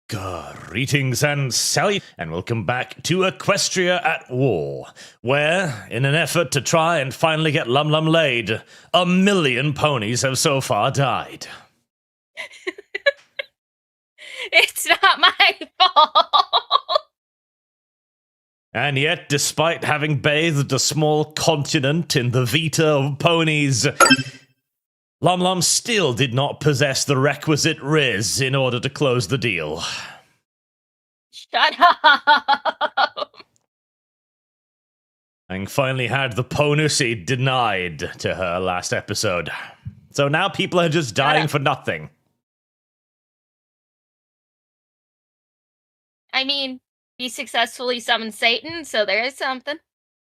Greetings and and welcome back to Equestria at War, where, in an effort to try and finally get LumLum laid, 1 million ponies have so far died. It's not my fault! And yet, despite having bathed a small continent in the vita of ponies, LumLum still did not possess the requisite riz in order to close the deal. Shut up! And finally had the ponucy denied to her last episode. So now people are just dying for nothing. I mean, he successfully summoned Satan, so there is something.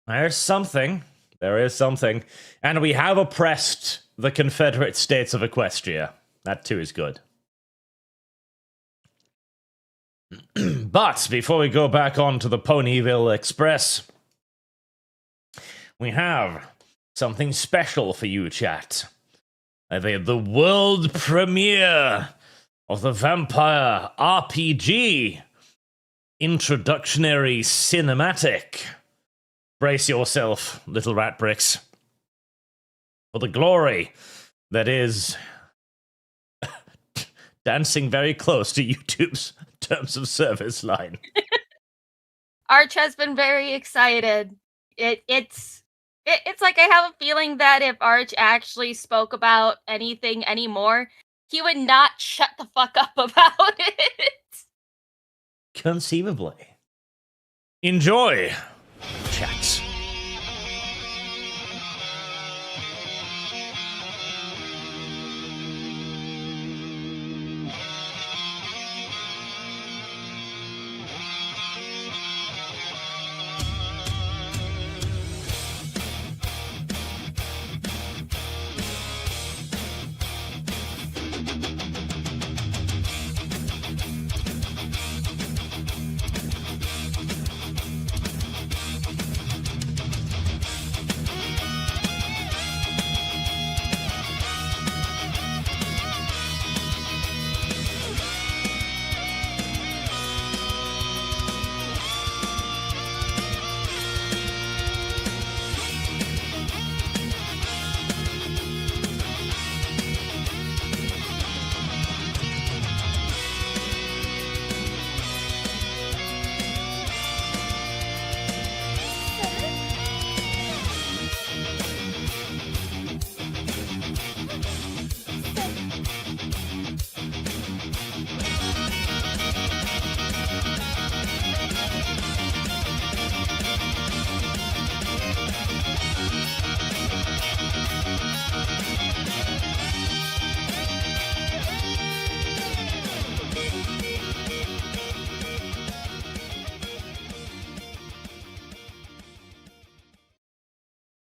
There's something. There is something. And we have oppressed the Confederate States of Equestria. That too is good. But before we go back on to the Ponyville Express, we have something special for you, chat. The world premiere of the Vampire RPG Introductionary Cinematic. Brace yourself, little rat bricks, for the glory that is dancing very close to YouTube's terms of service line. Arch has been very excited. It's like I have a feeling that if Arch actually spoke about anything anymore, he would not shut the fuck up about it. Conceivably. Enjoy, chat.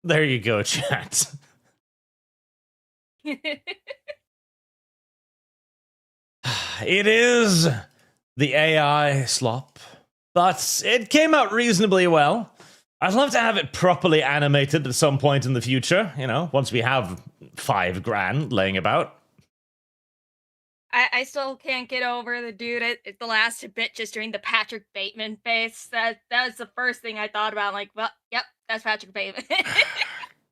There you go, chat. It is the AI slop, but it came out reasonably well. I'd love to have it properly animated at some point in the future, you know, once we have $5,000 laying about. I still can't get over the dude at the last bit just doing the Patrick Bateman face. That was the first thing I thought about. Like, well, yep, that's Patrick Bateman.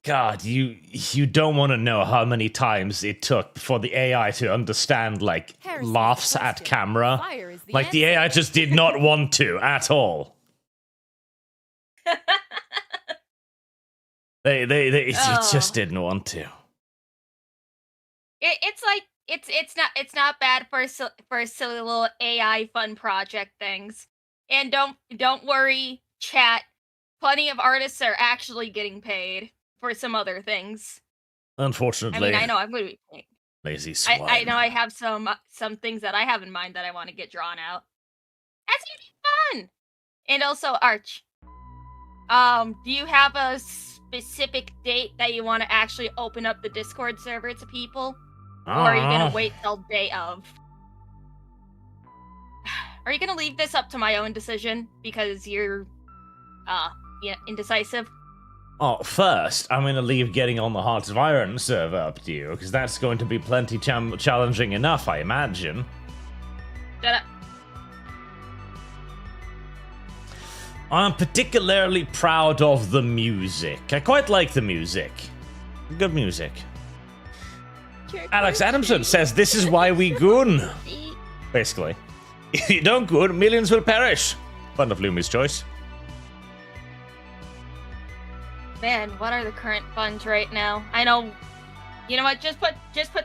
God, you don't want to know how many times it took for the AI to understand, like, laughs at camera. Like, the AI just did not want to at all. They just didn't want to. It's like it's not bad for silly little AI fun project things. And don't worry, chat. Plenty of artists are actually getting paid for some other things. Unfortunately, I mean, I know I'm going to be paid. Lazy swine. I know I have some things that I have in mind that I want to get drawn out. That's gonna be fun. And also, Arch, do you have a specific date that you want to actually open up the Discord server to people? Or are you gonna wait till day of? Are you gonna leave this up to my own decision because you're, indecisive? Oh, first, I'm going to leave getting on the Hearts of Iron server up to you, because that's going to be plenty challenging enough, I imagine. Shut up. I'm particularly proud of the music. I quite like the music. Good music. Alex Adamson says this is why we goon. Basically. If you don't goon, millions will perish. Fun of Lumi's choice. Man, what are the current funds right now? I know. You know what? Just put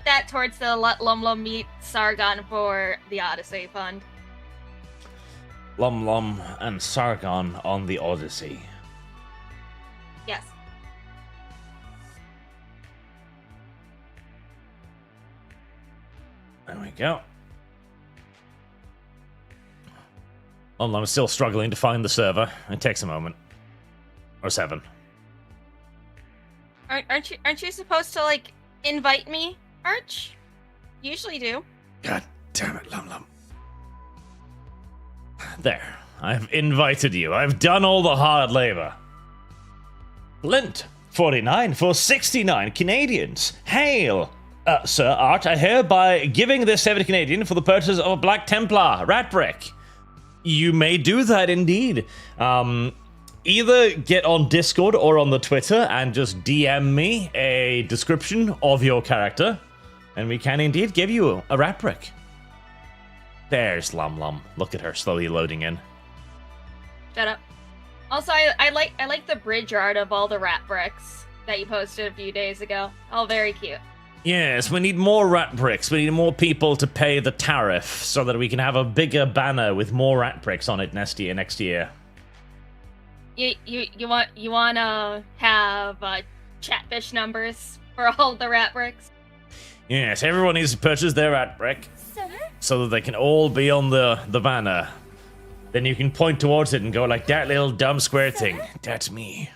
that towards the Let LumLum meet Sargon for the Odyssey fund. LumLum and Sargon on the Odyssey. Yes. There we go. LumLum is still struggling to find the server. It takes a moment. Or 7. Aren't you supposed to, like, invite me, Arch? Usually do. God damn it, LumLum. There. I've invited you. I've done all the hard labor. Flint, 49 for 69 Canadians. Hail! Sir Art, I hereby giving this 70 Canadian for the purchase of a Black Templar rat brick. You may do that indeed. Either get on Discord or on the Twitter and just DM me a description of your character, and we can indeed give you a rat brick. There's LumLum. Look at her slowly loading in. Shut up. Also, I like the bridge art of all the rat bricks that you posted a few days ago. All very cute. Yes, we need more rat bricks. We need more people to pay the tariff so that we can have a bigger banner with more rat bricks on it next year. You wanna have chatfish numbers for all the rat bricks? Yes, everyone needs to purchase their rat brick so that they can all be on the banner. Then you can point towards it and go like, that little dumb square thing. That's me.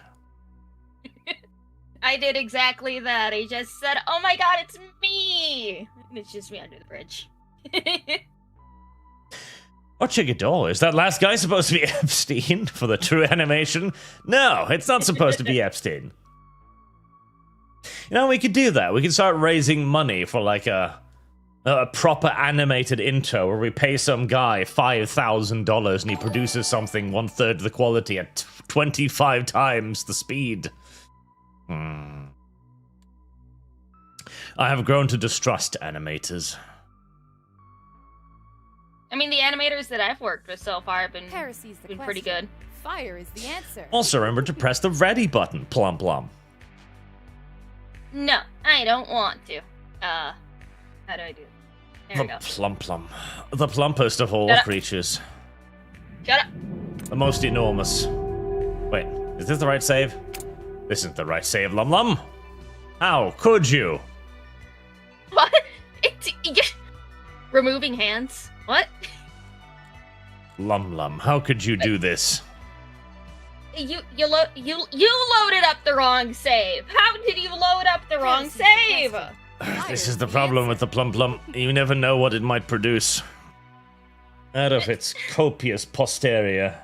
I did exactly that. I just said, oh my god, it's me! And it's just me under the bridge. Oh, Chigadol, is that last guy supposed to be Epstein for the true animation? No, it's not supposed to be Epstein. You know, we could do that. We could start raising money for like a proper animated intro where we pay some guy $5,000 and he produces something 1/3 the quality at 25 times the speed. I have grown to distrust animators. I mean, the animators that I've worked with so far have been pretty good. Fire is the answer. Also remember to press the ready button, Plum Plum. No, I don't want to. How do I do it? There we go. Plum Plum. The plumpest of all creatures. Shut up. The most enormous. Wait, is this the right save? This isn't the right save, LumLum. How could you? What? Removing hands? What? LumLum, how could you do this? You loaded up the wrong save. How did you load up the wrong save? This is the problem with the Plum Plum. You never know what it might produce. Out of its copious posterior.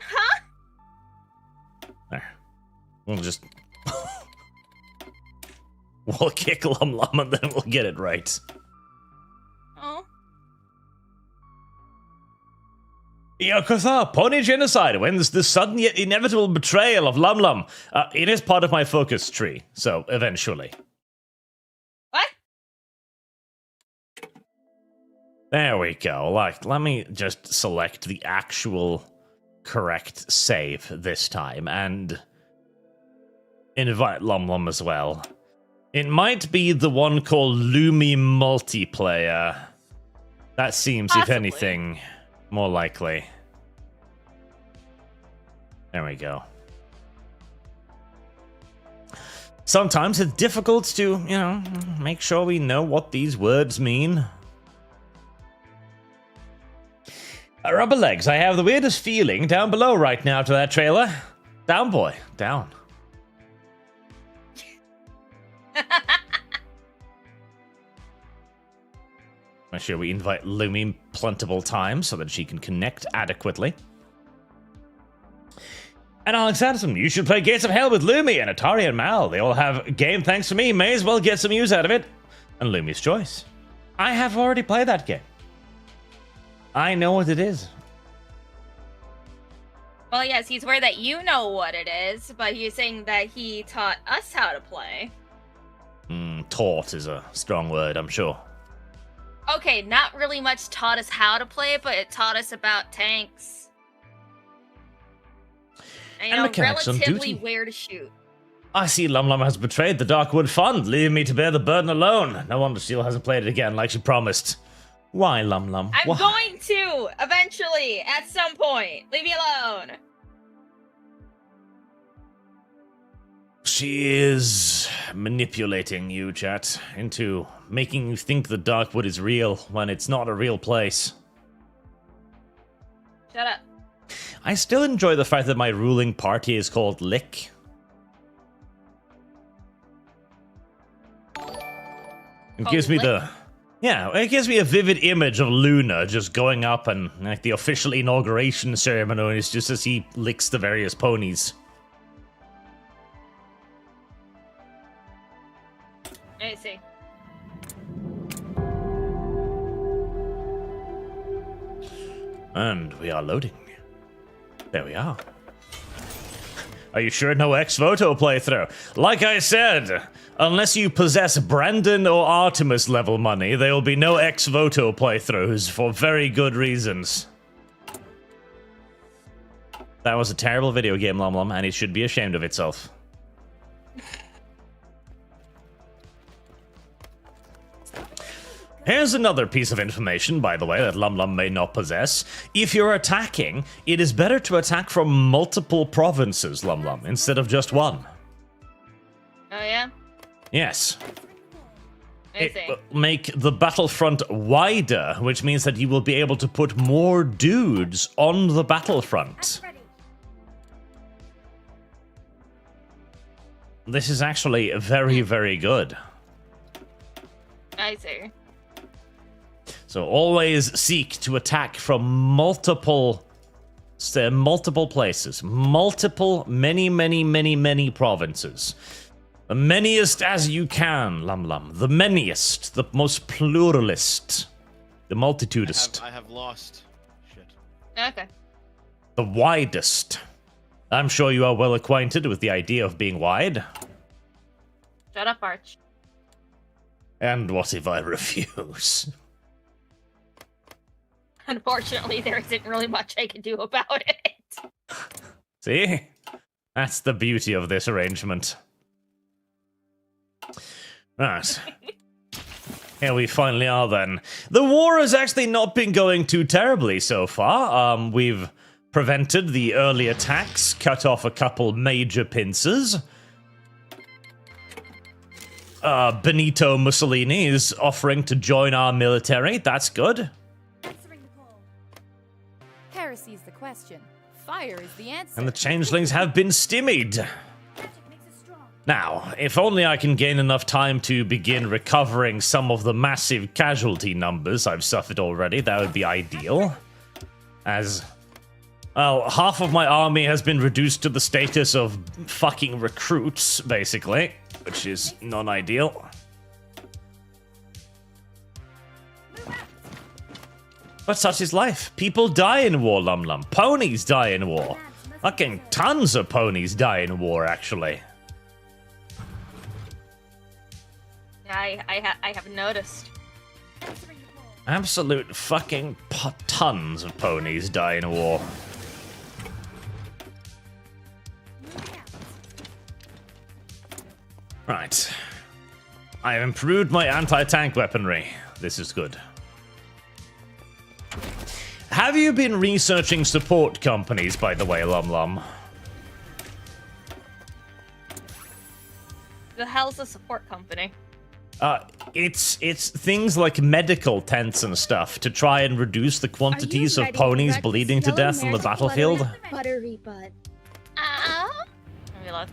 Huh? There. We'll just... we'll kick LumLum and then we'll get it right. Oh. Yakuza, Pony Genocide wins the sudden yet inevitable betrayal of LumLum. It is part of my focus tree, so eventually. What? There we go. Like, let me just select the actual correct save this time and invite LumLum as well. It might be the one called Lumi Multiplayer. That seems, Possibly. if anything, more likely. There we go. Sometimes it's difficult to, make sure we know what these words mean. Rubber Legs, I have the weirdest feeling down below right now to that trailer. Down, boy. Down. Make sure we invite Lumi plentiful times so that she can connect adequately. And Alex Addison, you should play Gates of Hell with Lumi and Atari and Mal. They all have a game thanks to me. May as well get some use out of it. And Lumi's choice. I have already played that game. I know what it is. Well, yes, he's aware that you know what it is, but he's saying that he taught us how to play. Taught is a strong word, I'm sure. Okay, not really much taught us how to play, but it taught us about tanks. And, you know, mechanics on relatively duty. where to shoot. I see LumLum has betrayed the Darkwood Fund, leaving me to bear the burden alone. No wonder Steel hasn't played it again like she promised. Why, LumLum? I'm Why? going to, eventually, at some point. Leave me alone. She is manipulating you, chat, into making you think the Darkwood is real when it's not a real place. Shut up. I still enjoy the fact that my ruling party is called Lick. It gives me Lick? it gives me a vivid image of Luna just going up and like the official inauguration ceremony is just as he licks the various ponies. I see. And we are loading. There we are. Are you sure no ex-voto playthrough? Like I said, unless you possess Brandon or Artemis level money, there will be no ex-voto playthroughs for very good reasons. That was a terrible video game, LumLum, and it should be ashamed of itself. Here's another piece of information, by the way, that LumLum may not possess. If you're attacking, it is better to attack from multiple provinces, LumLum, instead of just one. Oh, yeah? Yes. I It see. will make the battlefront wider, which means that you will be able to put more dudes on the battlefront. This is actually very, very good. I see. So always seek to attack from multiple places. Many provinces. The manyest as you can, LumLum. The manyest, the most pluralist. The multitudist. I have lost. Shit. Okay. The widest. I'm sure you are well acquainted with the idea of being wide. Shut up, Arch. And what if I refuse? Unfortunately, there isn't really much I can do about it. See? That's the beauty of this arrangement. Right. Here we finally are then. The war has actually not been going too terribly so far. We've prevented the early attacks, cut off a couple major pincers. Benito Mussolini is offering to join our military. That's good. Answering the call. Heresy is the question. Fire is the answer. And the changelings have been stymied. Magic makes us strong. Now, if only I can gain enough time to begin recovering some of the massive casualty numbers I've suffered already, that would be ideal. As, well, half of my army has been reduced to the status of fucking recruits, basically, which is non-ideal. But such is life. People die in war, LumLum. Ponies die in war. Fucking tons of ponies die in war, actually. I have noticed. Answering the call. Absolute fucking tons of ponies die in war. Moving out. Right. I have improved my anti-tank weaponry. This is good. Have you been researching support companies, by the way, LumLum? The hell's a support company? It's things like medical tents and stuff to try and reduce the quantities of ponies bleeding to death on the battlefield. Buttery butt. Let me look.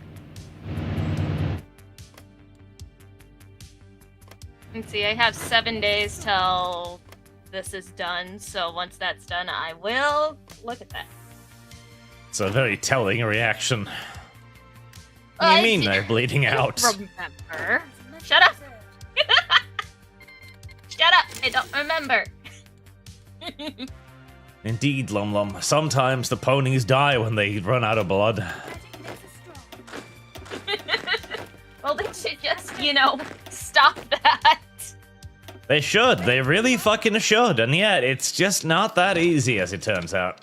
Let's see, I have 7 days till this is done, so once that's done, I will look at that. It's a very telling reaction. What do you mean they're bleeding out? Remember? Shut up! Shut up! I don't remember. Indeed, LumLum. Sometimes the ponies die when they run out of blood. Well, they should just, you know, stop that. They should. They really fucking should. And yet, it's just not that easy, as it turns out.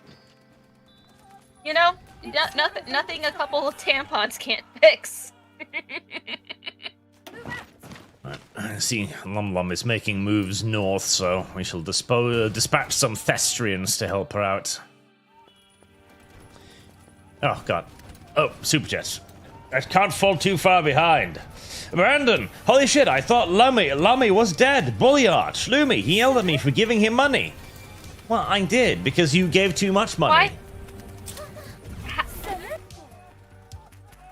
You know, nothing a couple of tampons can't fix. I see LumLum is making moves north, so we shall dispatch some Thestrians to help her out. Oh, God. Oh, Superchats. I can't fall too far behind. Brandon, holy shit, I thought Lummy was dead. Bullyard, Shloomy, he yelled at me for giving him money. Well, I did, because you gave too much money.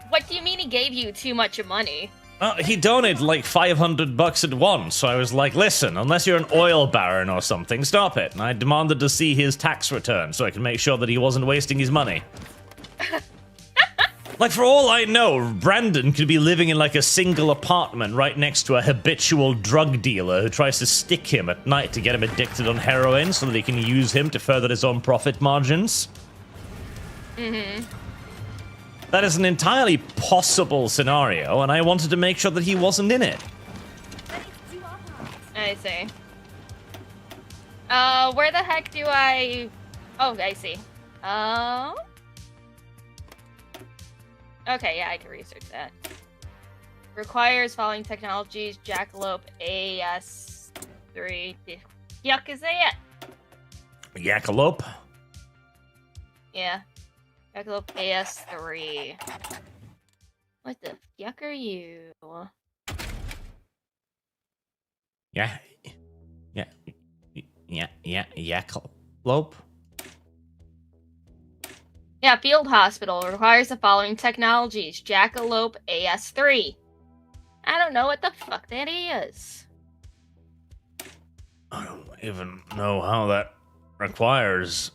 What do you mean he gave you too much money? He donated like $500 at once, so I was like, listen, unless you're an oil baron or something, stop it. And I demanded to see his tax return so I could make sure that he wasn't wasting his money. Like, for all I know, Brandon could be living in like a single apartment right next to a habitual drug dealer who tries to stick him at night to get him addicted on heroin so that he can use him to further his own profit margins. Mm-hmm. That is an entirely possible scenario, and I wanted to make sure that he wasn't in it. I see. Where the heck do I... Oh, I see. Okay, yeah, I can research that. Requires following technologies, Jackalope AS3. Yuck, is that it? Jackalope? Yeah. Jackalope AS3. What the yuck are you? Jackalope? Yeah, field hospital requires the following technologies. Jackalope AS3. I don't know what the fuck that is. I don't even know how that requires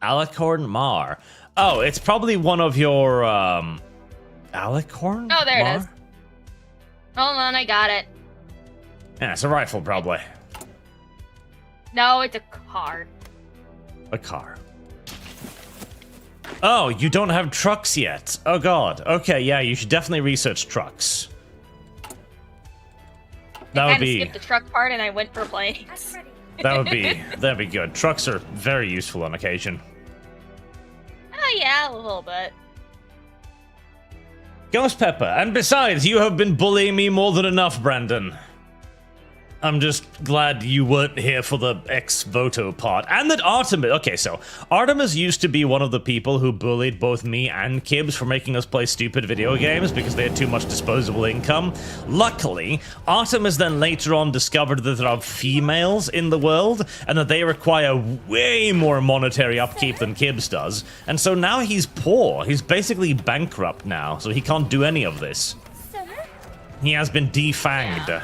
Alicorn Mar. Oh, it's probably one of your, Alicorn? Oh, there Mar? it is. Hold on, I got it. Yeah, it's a rifle, probably. No, it's a car. A car. Oh, you don't have trucks yet. Oh, God. Okay, yeah, you should definitely research trucks. That would be... I skipped the truck part and I went for planes. that'd be good. Trucks are very useful on occasion. Oh, yeah, a little bit. Ghost Pepper, and besides, you have been bullying me more than enough, Brandon. I'm just glad you weren't here for the ex-voto part. And that Artemis... Okay, so Artemis used to be one of the people who bullied both me and Kibbs for making us play stupid video games because they had too much disposable income. Luckily, Artemis then later on discovered that there are females in the world and that they require way more monetary upkeep than Kibbs does. And so now he's poor. He's basically bankrupt now, so he can't do any of this. He has been defanged. Yeah.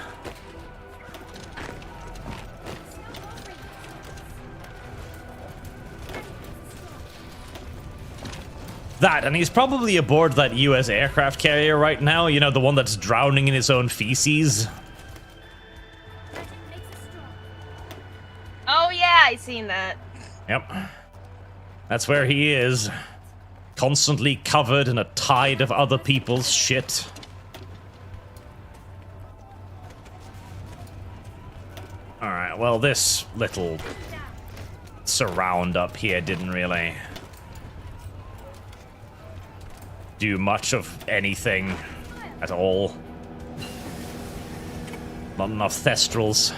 That, and he's probably aboard that US aircraft carrier right now, you know, the one that's drowning in its own feces. Oh, yeah, I seen that. Yep. That's where he is. Constantly covered in a tide of other people's shit. Alright, well, this little surround up here didn't really do much of anything at all. Not enough Thestrals.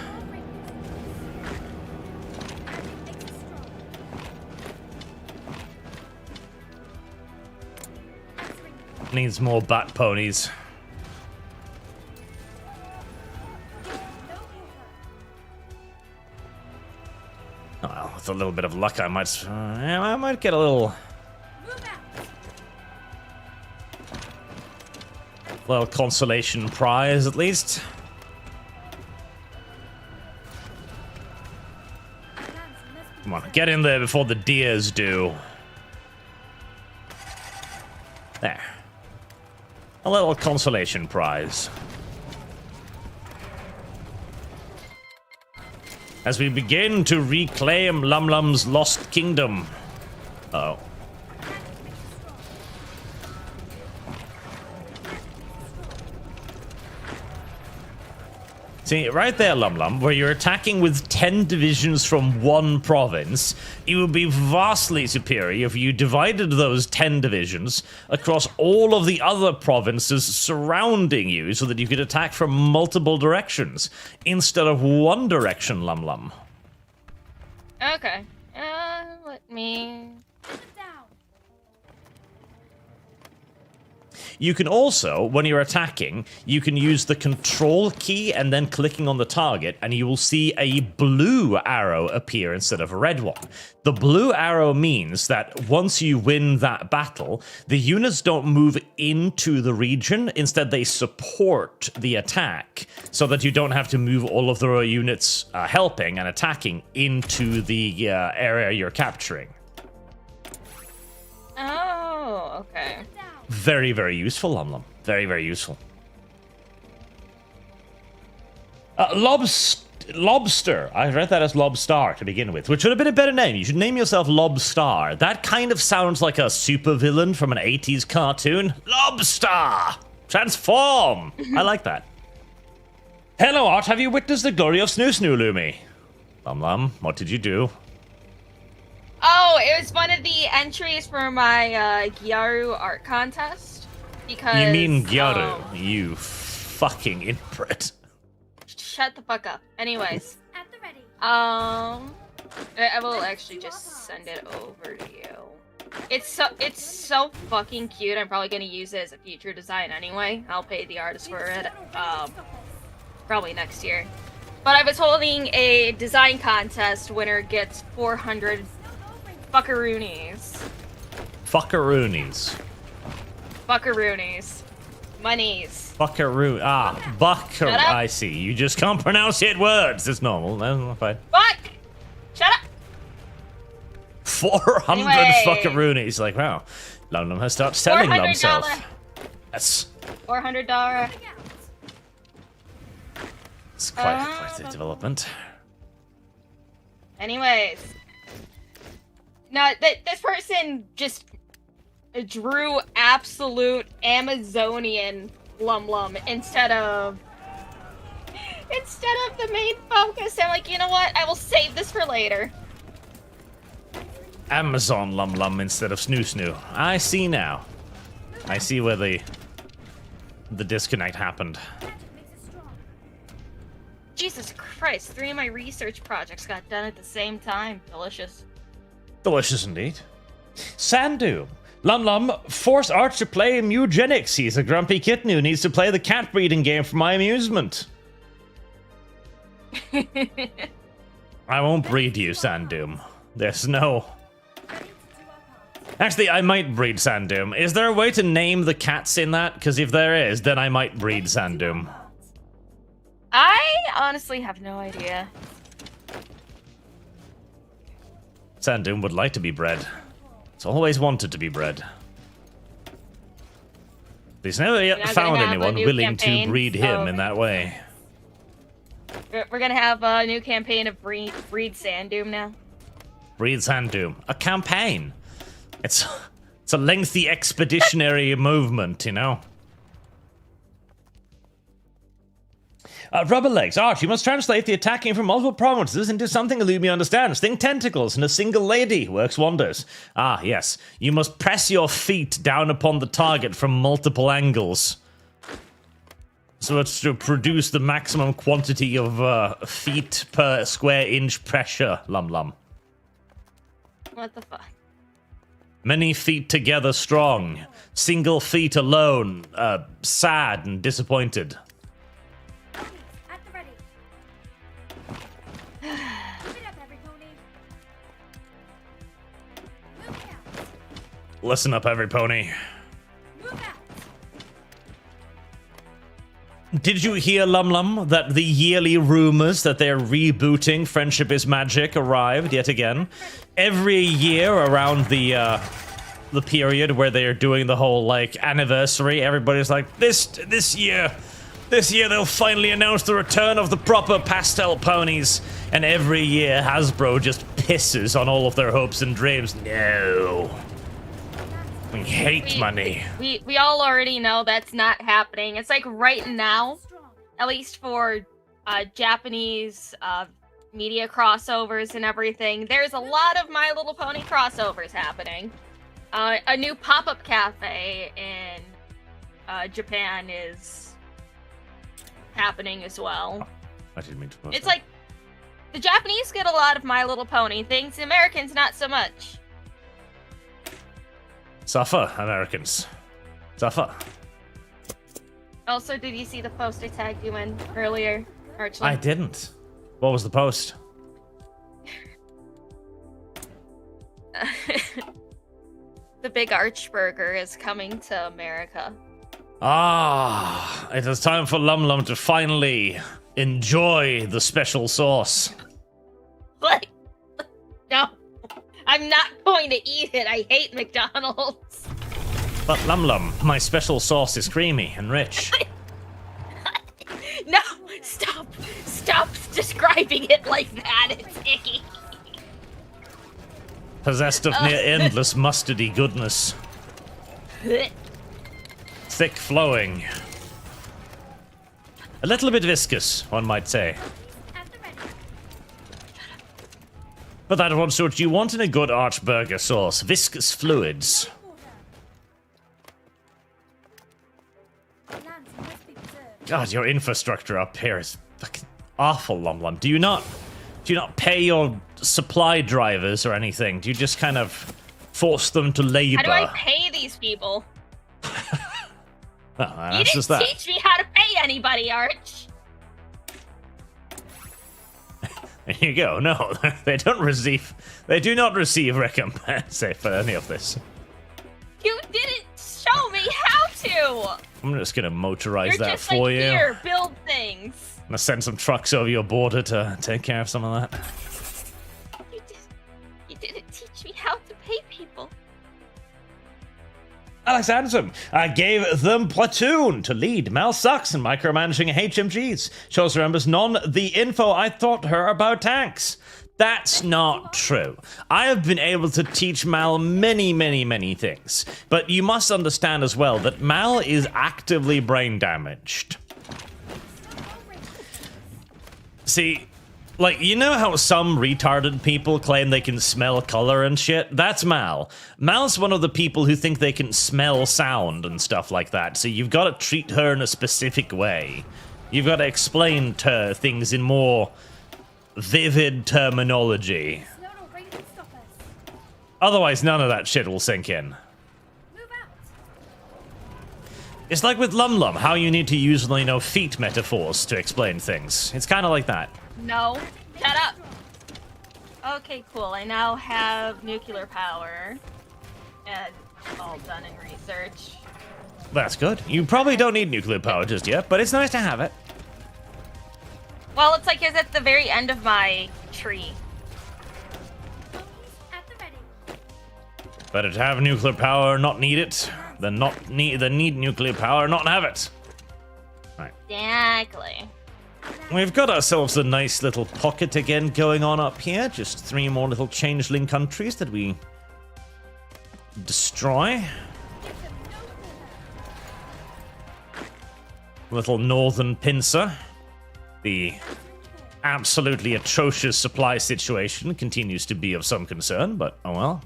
Needs more bat ponies. Well, with a little bit of luck, I might get a little consolation prize, at least. Come on, get in there before the deers do. There. A little consolation prize. as we begin to reclaim LumLum's lost kingdom. Uh-oh. See, right there, LumLum, where you're attacking with 10 divisions from one province, it would be vastly superior if you divided those 10 divisions across all of the other provinces surrounding you so that you could attack from multiple directions instead of one direction, LumLum. Okay. Let me... You can also, when you're attacking, you can use the control key and then clicking on the target, and you will see a blue arrow appear instead of a red one. The blue arrow means that once you win that battle, the units don't move into the region, instead they support the attack, so that you don't have to move all of the units helping and attacking into the area you're capturing. Oh, okay. Very, very useful, LumLum. Very, very useful. Lobster. I read that as Lobstar to begin with, which would have been a better name. You should name yourself Lobstar. That kind of sounds like a supervillain from an 80s cartoon. Lobstar! Transform! I like that. Hello, Art. Have you witnessed the glory of Snoo Snoo, Lumi? LumLum, what did you do? Oh, it was one of the entries for my Gyaru art contest. Because You mean Gyaru, you fucking inbred. Shut the fuck up. Anyways. At the ready. I will actually just send it over to you. It's so fucking cute. I'm probably gonna use it as a future design anyway. I'll pay the artist for it. Probably next year. But I was holding a design contest. Winner gets 400 fuckaroonies. Fuckaroonies. Fuckaroonies. Monies. Buckaroo. Buckaroo. I see. You just can't pronounce it words. It's normal. That's fine. Fuck! Shut up! 400 Anyway. fuckaroonies. Like, wow. LumLum has started selling themselves. Yes. $400. It's quite a development. Anyways. No, this person just drew absolute Amazonian LumLum instead of the main focus. I'm like, you know what? I will save this for later. Amazon LumLum instead of Snoo Snoo. I see now. I see where the disconnect happened. Jesus Christ, 3 of my research projects got done at the same time. Delicious. Delicious indeed. Sandu. LumLum, force Arch to play Mugenics. He's a grumpy kitten who needs to play the cat breeding game for my amusement. I won't breed you, Sandoom. There's no... Actually, I might breed Sandoom. Is there a way to name the cats in that? Because if there is, then I might breed Sandoom. I honestly have no idea. Sandoom would like to be bred. It's always wanted to be bred. He's never yet found anyone willing to breed him in that way. We're gonna have a new campaign of breed Sandoom now. Breed Sandoom. A campaign. It's a lengthy expeditionary movement, you know. Rubber legs. Art, you must translate the attacking from multiple provinces into something Illumi understands. Think tentacles and a single lady works wonders. Ah, yes. You must press your feet down upon the target from multiple angles. So it's to produce the maximum quantity of feet per square inch pressure, LumLum. What the fuck? Many feet together strong. Single feet alone, sad and disappointed. At the ready. Move it up, every pony. Move out. Listen up, every pony. Move out. Did you hear, LumLum, that the yearly rumors that they're rebooting Friendship is Magic arrived yet again? Every year around the period where they're doing the whole, like, anniversary, everybody's like, this year, This year they'll finally announce the return of the proper pastel ponies, and every year Hasbro just pisses on all of their hopes and dreams. No. We hate money. We all already know that's not happening. It's like right now, at least for Japanese media crossovers and everything, there's a lot of My Little Pony crossovers happening. A new pop-up cafe in Japan is happening as well. I didn't mean to post It's that. like the Japanese get a lot of My Little Pony things, the Americans not so much. Suffer, Americans. Suffer. Also, did you see the post I tagged you in earlier, Archie? I didn't. What was the post? The Big Arch Burger is coming to America. Ah, it is time for LumLum to finally enjoy the special sauce. What? No. I'm not going to eat it. I hate McDonald's. But LumLum, my special sauce is creamy and rich. No, stop. Stop describing it like that. It's icky. Possessed of near endless mustardy goodness. Thick flowing. A little bit viscous, one might say. But that won't suit you want in a good arch burger sauce. Viscous fluids. God, your infrastructure up here is fucking awful, LumLum. Do you not pay your supply drivers or anything? Do you just kind of force them to labor? How do I pay these people? Oh, You didn't teach me how to pay anybody, Arch. There you go. No, they do not receive recompense for any of this. You didn't show me how to. I'm just gonna motorize You're that just for like, you. here, build things. I'm gonna send some trucks over your border to take care of some of that. You didn't teach me how to pay people. Alex Anderson, I gave them platoon to lead. Mel sucks and micromanaging HMGs. She also remembers none the info I taught her about tanks. That's not true. I have been able to teach Mal many, many, many things. But you must understand as well that Mal is actively brain damaged. See, like, you know how some retarded people claim they can smell color and shit? That's Mal. Mal's one of the people who think they can smell sound and stuff like that, so you've got to treat her in a specific way. You've got to explain to her things in more vivid terminology. Otherwise, none of that shit will sink in. It's like with LumLum, how you need to use, you know, feet metaphors to explain things. It's kind of like that. No. Shut up. Okay, cool. I now have nuclear power. And all done in research. That's good. You probably don't need nuclear power just yet, but it's nice to have it. Well, it's like it's at the very end of my tree. Better to have nuclear power, not need it, than need nuclear power, not have it. Right. Exactly. We've got ourselves a nice little pocket again going on up here. Just 3 more little changeling countries that we destroy. Little northern pincer. The absolutely atrocious supply situation continues to be of some concern, but oh well.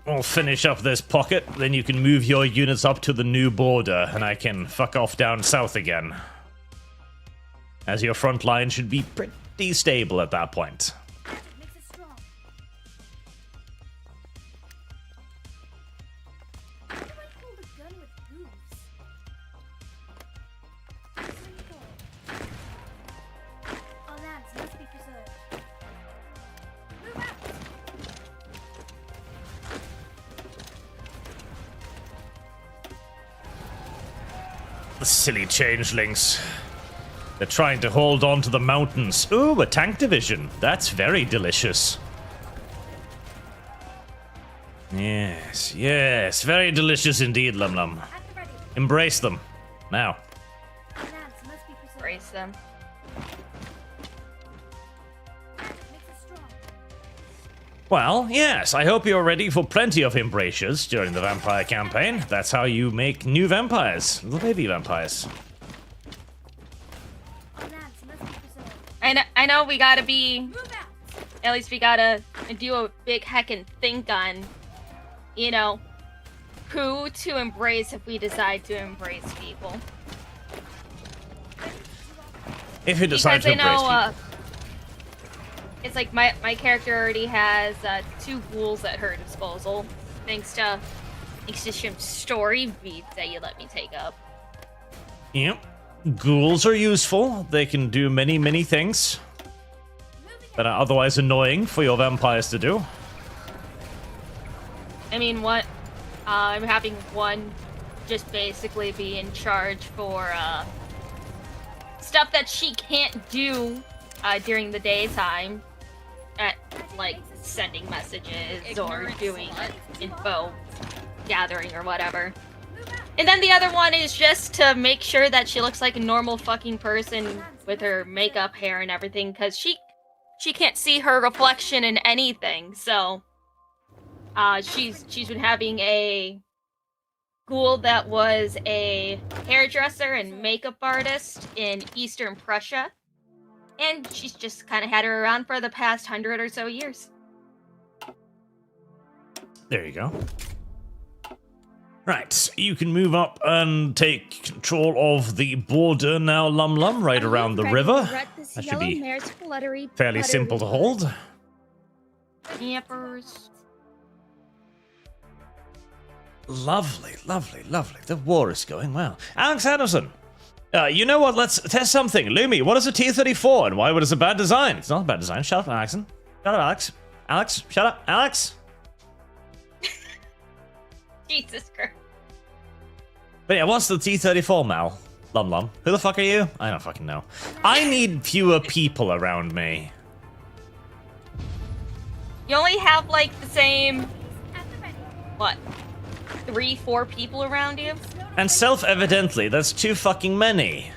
We'll finish up this pocket, then you can move your units up to the new border, and I can fuck off down south again. As your front line should be pretty stable at that point. The silly changelings. They're trying to hold on to the mountains. Ooh, a tank division. That's very delicious. Yes, yes. Very delicious indeed, LumLum. At the ready. Embrace them. Now. Bananas must be preserved. Brace them. Makes us strong. Well, yes, I hope you're ready for plenty of embraces during the vampire campaign. That's how you make new vampires. Little baby vampires. Bananas must be preserved. I know we gotta be... Move out. At least we gotta do a big heckin' think on, you know, who to embrace if we decide to embrace people. If you decide Because to I embrace know, people. it's like my character already has 2 ghouls at her disposal, thanks to some story beats that you let me take up. Yep. Ghouls are useful. They can do many, many things that are otherwise annoying for your vampires to do. I mean, what? I'm having one just basically be in charge for stuff that she can't do during the daytime, at like sending messages or doing info gathering or whatever. And then the other one is just to make sure that she looks like a normal fucking person with her makeup, hair, and everything, because she can't see her reflection in anything. So she's been having a ghoul that was a hairdresser and makeup artist in Eastern Prussia, and she's just kind of had her around for the past 100 or so years. There you go. Right, you can move up and take control of the border now, LumLum, right around the river. That should be fairly simple to hold. Yappers. Lovely, lovely, lovely. The war is going well. Alex Anderson, you know what? Let's test something. Lumi, what is a T-34 and why was it a bad design? It's not a bad design. Shut up, Alex. Shut up, Alex. Alex, shut up. Alex? Jesus Christ. But yeah, what's the T-34, Mal? LumLum. Who the fuck are you? I don't fucking know. I need fewer people around me. You only have like the same, what, 3-4 people around you? And self-evidently, that's too fucking many.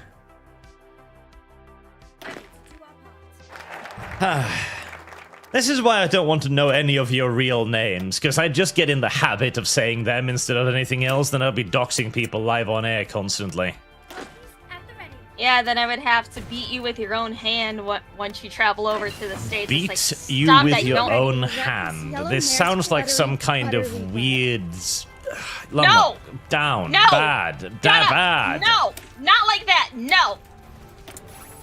This is why I don't want to know any of your real names, because I just get in the habit of saying them instead of anything else, then I'll be doxing people live on air constantly. Yeah, then I would have to beat you with your own hand once you travel over to the States. Beat like, you stop with that, your don't- own hand. This sounds like some kind of weird... No! Down. No! Bad. Shut up! Bad. No! Not like that! No!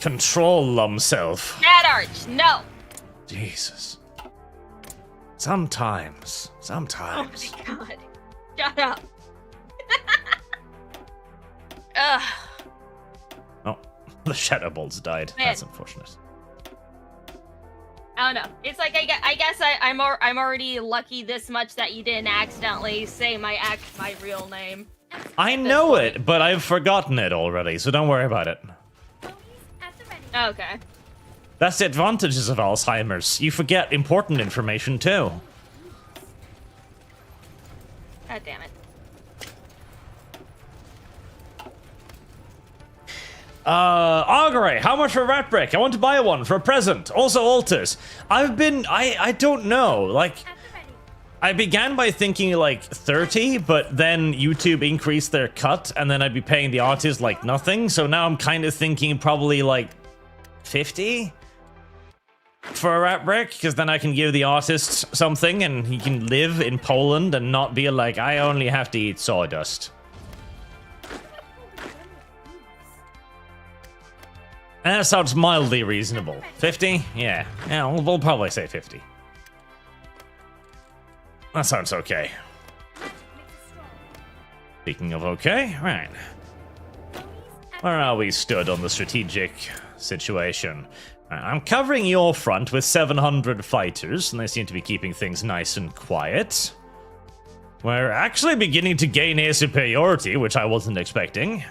Control Lumself. Bad Arch! No! Jesus. Sometimes. Oh my god. Shut up. Ugh. Oh, the Shadow Bolts died. Man. That's unfortunate. I don't know. It's like I guess I'm already lucky this much that you didn't accidentally say my real name. I know it, but I've forgotten it already, so don't worry about it. Okay. That's the advantages of Alzheimer's. You forget important information too. God damn it. Augury, how much for Rat Brick? I want to buy one for a present. Also altars. I don't know. Like, I began by thinking like 30, but then YouTube increased their cut, and then I'd be paying the artist like nothing. So now I'm kind of thinking probably like 50 for a Rat Brick, because then I can give the artist something, and he can live in Poland and not be like, I only have to eat sawdust. And that sounds mildly reasonable. 50? Yeah, we'll probably say 50. That sounds okay. Speaking of okay, right. Where are we stood on the strategic situation? Right, I'm covering your front with 700 fighters, and they seem to be keeping things nice and quiet. We're actually beginning to gain air superiority, which I wasn't expecting.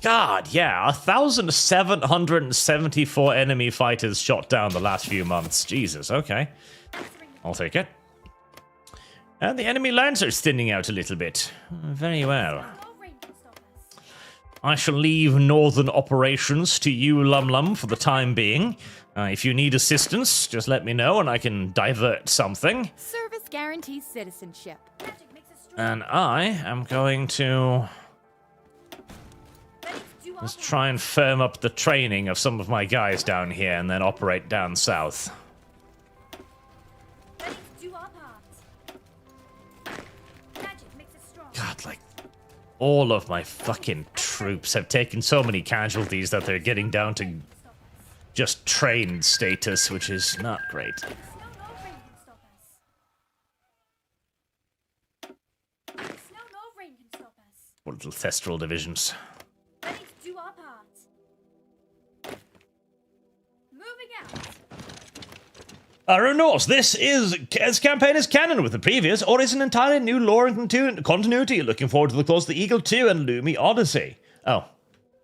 God, yeah, 1,774 enemy fighters shot down the last few months. Jesus, okay. I'll take it. And the enemy lancers thinning out a little bit. Very well. I shall leave northern operations to you, LumLum, for the time being. If you need assistance, just let me know and I can divert something. Service guarantees citizenship. And I am going to just try and firm up the training of some of my guys down here and then operate down south. God, like, all of my fucking troops have taken so many casualties that they're getting down to just trained status, which is not great. What little thestral divisions. Renos, this campaign is canon with the previous, or is an entirely new lore and continuity. Looking forward to the Close the Eagle 2 and Lumi Odyssey. Oh,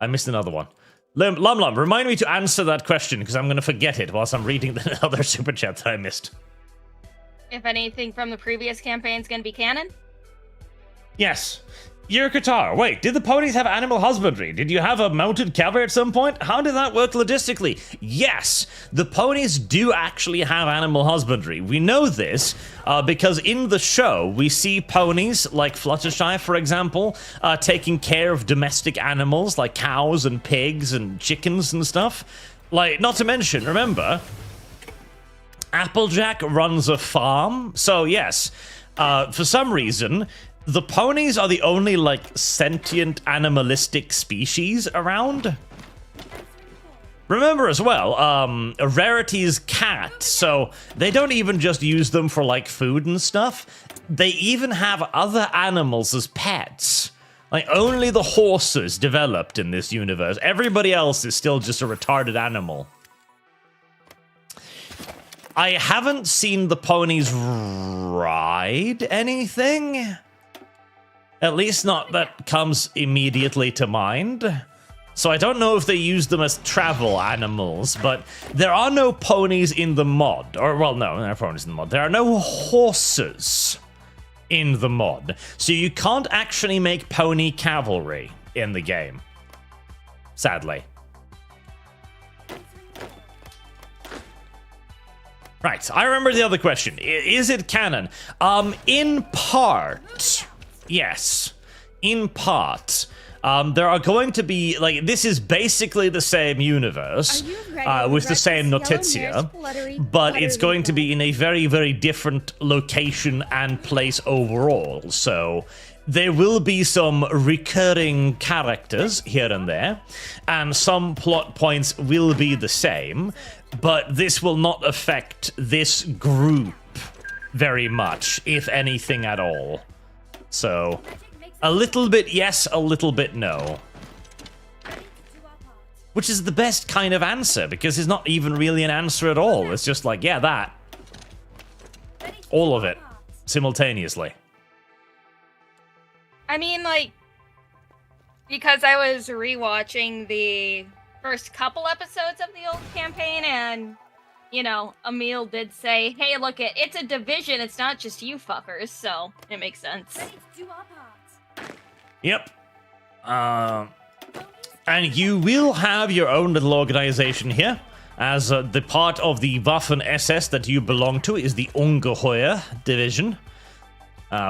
I missed another one. LumLum, remind me to answer that question, because I'm going to forget it whilst I'm reading the other super chat that I missed. If anything from the previous campaign is going to be canon? Yes. Qatar, wait, did the ponies have animal husbandry? Did you have a mounted cavalry at some point? How did that work logistically? Yes, the ponies do actually have animal husbandry. We know this because in the show, we see ponies, like Fluttershy, for example, taking care of domestic animals like cows and pigs and chickens and stuff. Like, not to mention, remember, Applejack runs a farm. So yes, for some reason, the ponies are the only, like, sentient animalistic species around. Remember as well, Rarity's cat, so they don't even just use them for, like, food and stuff. They even have other animals as pets. Like, only the horses developed in this universe. Everybody else is still just a retarded animal. I haven't seen the ponies ride anything. At least not that comes immediately to mind. So I don't know if they use them as travel animals, but there are no ponies in the mod. Or, well, no, there are ponies in the mod. There are no horses in the mod. So you can't actually make pony cavalry in the game. Sadly. Right, I remember the other question. Is it canon? In part... Yes, in part. There are going to be, like, this is basically the same universe with the same Notizia, but it's going to be in a very, very different location and place overall. So there will be some recurring characters here and there, and some plot points will be the same, but this will not affect this group very much, if anything at all. So, a little bit yes, a little bit no. Which is the best kind of answer, because it's not even really an answer at all. It's just like, yeah, that. All of it. Simultaneously. I mean, like, because I was rewatching the first couple episodes of the old campaign, and, you know, Emil did say, hey, look, it's a division, it's not just you fuckers, so it makes sense. Yep. And you will have your own little organization here, as the part of the Waffen SS that you belong to is the Ungeheuer division.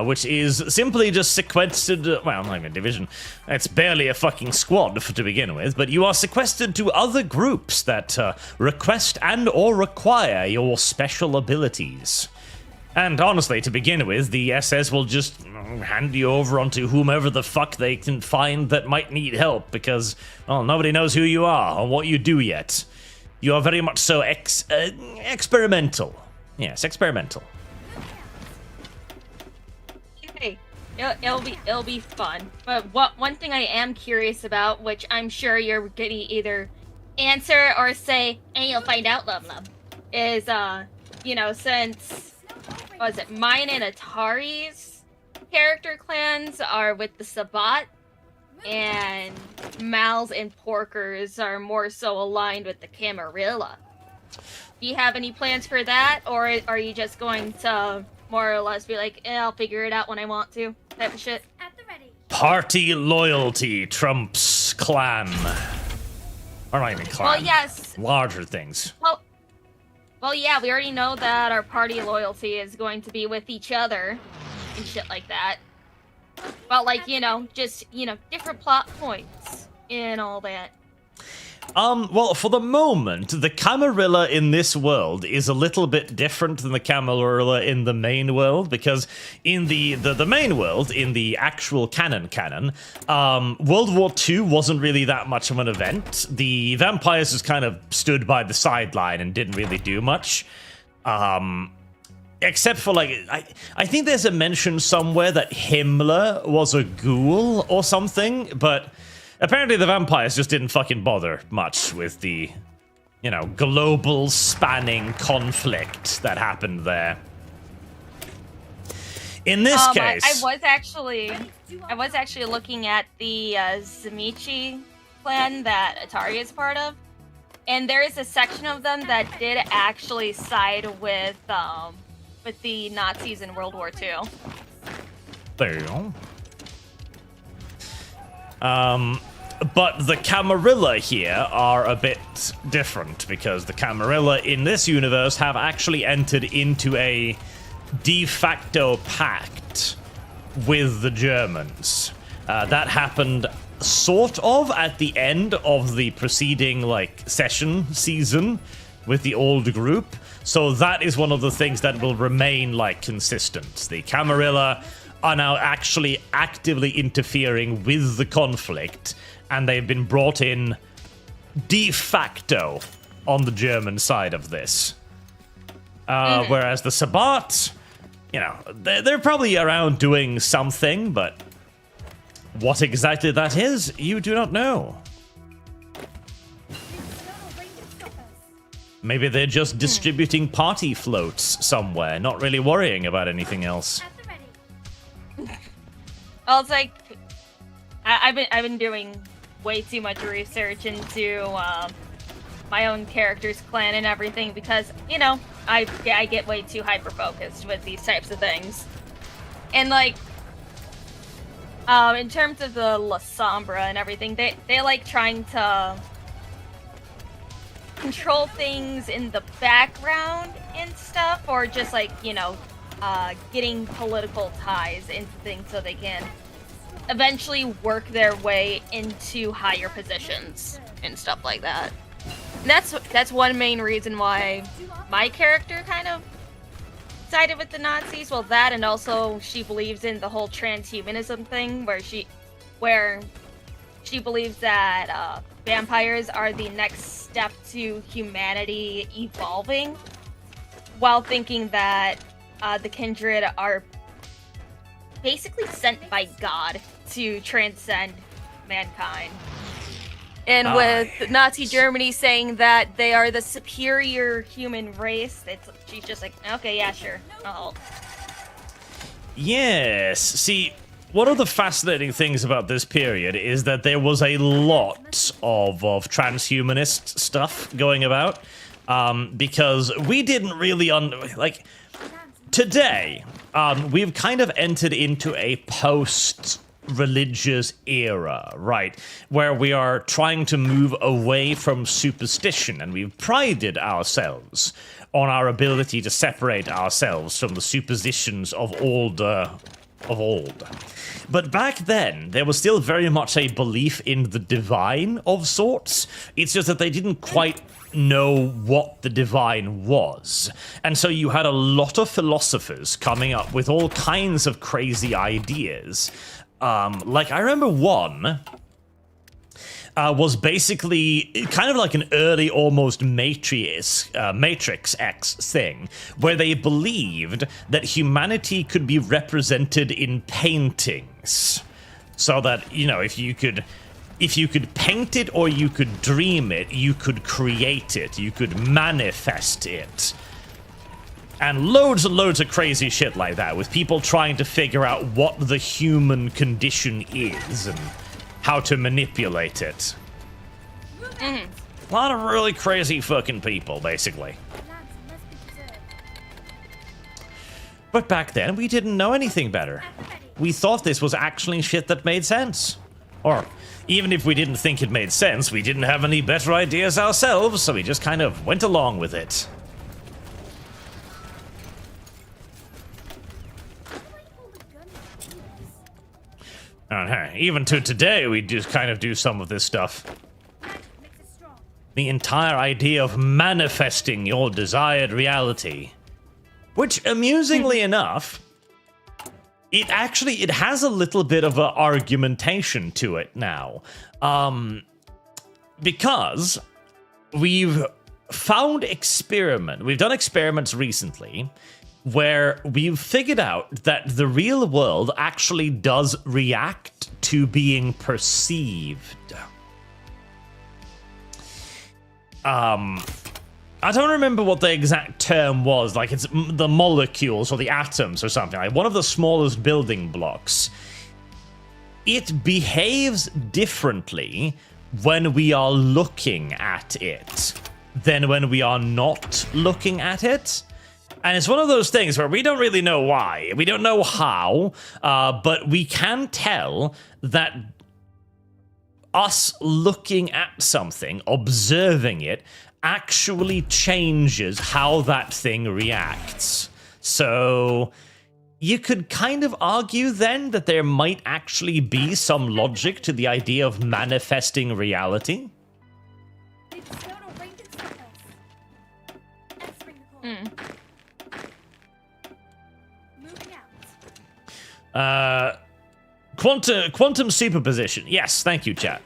Which is simply just sequestered, well, not even a division, it's barely a fucking squad to begin with, but you are sequestered to other groups that request and or require your special abilities. And honestly, to begin with, the SS will just hand you over onto whomever the fuck they can find that might need help, because, well, nobody knows who you are or what you do yet. You are very much so experimental. Yes, experimental. Hey, it'll be fun. But one thing I am curious about, which I'm sure you're gonna either answer or say, and you'll find out, LumLum, is you know, since was it mine and Atari's character clans are with the Sabbat, and Mals and Porkers are more so aligned with the Camarilla. Do you have any plans for that, or are you just going to more or less be like, I'll figure it out when I want to, type of shit? At the ready. Party loyalty trumps clan. Or not even clan. Well, yes. Larger things. Well, yeah, we already know that our party loyalty is going to be with each other and shit like that. But, like, just, different plot points and all that. Well, for the moment, the Camarilla in this world is a little bit different than the Camarilla in the main world, because in the main world, in the actual canon, World War II wasn't really that much of an event. The vampires just kind of stood by the sideline and didn't really do much. Except for, like, I think there's a mention somewhere that Himmler was a ghoul or something, but apparently the vampires just didn't fucking bother much with the, global spanning conflict that happened there. In this case, I was actually looking at the Zamichi clan that Atari is part of, and there is a section of them that did actually side with the Nazis in World War II. There you go. But the Camarilla here are a bit different, because the Camarilla in this universe have actually entered into a de facto pact with the Germans. That happened sort of at the end of the preceding, season with the old group. So that is one of the things that will remain, consistent. The Camarilla are now actually actively interfering with the conflict, and they've been brought in de facto on the German side of this. Whereas the Sabbat, they're probably around doing something, but what exactly that is, you do not know. Maybe they're just distributing party floats somewhere, not really worrying about anything else. At the ready. Well, it's like I've been doing way too much research into my own character's clan and everything, because I get way too hyper focused with these types of things, and in terms of the La Sombra and everything, they like trying to control things in the background and stuff, or just getting political ties into things so they can eventually work their way into higher positions and stuff like that. And that's one main reason why my character kind of sided with the Nazis. Well, that, and also she believes in the whole transhumanism thing, where she believes that vampires are the next step to humanity evolving, while thinking that the Kindred are basically sent by God to transcend mankind. And with Nazi Germany saying that they are the superior human race, she's just like, okay, yeah, sure, I'll help. Yes, see, one of the fascinating things about this period is that there was a lot of transhumanist stuff going about, because we didn't really today, we've kind of entered into a post-religious era, right? Where we are trying to move away from superstition, and we've prided ourselves on our ability to separate ourselves from the superstitions of old. But back then, there was still very much a belief in the divine of sorts. It's just that they didn't quite know what the divine was. And so you had a lot of philosophers coming up with all kinds of crazy ideas. I remember one was basically kind of like an early almost Matrix X thing, where they believed that humanity could be represented in paintings. So that, if you could paint it or you could dream it, you could create it, you could manifest it. And loads of crazy shit like that, with people trying to figure out what the human condition is, and how to manipulate it. Mhm. A lot of really crazy fucking people, basically. But back then, we didn't know anything better. We thought this was actually shit that made sense. Or, even if we didn't think it made sense, we didn't have any better ideas ourselves, so we just kind of went along with it. Even to today, we just kind of do some of this stuff. The entire idea of manifesting your desired reality. Which, amusingly enough, it has a little bit of an argumentation to it now. Because we've done experiments recently where we've figured out that the real world actually does react to being perceived. I don't remember what the exact term was, like it's the molecules or the atoms or something, like one of the smallest building blocks. It behaves differently when we are looking at it than when we are not looking at it. And it's one of those things where we don't really know why. We don't know how, but we can tell that us looking at something, observing it, actually changes how that thing reacts. So you could kind of argue then that there might actually be some logic to the idea of manifesting reality. Quantum superposition. Yes, thank you, chat.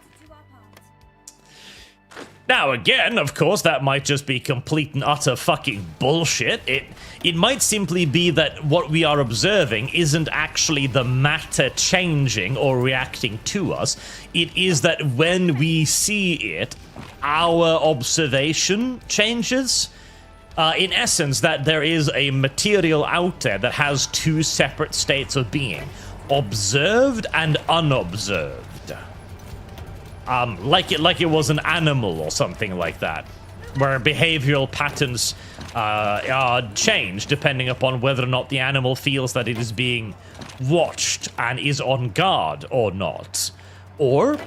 Now, again, of course, that might just be complete and utter fucking bullshit. It might simply be that what we are observing isn't actually the matter changing or reacting to us. It is that when we see it, our observation changes. In essence, that there is a material out there that has two separate states of being. Observed and unobserved. Like it was an animal or something like that, where behavioral patterns are changed depending upon whether or not the animal feels that it is being watched and is on guard or not. Or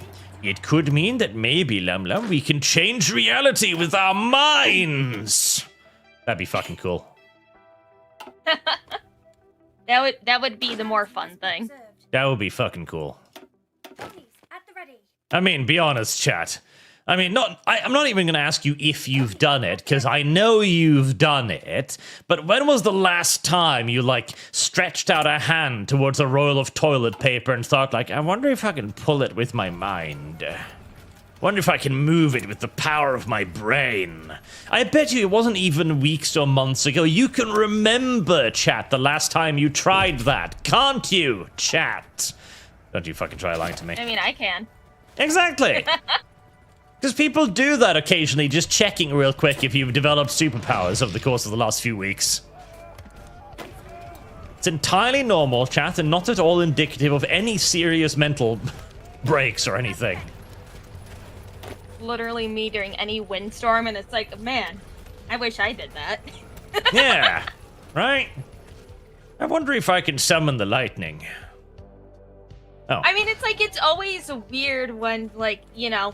it could mean that maybe, LumLum, we can change reality with our minds. That'd be fucking cool. That would be the more fun thing. That would be fucking cool. I mean, be honest, chat. I mean, I'm not even going to ask you if you've done it, because I know you've done it, but when was the last time you, like, stretched out a hand towards a roll of toilet paper and thought, like, I wonder if I can pull it with my mind? Wonder if I can move it with the power of my brain. I bet you it wasn't even weeks or months ago. You can remember, chat, the last time you tried that. Can't you, chat? Don't you fucking try lying to me. I mean, I can. Exactly. Because people do that occasionally, just checking real quick if you've developed superpowers over the course of the last few weeks. It's entirely normal, chat, and not at all indicative of any serious mental breaks or anything. Literally me during any windstorm, and it's like, man, I wish I did that. Yeah, right? I wonder if I can summon the lightning. Oh. I mean, it's like, it's always weird when, like, you know,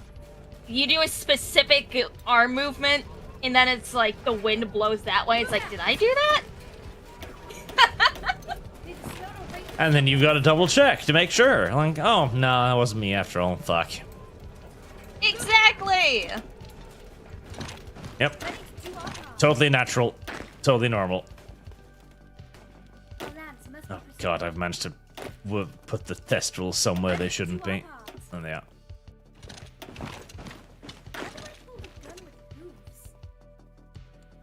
you do a specific arm movement, and then it's like the wind blows that way. It's like, did I do that? And then you've got to double check to make sure. Like, oh, no, that wasn't me after all. Fuck. Exactly! Yep. Totally natural. Totally normal. Oh, God, I've managed to put the thestrals somewhere they shouldn't be. And they are.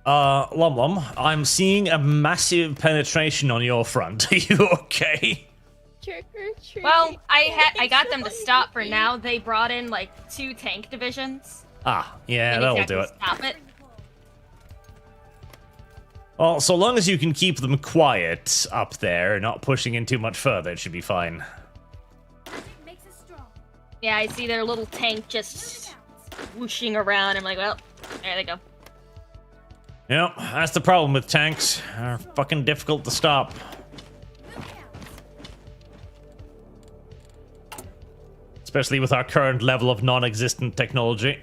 LumLum, I'm seeing a massive penetration on your front. Are you okay? Trick or treat. Well, I got them to stop for now. They brought in, like, 2 tank divisions. Ah, yeah, that'll do it. Stop it. Well, so long as you can keep them quiet up there, not pushing in too much further, it should be fine. Yeah, I see their little tank just whooshing around. I'm like, well, there they go. Yep, that's the problem with tanks. They're fucking difficult to stop. Especially with our current level of non-existent technology.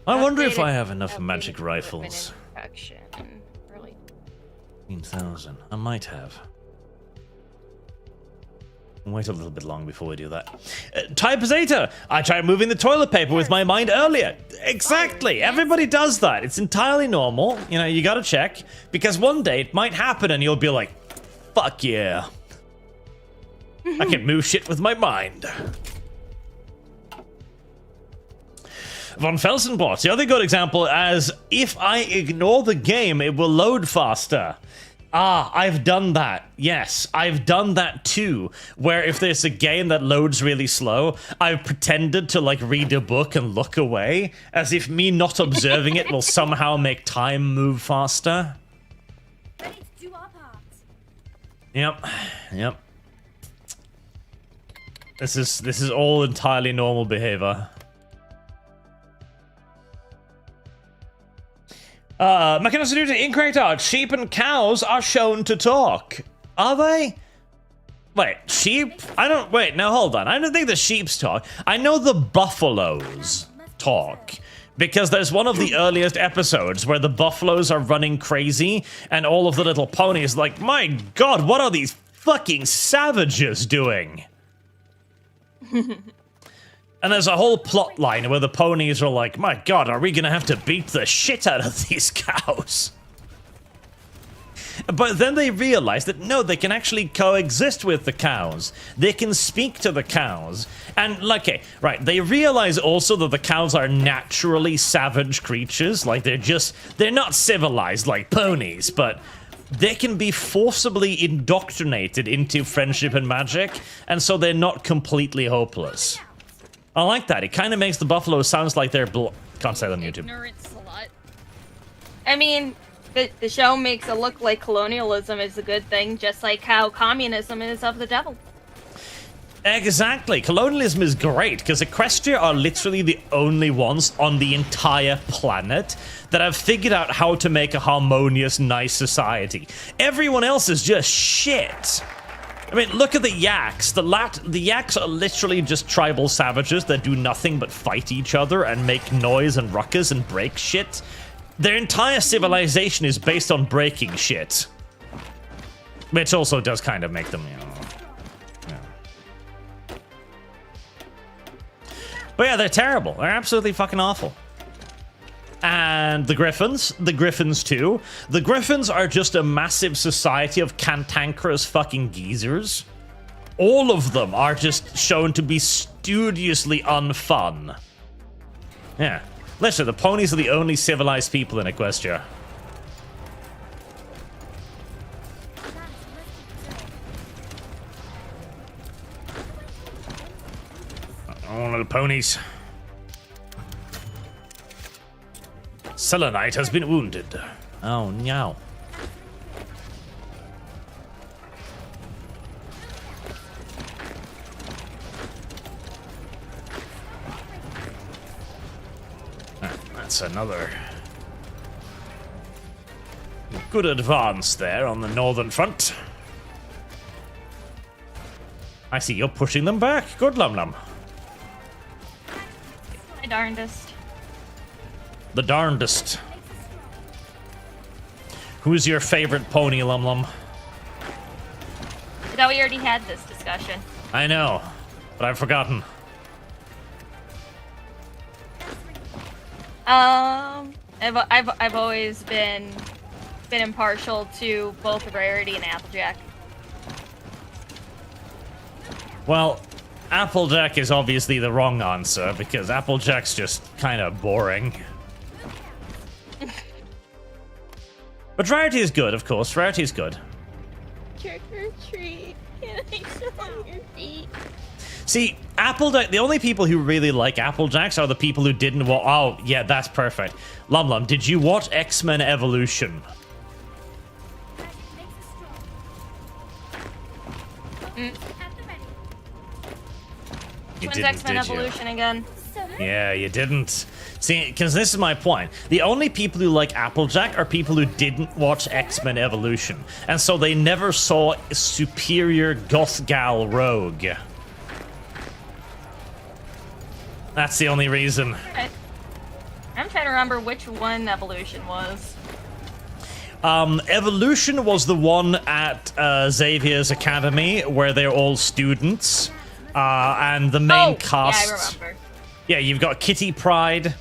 I wonder if I have enough magic rifles. 15,000. I might have. Wait a little bit long before we do that. Thai Potato! I tried moving the toilet paper with my mind earlier. Exactly! Everybody does that. It's entirely normal. You know, you gotta check. Because one day it might happen and you'll be like, fuck yeah. I can move shit with my mind. Von Felsenbot, the other good example as if I ignore the game, it will load faster. Ah, I've done that. Yes, I've done that too. Where if there's a game that loads really slow, I've pretended to like read a book and look away, as if me not observing it will somehow make time move faster. Ready to do our part. Yep. This is all entirely normal behavior. Mechanics incorrect art. Sheep and cows are shown to talk. Are they? Wait, sheep? Wait, now hold on. I don't think the sheeps talk. I know the buffaloes talk. Because there's one of the earliest episodes where the buffaloes are running crazy and all of the little ponies like, my god, what are these fucking savages doing? And there's a whole plot line where the ponies are like, my god, are we gonna have to beat the shit out of these cows? But then they realize that no, they can actually coexist with the cows. They can speak to the cows. And, like, okay, right, they realize also that the cows are naturally savage creatures. Like, they're not civilized like ponies, but they can be forcibly indoctrinated into friendship and magic, and so they're not completely hopeless. I like that. It kind of makes the buffalo sounds like they're can't say that on YouTube. Ignorant slut. I mean, the show makes it look like colonialism is a good thing, just like how communism is of the devil. Exactly. Colonialism is great, because Equestria are literally the only ones on the entire planet that have figured out how to make a harmonious, nice society. Everyone else is just shit. I mean, look at the yaks. The yaks are literally just tribal savages that do nothing but fight each other and make noise and ruckus and break shit. Their entire civilization is based on breaking shit. Which also does kind of make them, you know... But yeah, they're terrible. They're absolutely fucking awful. And the Griffins too. The Griffins are just a massive society of cantankerous fucking geezers. All of them are just shown to be studiously unfun. Yeah. Literally, the ponies are the only civilized people in Equestria. Oh, little ponies. Selenite has been wounded. Oh, no. That's another good advance there on the northern front. I see you're pushing them back. Good, LumLum. My darndest. The darndest. Who's your favorite pony, LumLum? I thought we already had this discussion. I know, but I've forgotten. I've always been impartial to both Rarity and Applejack. Well, Applejack is obviously the wrong answer because Applejack's just kind of boring. But Rarity is good, of course. Rarity is good. Trick or treat. Can I sit on your feet? See, Applejack, the only people who really like Applejacks are the people who didn't watch. Oh, yeah, that's perfect. LumLum, did you watch X-Men Evolution? Which one's X-Men did you? Evolution again? Yeah, you didn't. See, because this is my point. The only people who like Applejack are people who didn't watch X-Men Evolution. And so they never saw Superior Goth Gal Rogue. That's the only reason. I'm trying to remember which one Evolution was. Evolution was the one at Xavier's Academy where they're all students. And the main cast... Yeah, I remember. Yeah, you've got Kitty Pryde,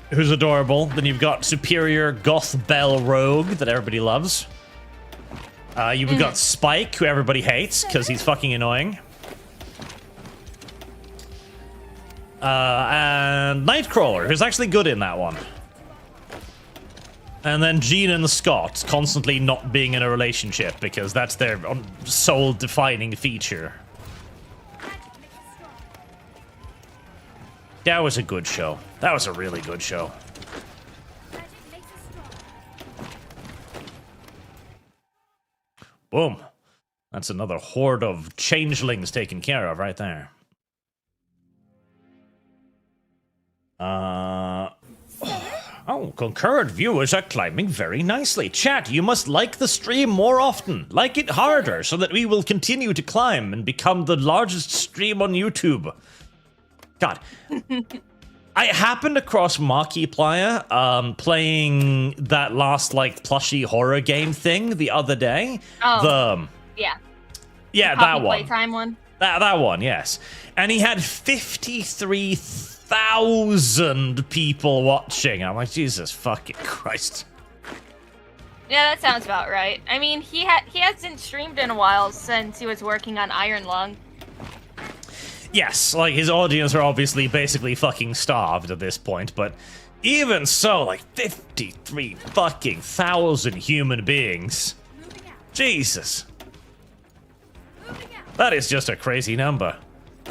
who's adorable. Then you've got Superior Goth Belle Rogue, that everybody loves. You've got Spike, who everybody hates, because he's fucking annoying. And Nightcrawler, who's actually good in that one. And then Jean and Scott, constantly not being in a relationship, because that's their soul-defining feature. That was a good show. That was a really good show. Boom. That's another horde of changelings taken care of right there. Oh, concurrent viewers are climbing very nicely. Chat, you must like the stream more often. Like it harder so that we will continue to climb and become the largest stream on YouTube. God. I happened across Markiplier playing that last, like, plushy horror game thing the other day. Oh, yeah, the that one. Playtime one. That one, yes. And he had 53,000 people watching. I'm like, Jesus fucking Christ. Yeah, that sounds about right. I mean, he hasn't streamed in a while since he was working on Iron Lung. Yes, like, his audience are obviously basically fucking starved at this point, but even so, like, 53 fucking thousand human beings. Jesus. That is just a crazy number.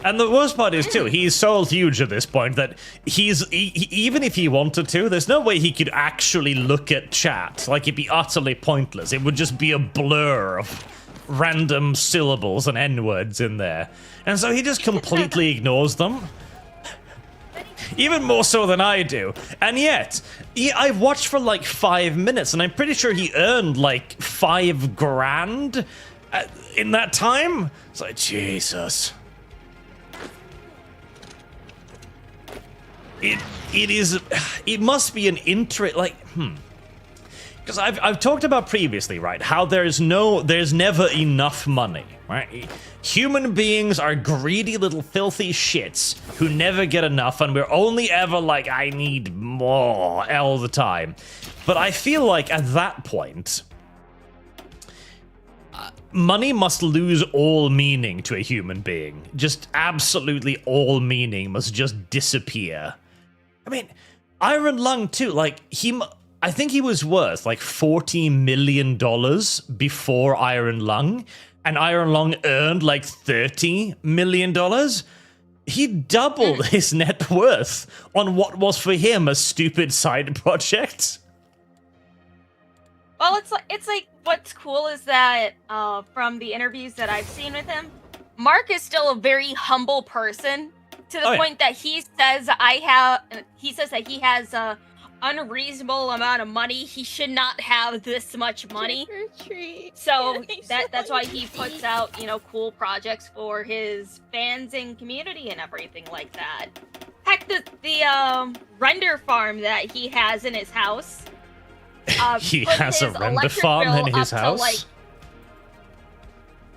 And the worst part is, too, he's so huge at this point that even if he wanted to, there's no way he could actually look at chat. Like, it'd be utterly pointless. It would just be a blur of random syllables and N-words in there. And so he just completely ignores them. Even more so than I do. And yet, I watched for like 5 minutes, and I'm pretty sure he earned like 5 grand in that time. It's like, Jesus. It must be an because I've talked about previously, right, how there's never enough money, right? Human beings are greedy little filthy shits who never get enough, and we're only ever like, I need more all the time. But I feel like at that point, money must lose all meaning to a human being. Just absolutely all meaning must just disappear. I mean, Iron Lung too, like, I think he was worth like $40 million before Iron Lung, and Iron Lung earned like $30 million. He doubled his net worth on what was for him a stupid side project. Well, it's like what's cool is that from the interviews that I've seen with him, Mark is still a very humble person to the point that he says that he has a unreasonable amount of money. He should not have this much money. So that's why he puts out, you know, cool projects for his fans and community and everything like that. Heck, the render farm that he has in his house. He has a render farm in his house?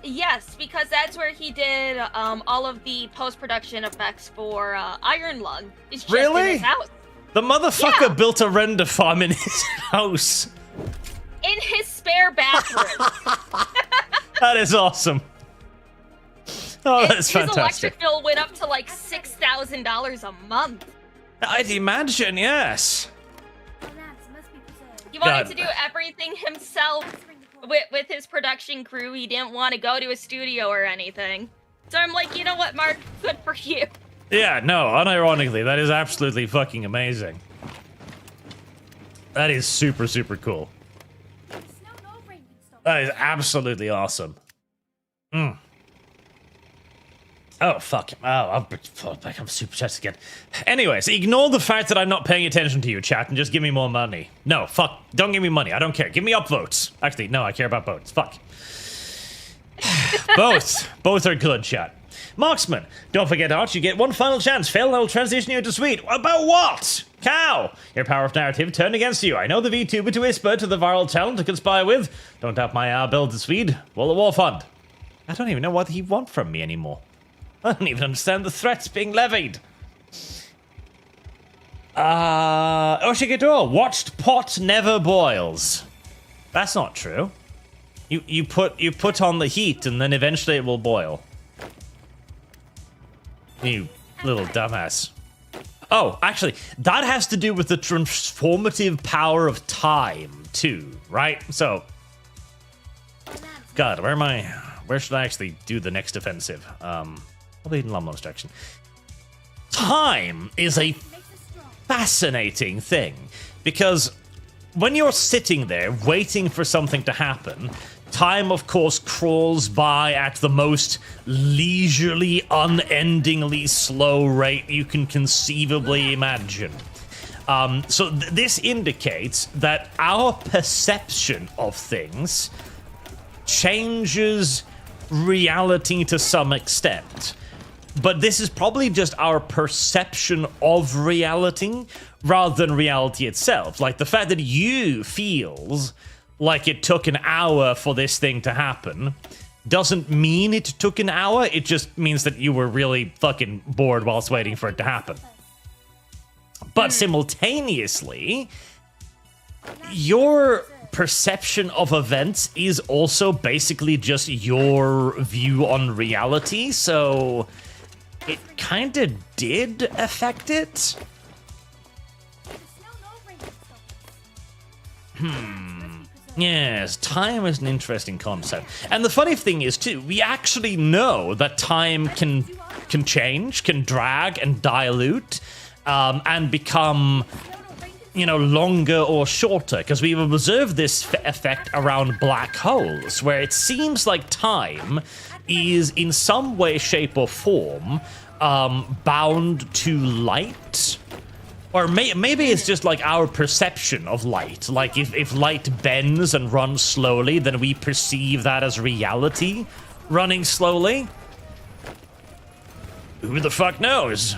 Yes, because that's where he did all of the post-production effects for Iron Lung. It's just in his house. The motherfucker built a render farm in his house. In his spare bathroom. That is awesome. Oh, that's fantastic. His electric bill went up to like $6,000 a month. I'd imagine, yes. He wanted to do everything himself with his production crew. He didn't want to go to a studio or anything. So I'm like, you know what, Mark? Good for you. Yeah, no, unironically, that is absolutely fucking amazing. That is super, super cool. That is absolutely awesome. Oh, fuck. Oh, I'll fall back on super chats again. Anyways, ignore the fact that I'm not paying attention to you, chat, and just give me more money. No, fuck. Don't give me money. I don't care. Give me upvotes. Actually, no, I care about votes. Fuck. Both. Both are good, chat. Marksman, don't forget, Arch, you get one final chance. Fail and I'll transition you to Swede. About what? Cow! Your power of narrative turned against you. I know the VTuber to whisper to the viral talent to conspire with. Don't doubt my build to Swede. Well, the war fund. I don't even know what he want from me anymore. I don't even understand the threats being levied. Oshigedor, watched pot never boils. That's not true. You put on the heat and then eventually it will boil. You little dumbass. Oh, actually, that has to do with the transformative power of time, too, right? So, God, where should I actually do the next offensive? Probably in LumLum's direction. Time is a fascinating thing, because when you're sitting there waiting for something to happen, time, of course, crawls by at the most leisurely, unendingly slow rate you can conceivably imagine. So this indicates that our perception of things changes reality to some extent. But this is probably just our perception of reality rather than reality itself. Like the fact that you feels like it took an hour for this thing to happen doesn't mean it took an hour. It just means that you were really fucking bored whilst waiting for it to happen. But simultaneously, your perception of events is also basically just your view on reality, so it kind of did affect it. Yes, time is an interesting concept. And the funny thing is, too, we actually know that time can change, can drag and dilute, and become, you know, longer or shorter, because we've observed this effect around black holes, where it seems like time is in some way, shape, or form bound to light. Or maybe it's just like our perception of light. Like if light bends and runs slowly, then we perceive that as reality running slowly. Who the fuck knows?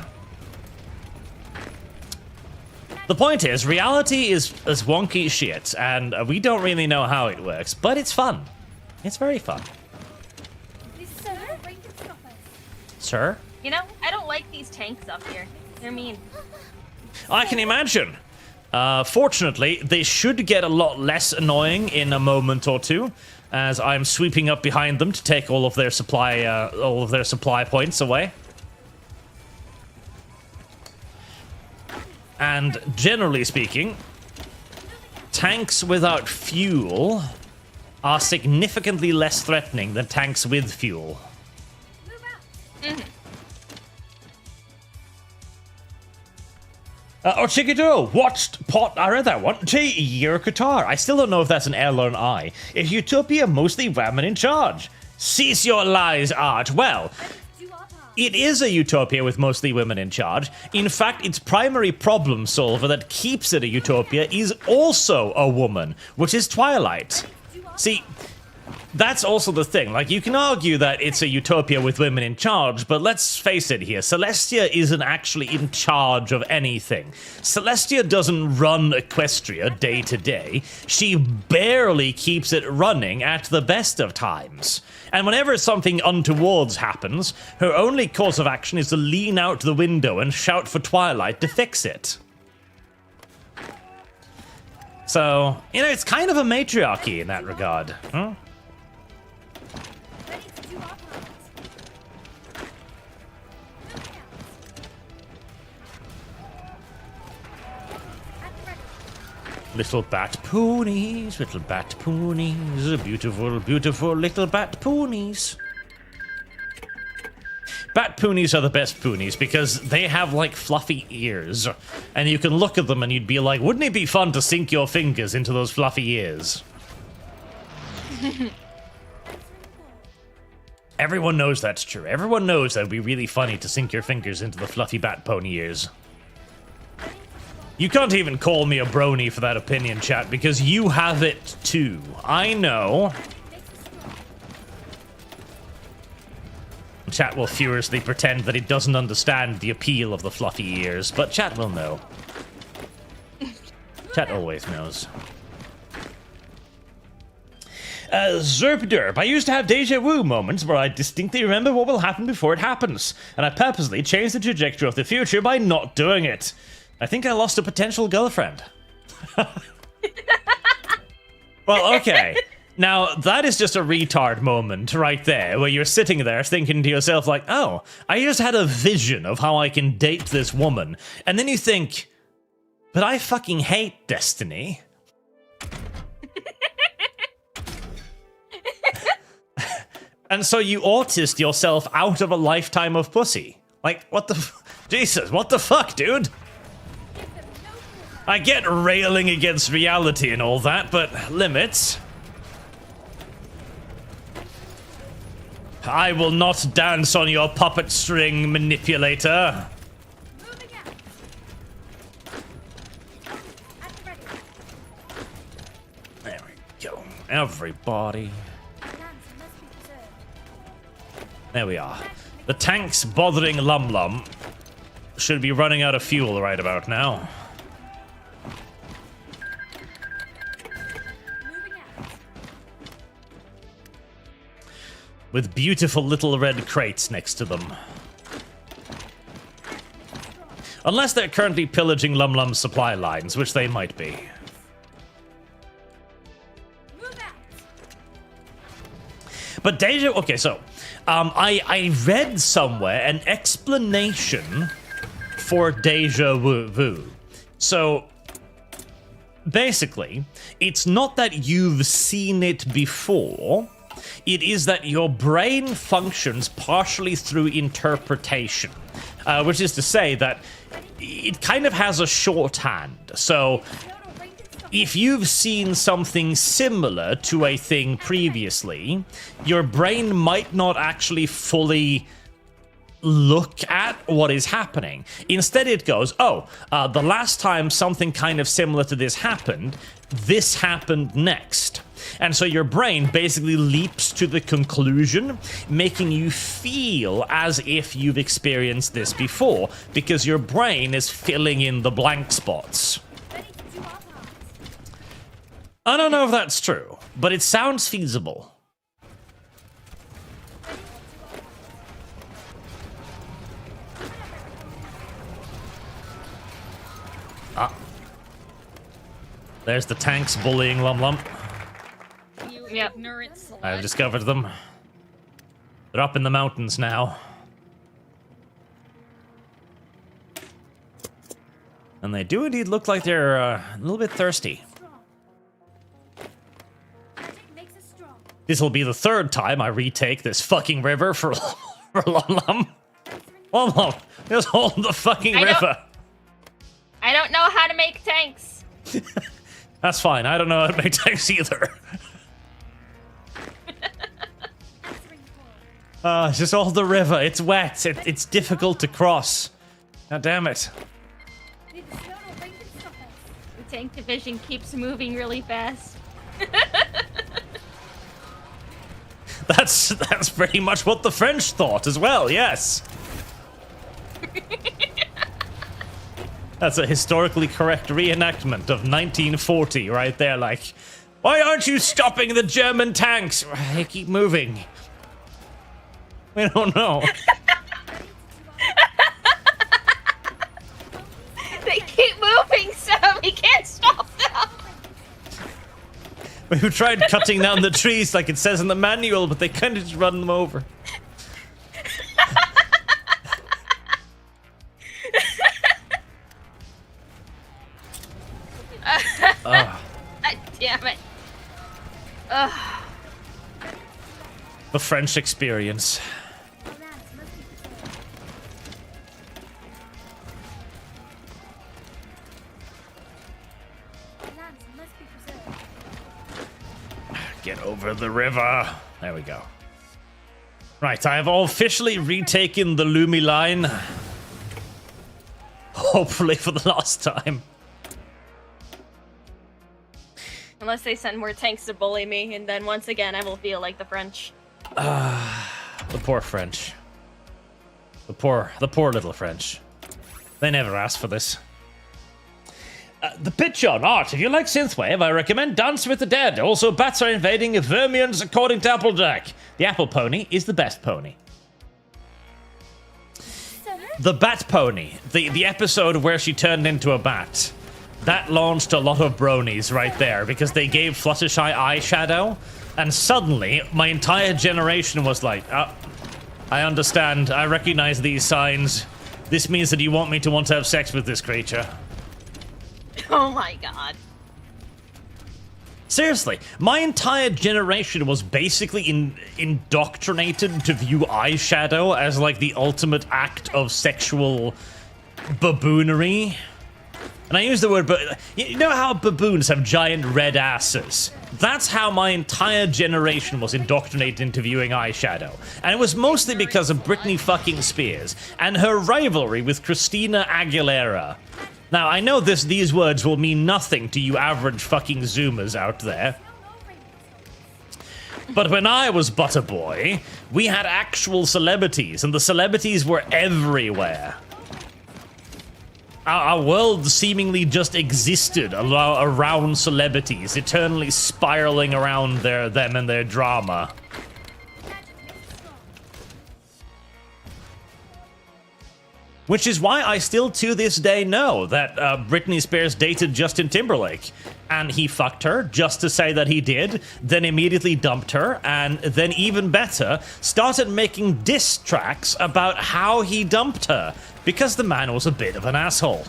The point is, reality is wonky shit, and we don't really know how it works, but it's fun. It's very fun. Sir? You know, I don't like these tanks up here. They're mean. I can imagine. Fortunately, they should get a lot less annoying in a moment or two, as I'm sweeping up behind them to take all of their supply points away. And generally speaking, tanks without fuel are significantly less threatening than tanks with fuel. Orchigado, watched pot. I read that one. Gee, you're Qatar. I still don't know if that's an L or an I. Is Utopia mostly women in charge? Cease your lies, Art. Well, it is a utopia with mostly women in charge. In fact, its primary problem solver that keeps it a utopia is also a woman, which is Twilight. See, that's also the thing. Like, you can argue that it's a utopia with women in charge, but let's face it here. Celestia isn't actually in charge of anything. Celestia doesn't run Equestria day to day. She barely keeps it running at the best of times. And whenever something untowards happens, her only course of action is to lean out the window and shout for Twilight to fix it. So, you know, it's kind of a matriarchy in that regard. Huh? Little bat ponies, beautiful, beautiful little bat ponies. Bat ponies are the best ponies because they have like fluffy ears, and you can look at them and you'd be like, wouldn't it be fun to sink your fingers into those fluffy ears? Everyone knows that's true. Everyone knows that would be really funny to sink your fingers into the fluffy bat pony ears. You can't even call me a brony for that opinion, chat, because you have it too. I know. Chat will furiously pretend that it doesn't understand the appeal of the fluffy ears, but chat will know. Chat always knows. Zerpderp, I used to have deja vu moments where I distinctly remember what will happen before it happens, and I purposely changed the trajectory of the future by not doing it. I think I lost a potential girlfriend. Well, okay. Now, that is just a retard moment right there, where you're sitting there thinking to yourself like, oh, I just had a vision of how I can date this woman, and then you think, but I fucking hate Destiny. And so you autist yourself out of a lifetime of pussy. Like, what the Jesus, what the fuck, dude? I get railing against reality and all that, but limits. I will not dance on your puppet string, manipulator. There we go. Everybody. There we are. The tanks bothering LumLum should be running out of fuel right about now. With beautiful little red crates next to them. Unless they're currently pillaging LumLum's supply lines, which they might be. But Deja... Okay, so... I read somewhere an explanation for deja vu. So, basically, it's not that you've seen it before, it is that your brain functions partially through interpretation, which is to say that it kind of has a shorthand. So, if you've seen something similar to a thing previously, your brain might not actually fully look at what is happening. Instead, it goes, oh, the last time something kind of similar to this happened next. And so your brain basically leaps to the conclusion, making you feel as if you've experienced this before, because your brain is filling in the blank spots. I don't know if that's true, but it sounds feasible. Ah. There's the tanks bullying LumLum. Yep. I've discovered them. They're up in the mountains now. And they do indeed look like they're a little bit thirsty. This will be the third time I retake this fucking river for LumLum. LumLum, just hold the fucking river. I don't know how to make tanks. That's fine. I don't know how to make tanks either. Just hold the river. It's wet. It's difficult to cross. God damn it. The tank division keeps moving really fast. That's pretty much what the French thought as well, yes. That's a historically correct reenactment of 1940 right there, like, why aren't you stopping the German tanks? They keep moving. We don't know. They keep moving, so we can't stop them. We've tried cutting down the trees like it says in the manual, but they kind of just run them over. God damn it. Ugh. The French experience. Get over the river. There we go. Right, I have officially retaken the Lumi line. Hopefully for the last time. Unless they send more tanks to bully me, and then once again I will feel like the French. The poor French. The poor little French. They never asked for this. The pitch on art. If you like synthwave, I recommend Dance with the Dead. Also, bats are invading Vermians according to Applejack. The apple pony is the best pony. The bat pony. The episode where she turned into a bat. That launched a lot of bronies right there because they gave Fluttershy eyeshadow. And suddenly, my entire generation was like, oh, I understand. I recognize these signs. This means that you want me to want to have sex with this creature. Oh my god. Seriously, my entire generation was basically indoctrinated to view eyeshadow as like the ultimate act of sexual baboonery. And I use the word, but you know how baboons have giant red asses? That's how my entire generation was indoctrinated into viewing eyeshadow. And it was mostly because of Britney fucking Spears and her rivalry with Christina Aguilera. Now, I know these words will mean nothing to you average fucking Zoomers out there. But when I was but a boy, we had actual celebrities, and the celebrities were everywhere. Our world seemingly just existed around celebrities, eternally spiraling around them and their drama. Which is why I still to this day know that Britney Spears dated Justin Timberlake. And he fucked her just to say that he did, then immediately dumped her, and then even better, started making diss tracks about how he dumped her, because the man was a bit of an asshole.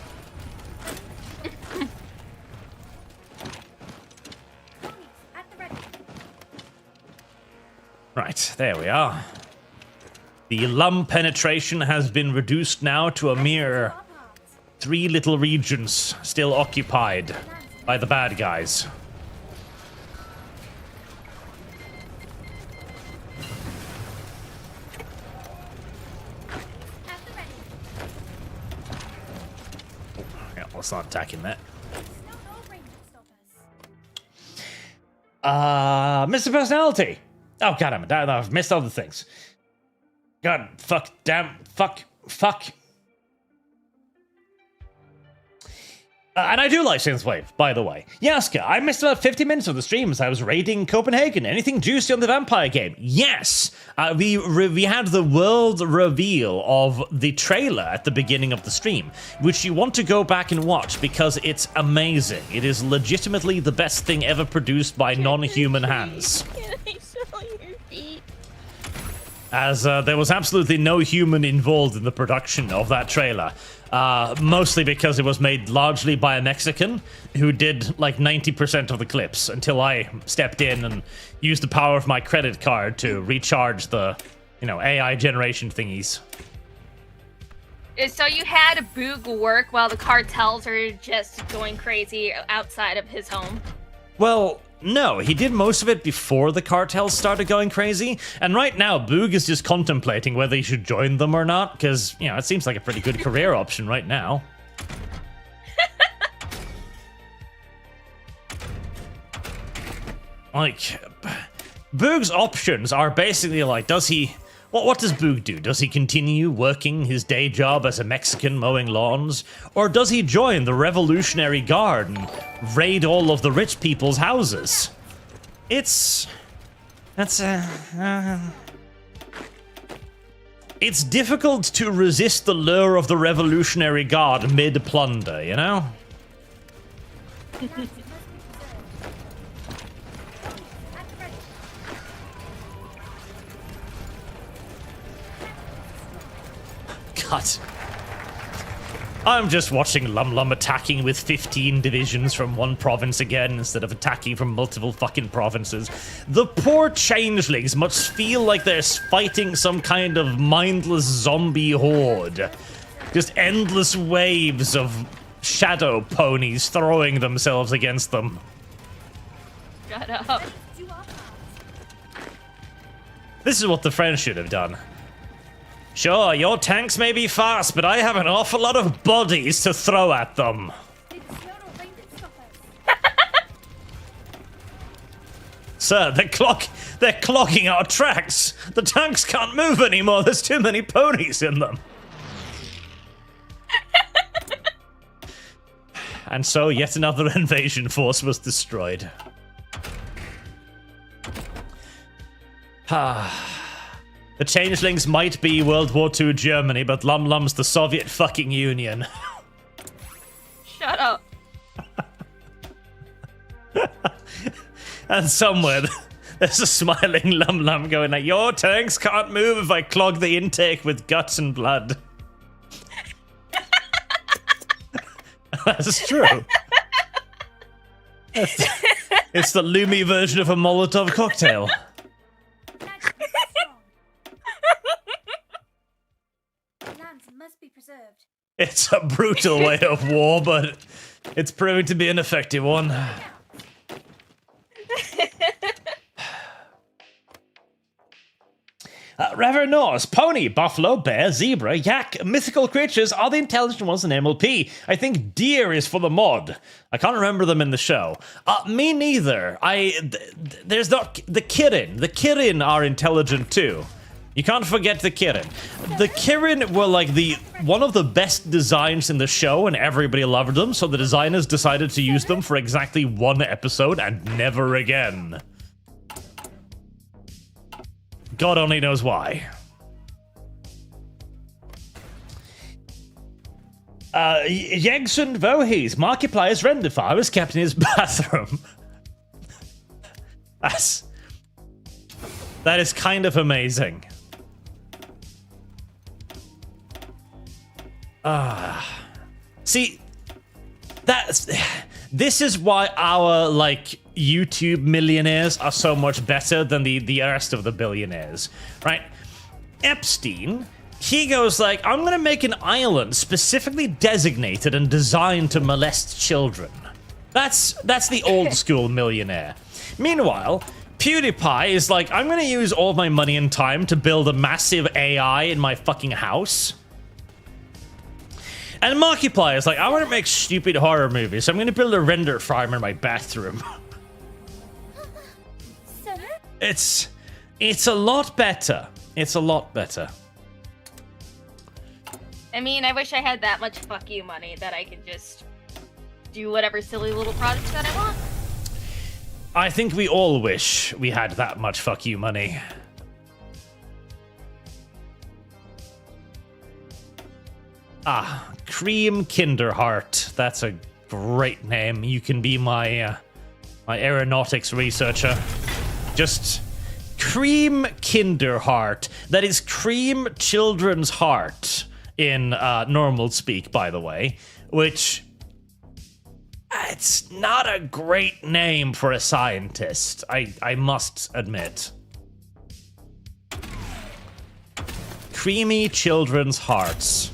Right, there we are. The LUM penetration has been reduced now to a mere 3 little regions still occupied by the bad guys. Yeah, let's not attack him there. Mr. Personality! Oh, goddammit, I've missed other things. God, fuck, damn, fuck. And I do like synthwave, by the way. Yaska, I missed about 50 minutes of the stream as I was raiding Copenhagen. Anything juicy on the vampire game? Yes! We had the world reveal of the trailer at the beginning of the stream, which you want to go back and watch because it's amazing. It is legitimately the best thing ever produced by non-human hands. As there was absolutely no human involved in the production of that trailer. Mostly because it was made largely by a Mexican who did like 90% of the clips until I stepped in and used the power of my credit card to recharge the, AI generation thingies. So you had Boog work while the cartels are just going crazy outside of his home? Well, no, he did most of it before the cartels started going crazy, and right now Boog is just contemplating whether he should join them or not, because, it seems like a pretty good career option right now. Like, Boog's options are basically like, does he... What does Boog do? Does he continue working his day job as a Mexican mowing lawns? Or does he join the Revolutionary Guard and raid all of the rich people's houses? It's difficult to resist the lure of the Revolutionary Guard mid-plunder, you know? God. I'm just watching LumLum attacking with 15 divisions from one province again instead of attacking from multiple fucking provinces. The poor changelings must feel like they're fighting some kind of mindless zombie horde. Just endless waves of shadow ponies throwing themselves against them. Shut up. This is what the friends should have done. Sure, your tanks may be fast, but I have an awful lot of bodies to throw at them. Sir, they're clogging our tracks. The tanks can't move anymore. There's too many ponies in them. And so yet another invasion force was destroyed. The changelings might be World War II Germany, but LumLum's the Soviet fucking Union. Shut up. And somewhere there's a smiling LumLum going like, your tanks can't move if I clog the intake with guts and blood. That's true. It's the Lumi version of a Molotov cocktail. It's a brutal way of war, but it's proving to be an effective one. Reverend Norse, pony, buffalo, bear, zebra, yak, mythical creatures are the intelligent ones in MLP. I think deer is for the mod. I can't remember them in the show. Me neither. There's not the Kirin. The Kirin are intelligent too. You can't forget the Kirin. The Kirin were like one of the best designs in the show, and everybody loved them, so the designers decided to use them for exactly one episode and never again. God only knows why. Yegson Vohes, Markiplier's Rendifier was kept in his bathroom. That is kind of amazing. See, this is why our YouTube millionaires are so much better than the rest of the billionaires, right? Epstein, he goes like, I'm gonna make an island specifically designated and designed to molest children. That's the old school millionaire. Meanwhile, PewDiePie is like, I'm gonna use all my money and time to build a massive AI in my fucking house. And Markiplier is like, I want to make stupid horror movies, so I'm going to build a render farm in my bathroom. It's a lot better. It's a lot better. I mean, I wish I had that much fuck you money that I could just do whatever silly little projects that I want. I think we all wish we had that much fuck you money. Cream Kinderheart. That's a great name. You can be my aeronautics researcher. Just Cream Kinderheart. That is Cream Children's Heart in normal speak, by the way. Which, it's not a great name for a scientist, I must admit. Creamy Children's Hearts.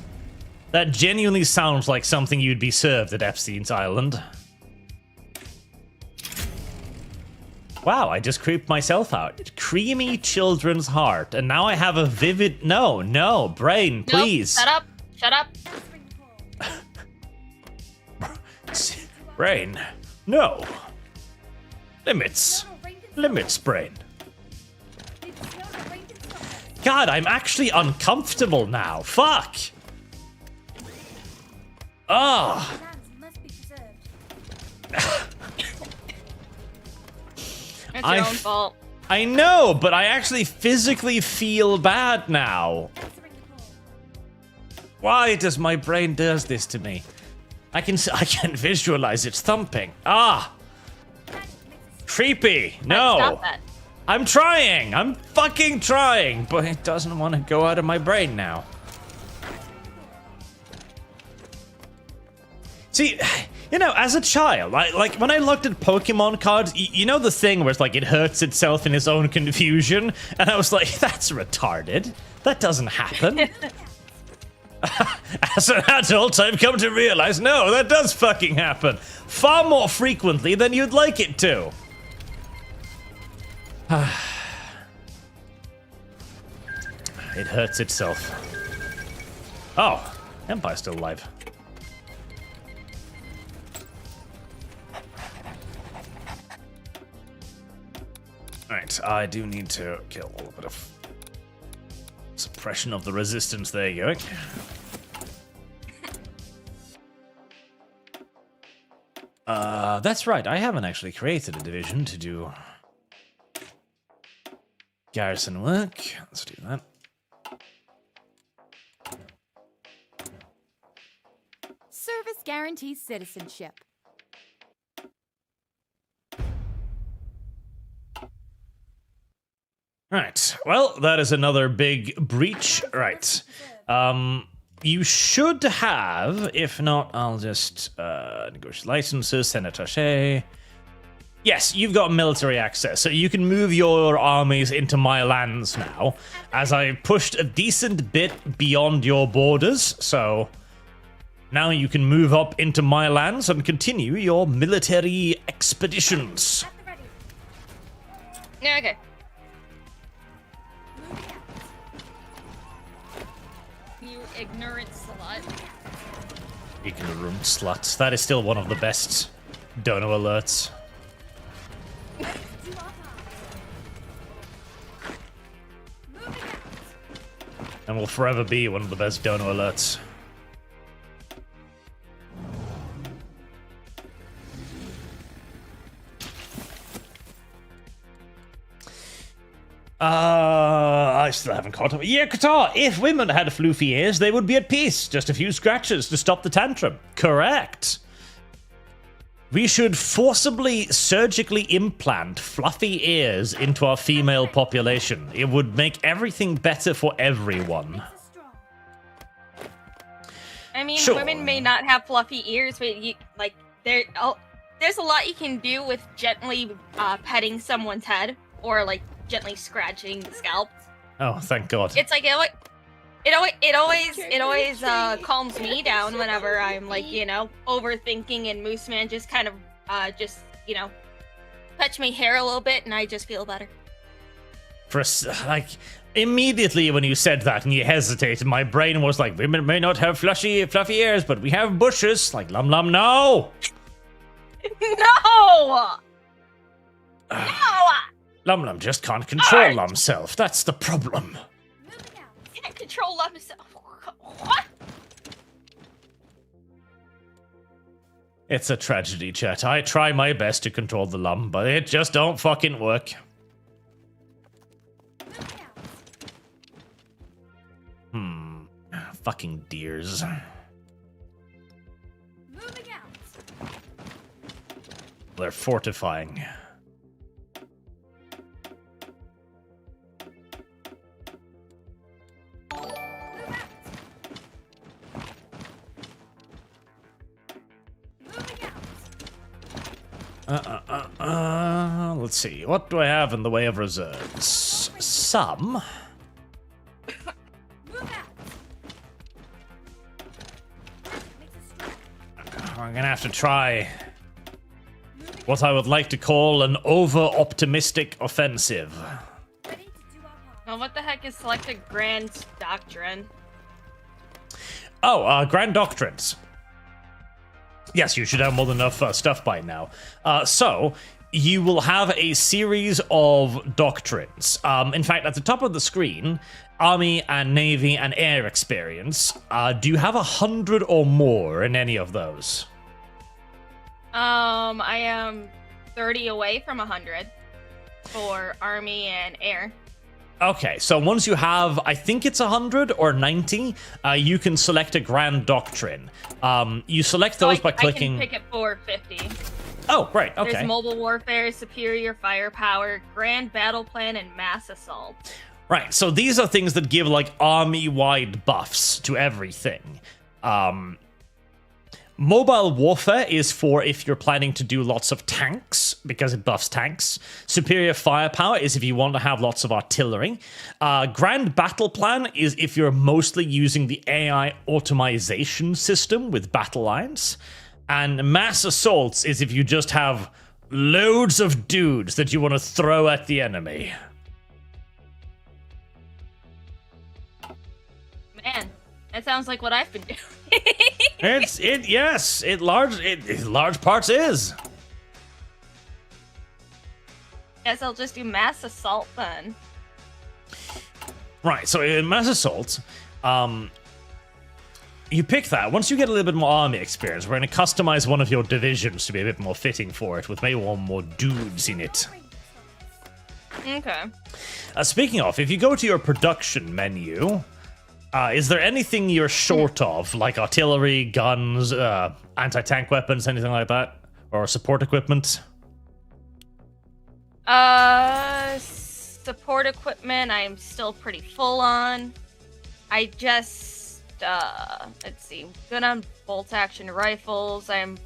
That genuinely sounds like something you'd be served at Epstein's Island. Wow, I just creeped myself out. Creamy Children's Heart. And now I have a vivid... No, brain, please. Nope, shut up. Brain, no. Limits, brain. God, I'm actually uncomfortable now. Fuck. Oh. It's your own fault. I know, but I actually physically feel bad now. Why does my brain does this to me? I can visualize it thumping. Creepy. No. Stop that. I'm trying. I'm fucking trying, but it doesn't want to go out of my brain now. See, you know, as a child, like when I looked at Pokemon cards, you know the thing where it's like it hurts itself in its own confusion, and I was like, that's retarded. That doesn't happen. As an adult, I've come to realize, no, that does fucking happen. Far more frequently than you'd like it to. it hurts itself. Oh, Empire's still alive. Alright, I do need to kill a little bit of suppression of the resistance. There you go. That's right, I haven't actually created a division to do garrison work. Let's do that. Service guarantees citizenship. Right. Well, that is another big breach. Right. You should have, if not, I'll just negotiate licenses, send attaché. Yes, you've got military access, so you can move your armies into my lands now, as I pushed a decent bit beyond your borders, so now you can move up into my lands and continue your military expeditions. Yeah, okay. You ignorant slut. Ignorant sluts. That is still one of the best dono alerts. And will forever be one of the best dono alerts. I still haven't caught up. Yeah, Qatar, if women had floofy ears, they would be at peace. Just a few scratches to stop the tantrum. Correct. We should forcibly, surgically implant fluffy ears into our female population. It would make everything better for everyone. I mean, Sure. women may not have fluffy ears, but there's a lot you can do with gently petting someone's head, or like gently scratching the scalp. Oh, thank God. It's like it always calms me down whenever I'm like, you know, overthinking, and Moose Man just kind of just, you know, touch my hair a little bit and I just feel better. Like, immediately when you said that and you hesitated, my brain was like, women may not have fluffy ears, but we have bushes. Like, LumLum, no! No! No! LumLum just can't control himself. That's the problem. Can't control himself. What? It's a tragedy, chat. I try my best to control the lum, but it just don't fucking work. Fucking deers. They're fortifying. Let's see. What do I have in the way of reserves? Some. I'm gonna have to try what I would like to call an over-optimistic offensive. Well, what the heck is selected Grand Doctrine? Oh, Grand Doctrines. Yes, you should have more than enough stuff by now. So, you will have a series of doctrines. In fact, at the top of the screen, Army and Navy and Air experience. Do you have 100 or more in any of those? I am 30 away from 100 for Army and Air. Okay, so once you have, I think it's 100 or 90, you can select a Grand Doctrine. You select those by clicking... I can pick it for 50. Oh, right, okay. There's Mobile Warfare, Superior Firepower, Grand Battle Plan, and Mass Assault. Right, so these are things that give, like, army-wide buffs to everything. Mobile Warfare is for if you're planning to do lots of tanks, because it buffs tanks. Superior Firepower is if you want to have lots of artillery. Grand Battle Plan is if you're mostly using the AI automation system with battle lines. And Mass Assaults is if you just have loads of dudes that you want to throw at the enemy. That sounds like what I've been doing. It large parts is. Guess I'll just do mass assault then. Right, so in mass assault, you pick that. Once you get a little bit more army experience, we're going to customize one of your divisions to be a bit more fitting for it, with maybe one more dudes in it. Okay. Speaking of, if you go to your production menu, is there anything you're short of, like artillery, guns, anti-tank weapons, anything like that? Or support equipment? Support equipment, I'm still pretty full on. I just, let's see, good on bolt action rifles. I'm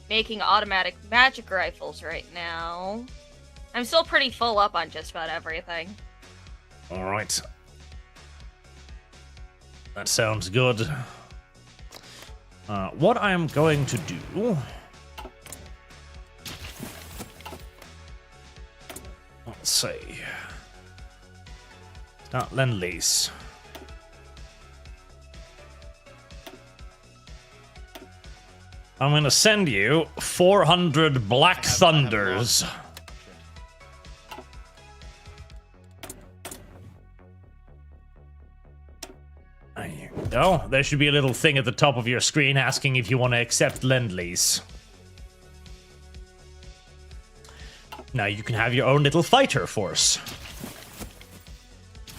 making automatic magic rifles right now. I'm still pretty full up on just about everything. Alright. That sounds good. What I am going to do... Let's see. Start Lend-Lease. I'm going to send you 400 Black Thunders. There you go. There should be a little thing at the top of your screen asking if you want to accept Lend-Lease. Now you can have your own little fighter force.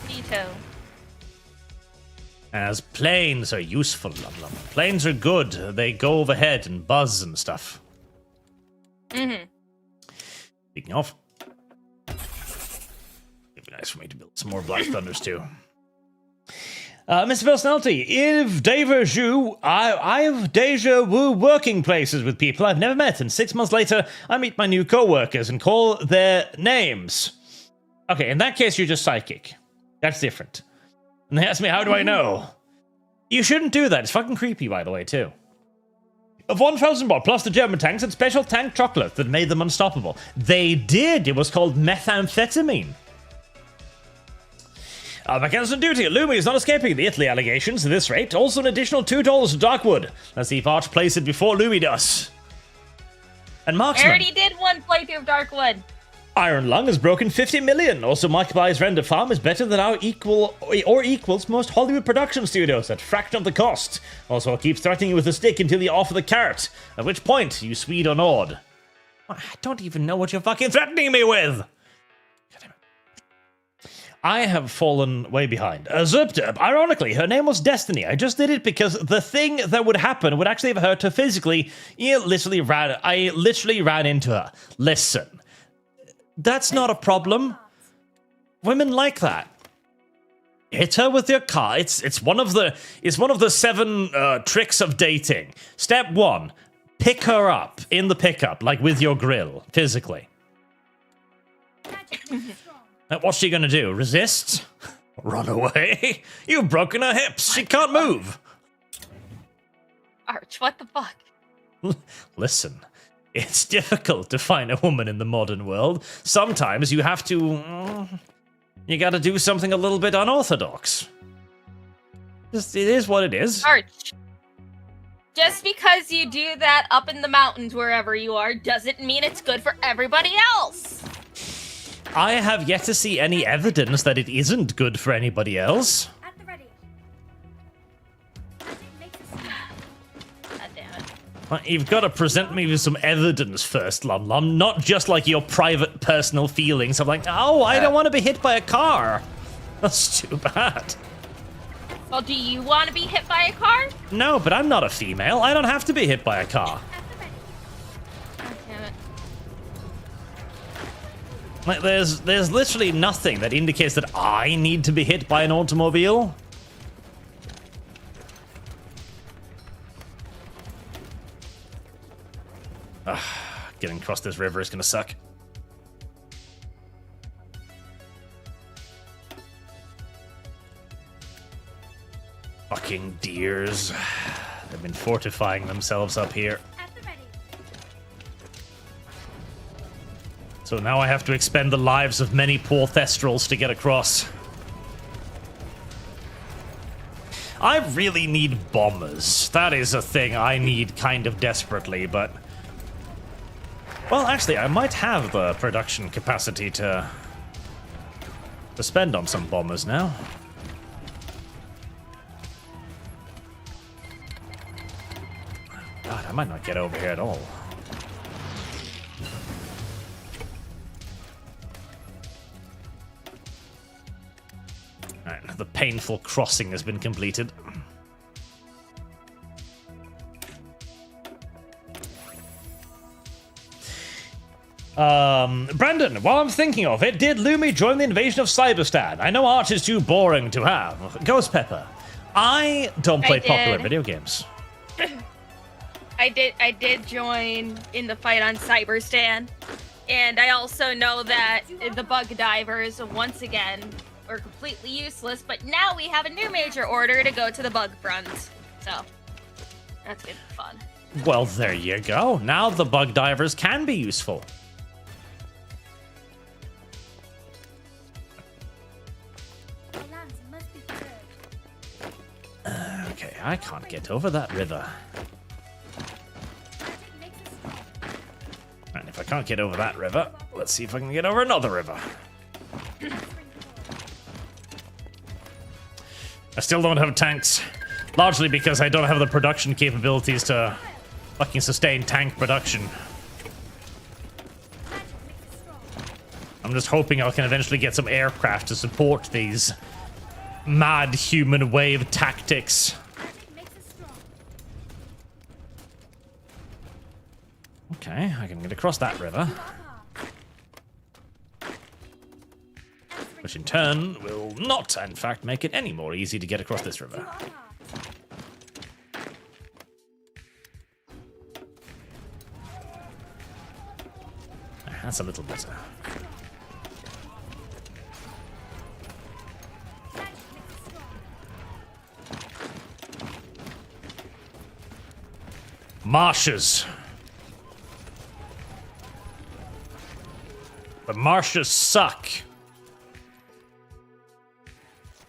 Veto. As planes are useful, LumLum. Planes are good. They go overhead and buzz and stuff. Mm-hmm. Speaking of, it'd be nice for me to build some more Black Thunders too. Mr. Personality, if deja vu, I've deja vu working places with people I've never met, and 6 months later, I meet my new co-workers and call their names. Okay, in that case, you're just psychic. That's different. And they ask me, how do I know? You shouldn't do that. It's fucking creepy, by the way, too. Of 1,000 baht, plus the German tanks and special tank chocolate that made them unstoppable. They did. It was called methamphetamine. McKenna's on duty. Lumi is not escaping the Italy allegations at this rate. Also an additional $2 to Darkwood. Let's see if Arch plays it before Lumi does. And Marksman. I already did one playthrough of Darkwood. Iron Lung has broken 50 million. Also, Mike Bly's Render Farm is better than our equals most Hollywood production studios at fraction of the cost. Also, I'll keep threatening you with a stick until you offer the carrot. At which point, you Swede or Nord. I don't even know what you're fucking threatening me with. I have fallen way behind. Zerpterb, ironically, her name was Destiny. I just did it because the thing that would happen would actually have hurt her physically. I literally ran into her. Listen, that's not a problem. Women like that. Hit her with your car. It's one of the 7 tricks of dating. Step 1, pick her up in the pickup, like with your grill, physically. What's she gonna do? Resist? Run away? You've broken her hips. She can't move. Arch, what the fuck? Listen, it's difficult to find a woman in the modern world. Sometimes you have to... you gotta do something a little bit unorthodox. It is what it is. Arch, just because you do that up in the mountains wherever you are doesn't mean it's good for everybody else. I have yet to see any evidence that it isn't good for anybody else. At the ready. God damn it. You've got to present me with some evidence first, LumLum, not just like your private personal feelings. I'm like, oh, I don't want to be hit by a car. That's too bad. Well, do you want to be hit by a car? No, but I'm not a female. I don't have to be hit by a car. God damn it. Like, there's literally nothing that indicates that I need to be hit by an automobile. Getting across this river is gonna suck. Fucking deers. They've been fortifying themselves up here. So now I have to expend the lives of many poor Thestrals to get across. I really need bombers. That is a thing I need kind of desperately, but... Well, actually, I might have the production capacity to spend on some bombers now. God, I might not get over here at all. Alright, the painful crossing has been completed. Brandon, while I'm thinking of it, did Lumi join the invasion of Cyberstan? I know Arch is too boring to have. Ghost Pepper. I don't play popular video games. I did join in the fight on Cyberstan, and I also know that the bug divers once again were completely useless, but now we have a new major order to go to the bug front. So that's good fun. Well, there you go. Now the bug divers can be useful. Okay, I can't get over that river. And if I can't get over that river, let's see if I can get over another river. I still don't have tanks, largely because I don't have the production capabilities to fucking sustain tank production. I'm just hoping I can eventually get some aircraft to support these mad human wave tactics. Okay, I can get across that river. Which in turn will not, in fact, make it any more easy to get across this river. That's a little better. Marshes. The marshes suck.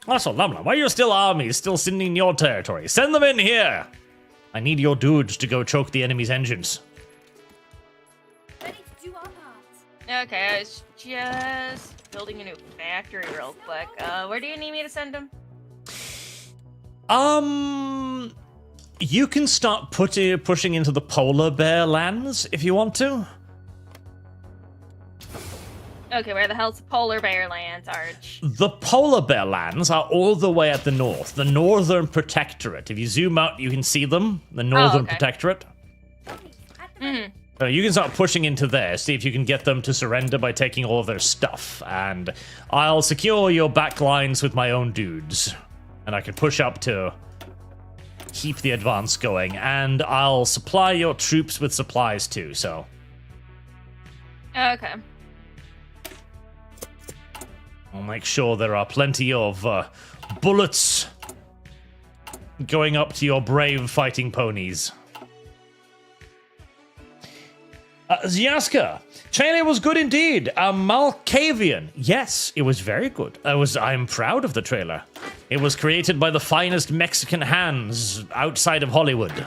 Also, LumLum, why are your still armies still sitting in your territory? Send them in here! I need your dudes to go choke the enemy's engines. Okay, I was just building a new factory real quick. Where do you need me to send them? You can start pushing into the polar bear lands if you want to. Okay, where the hell's the polar bear lands, Arch? The polar bear lands are all the way at the north. The Northern Protectorate. If you zoom out, you can see them. The Northern Protectorate. Mm-hmm. You can start pushing into there. See if you can get them to surrender by taking all of their stuff. And I'll secure your back lines with my own dudes. And I can push up to keep the advance going. And I'll supply your troops with supplies too, so. Okay. I'll make sure there are plenty of bullets going up to your brave fighting ponies. Zyaska, China was good indeed. Malkavian, yes, it was very good. I'm proud of the trailer. It was created by the finest Mexican hands outside of Hollywood.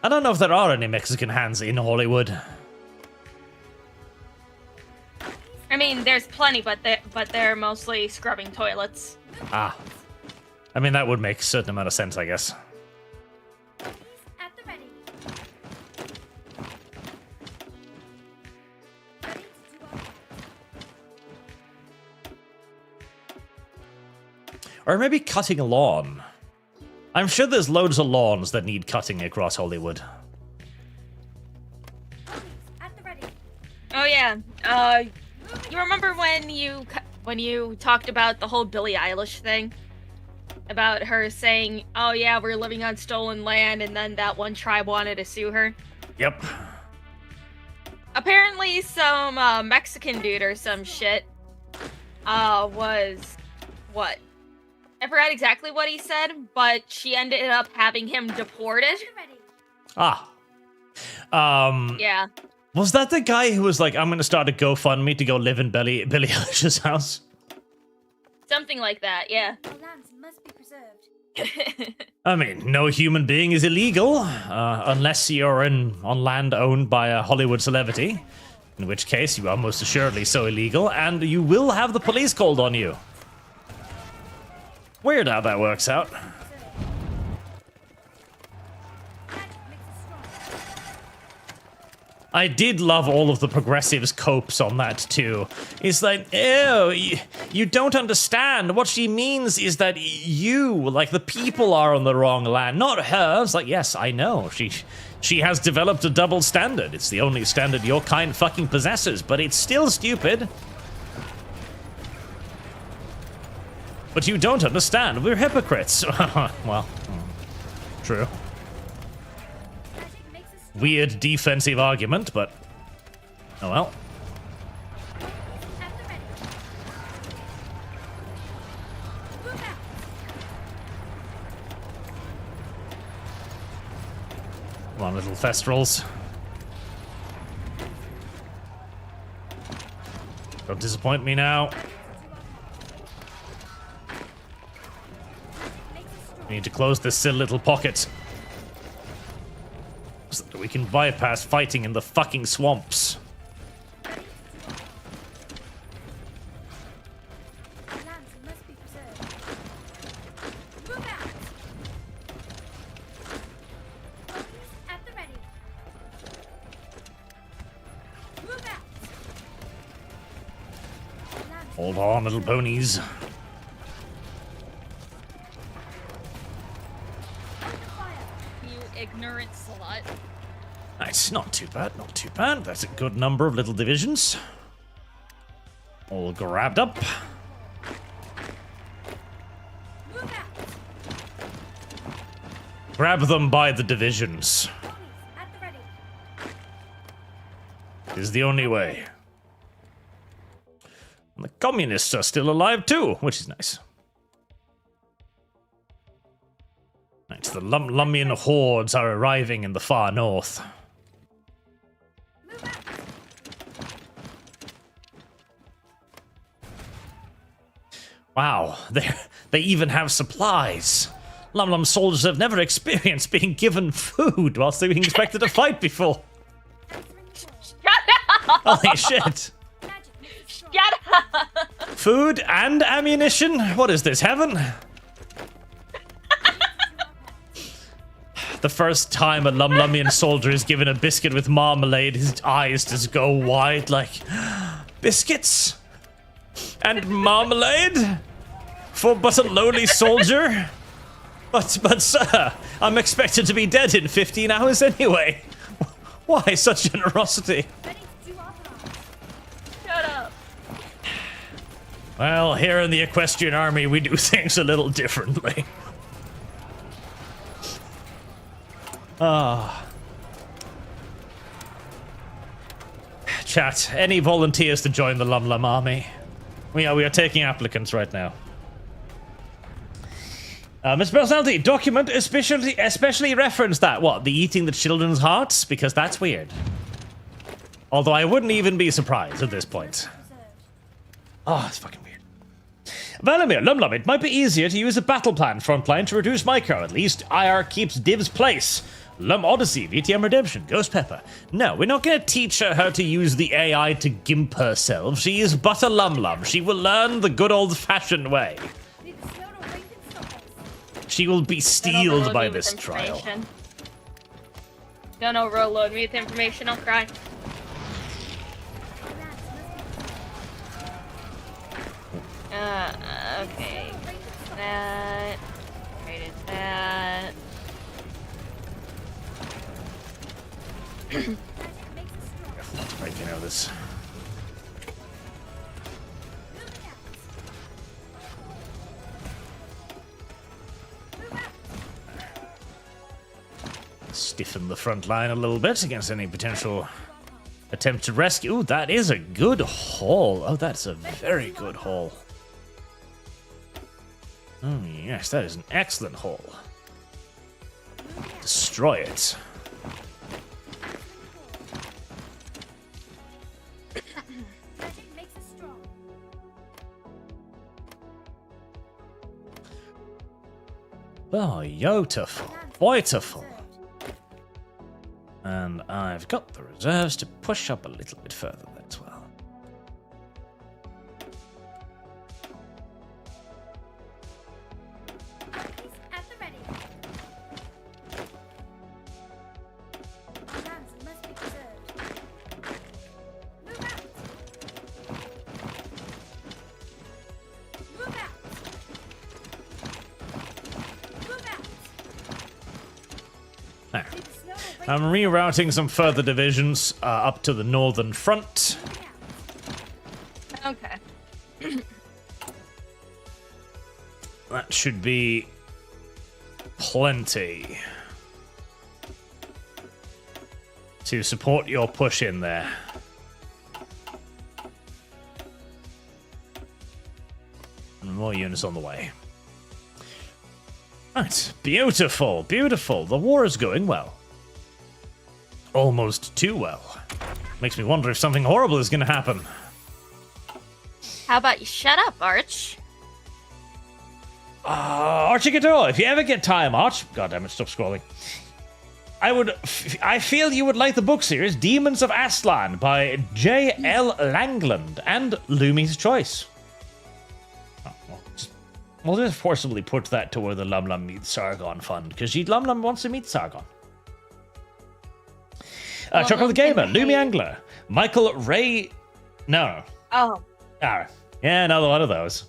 I don't know if there are any Mexican hands in Hollywood. I mean, there's plenty, but they're mostly scrubbing toilets. Ah. I mean, that would make a certain amount of sense, I guess. At the ready. Ready to do all. Or maybe cutting a lawn. I'm sure there's loads of lawns that need cutting across Hollywood. At the ready. Oh yeah. You remember when you talked about the whole Billie Eilish thing? About her saying, "Oh yeah, we're living on stolen land," and then that one tribe wanted to sue her? Yep. Apparently some Mexican dude or some shit was what? I forgot exactly what he said, but she ended up having him deported. Ah. Yeah. Was that the guy who was like, I'm going to start a GoFundMe to go live in Billie Eilish's house? Something like that, yeah. Our lands must be preserved. I mean, no human being is illegal, unless you're on land owned by a Hollywood celebrity, in which case you are most assuredly so illegal, and you will have the police called on you. Weird how that works out. I did love all of the progressives' copes on that too. It's like, ew, you don't understand. What she means is that you, like the people, are on the wrong land, not her. It's like, yes, I know. She has developed a double standard. It's the only standard your kind fucking possesses, but it's still stupid. But you don't understand. We're hypocrites. Well, true. Weird defensive argument, but oh well. Come on, little Thestrals. Don't disappoint me now. We need to close this silly little pocket. So that we can bypass fighting in the fucking swamps. Hold on, little ponies. You ignorant slut. Nice, not too bad, not too bad. That's a good number of little divisions. All grabbed up. Grab them by the divisions. Is the only way. And the communists are still alive too, which is nice. Right, the LumLumian hordes are arriving in the far north. Wow, they even have supplies. LumLum soldiers have never experienced being given food whilst they're being expected to fight before. Shut up! Holy shit. Shut up! Food and ammunition? What is this, heaven? The first time a LumLumian soldier is given a biscuit with marmalade, his eyes just go wide like, biscuits? And marmalade? For but a lowly soldier? But sir, I'm expected to be dead in 15 hours anyway. Why such generosity? Shut up. Well, here in the Equestrian army, we do things a little differently. Ah. Chat, any volunteers to join the LumLum army? We are taking applicants right now. Mr. Personality, document especially reference that. What, the eating the children's hearts? Because that's weird. Although I wouldn't even be surprised at this point. Oh, it's fucking weird. Valimir, LumLum, it might be easier to use a battle plan frontline to reduce micro. At least IR keeps Div's place. Lum Odyssey, VTM Redemption, Ghost Pepper. No, we're not going to teach her how to use the AI to gimp herself. She is but a LumLum. She will learn the good old-fashioned way. She will be steeled by this trial. Don't overload me with information, I'll cry. Okay. That. Rated that. Right, you know this. Stiffen the front line a little bit against any potential attempt to rescue. Ooh, that is a good haul. Oh, that's a very good haul. Oh, yes, that is an excellent haul. Destroy it. Oh, beautiful. Lands Beautiful. must be preserved. And I've got the reserves to push up a little bit further as well. Ponies at the ready. Our lands must be preserved. Move out. Move out. Move out. There. Leave the snow or rain I'm rerouting some further divisions up to the northern front. moving out. Okay. That should be plenty to support your push in there. And more units on the way. Right, beautiful, beautiful. The war is going well. Almost too well. Makes me wonder if something horrible is going to happen. How about you shut up, Arch? Archie Gadol, if you ever get time, Arch. God damn it, stop scrolling. I feel you would like the book series Demons of Aslan by J.L. Langland and Lumi's Choice. Oh, we'll just forcibly put that to where the LumLum meets Sargon fund, because LumLum wants to meet Sargon. Chocolate the Gamer, Lumi Angler, Michael Ray. No. Oh. Ah, yeah, another one of those.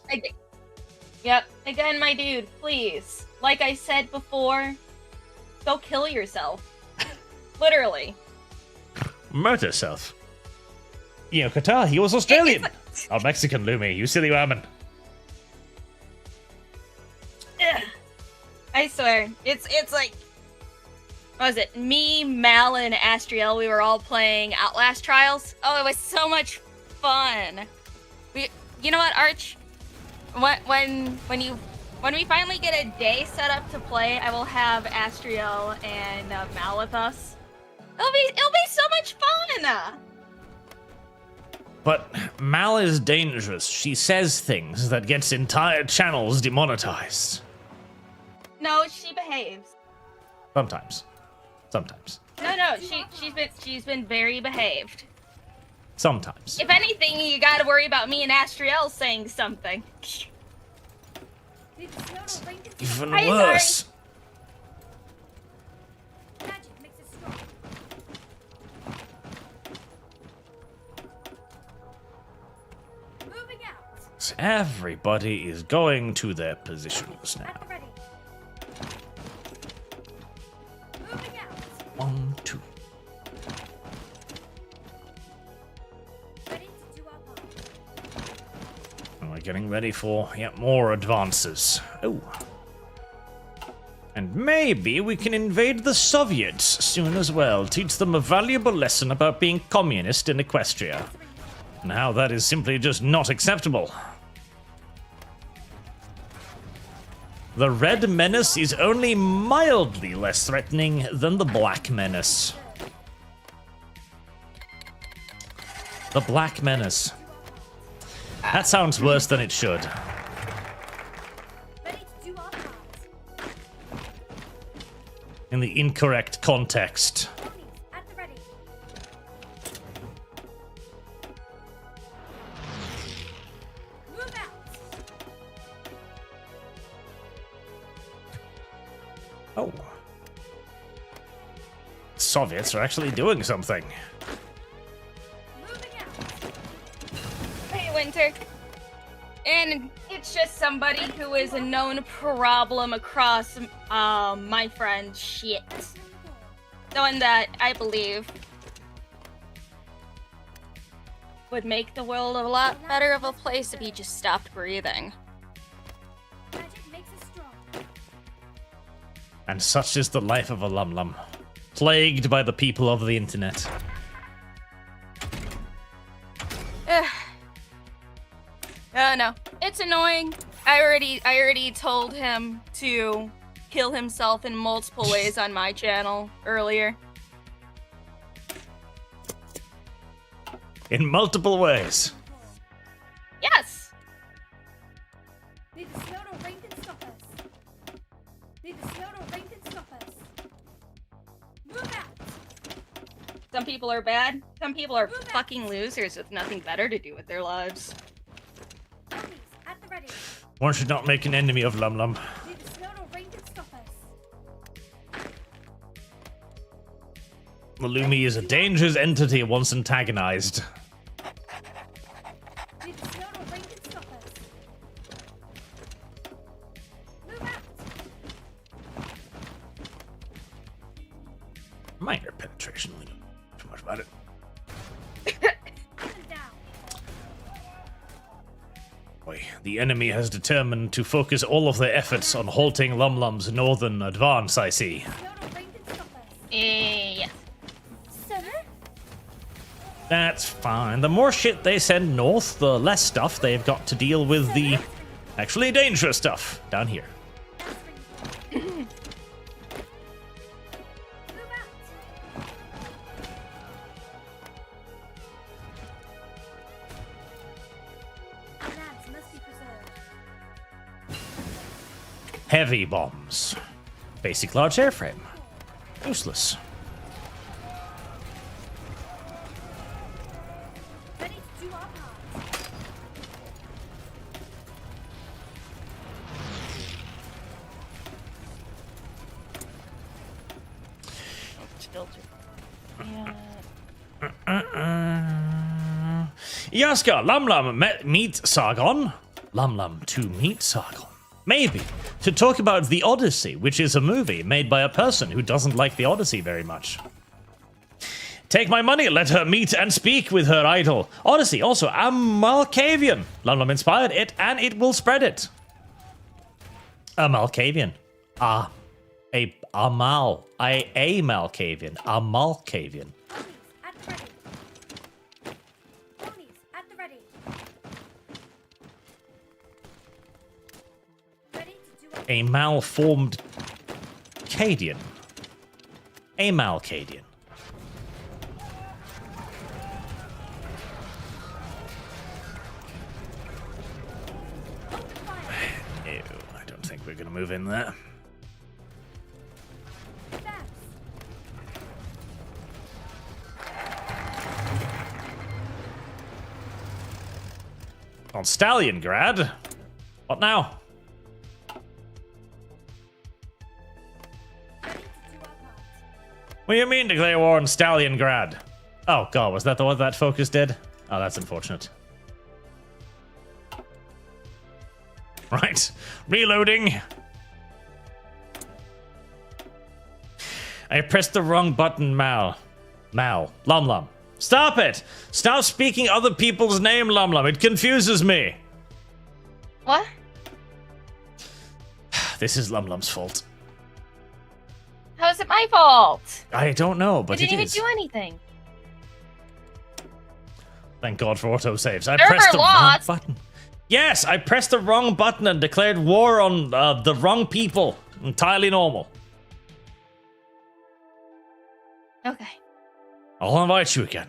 Yep. Again, my dude, please. Like I said before, go kill yourself. Literally. Murder self. You know, Qatar, he was Australian. It's Oh, Mexican, Lumi, you silly woman. Ugh. I swear, it's like, what was it? Me, Mal, and Astriel. We were all playing Outlast Trials. Oh, it was so much fun. You know what, Arch? When we finally get a day set up to play, I will have Astriel and Mal with us. It'll be so much fun. But Mal is dangerous. She says things that gets entire channels demonetized. No, she behaves. Sometimes. Sometimes. No, she's been very behaved. Sometimes. If anything, you gotta worry about me and Astriel saying something. Leave the snow or rain to Even Hi, worse. Magic makes it strong. Moving out. Everybody is going to their positions At now. the ready. Moving out. 1, 2. Ready to do our part. And we're getting ready for yet more advances. Oh. And maybe we can invade the Soviets soon as well. Teach them a valuable lesson about being communist in Equestria. And how that is simply just not acceptable. The Red Menace is only mildly less threatening than the Black Menace. The Black Menace. That sounds worse than it should. Ready to do our part. In the incorrect context. Ponies at the ready. Move out. Oh. Soviets are actually doing something. Moving out. Hey, Winter. And it's just somebody who is a known problem across my friend's shit. Someone that I believe would make the world a lot better of a place if he just stopped breathing. Magic makes us strong. And such is the life of a LumLum. Plagued by the people of the internet. No. It's annoying. I already told him to kill himself in multiple ways on my channel earlier. In multiple ways. Yes! Neither snow nor rain can stop us. Neither people are bad. Some people are fucking losers with nothing better to do with their lives. Ponies, at the ready. One should not make an enemy of LumLum. Neither snow nor rain can stop us. The Lumi is a dangerous entity once antagonized. Neither snow nor rain can stop us. Move out. Minor penetration. We don't know too much about it. Up and down. Boy, the enemy has determined to focus all of their efforts on halting LumLum's northern advance, I see. Snow nor rain can stop us. Yes. Sir? That's fine. The more shit they send north, the less stuff they've got to deal with the actually dangerous stuff down here. Move out. Our lands must be preserved. Heavy bombs. Basic large airframe. Useless. Ready to do our part. Filter. Yeah. Yaska, LumLum meet Sargon. LumLum to meet Sargon. Maybe. To talk about The Odyssey, which is a movie made by a person who doesn't like The Odyssey very much. Take my money, let her meet and speak with her idol. Odyssey, also Amalkavian. LumLum inspired it, and it will spread it. Amalkavian. A Malkavian. Amalkavian. Ponies, at the ready. Ponies, at the ready. Ready to do our A malformed Cadian. A Malcadian. No, I don't think we're gonna move in there. advance. On Stalliongrad? What now? Ready to do our part. What do you mean declare war on Stalliongrad? Oh god, was that the one that focus did? Oh, that's unfortunate. Right. Reloading. I pressed the wrong button, Mal. LumLum. Stop it! Stop speaking other people's name, LumLum. It confuses me. What? This is LumLum's fault. How is it my fault? I don't know, I but didn't it even is. do anything. Thank God for autosaves. I Server pressed the lost. wrong button. Yes, I pressed the wrong button and declared war on the wrong people. Entirely normal. Okay. I'll invite you again.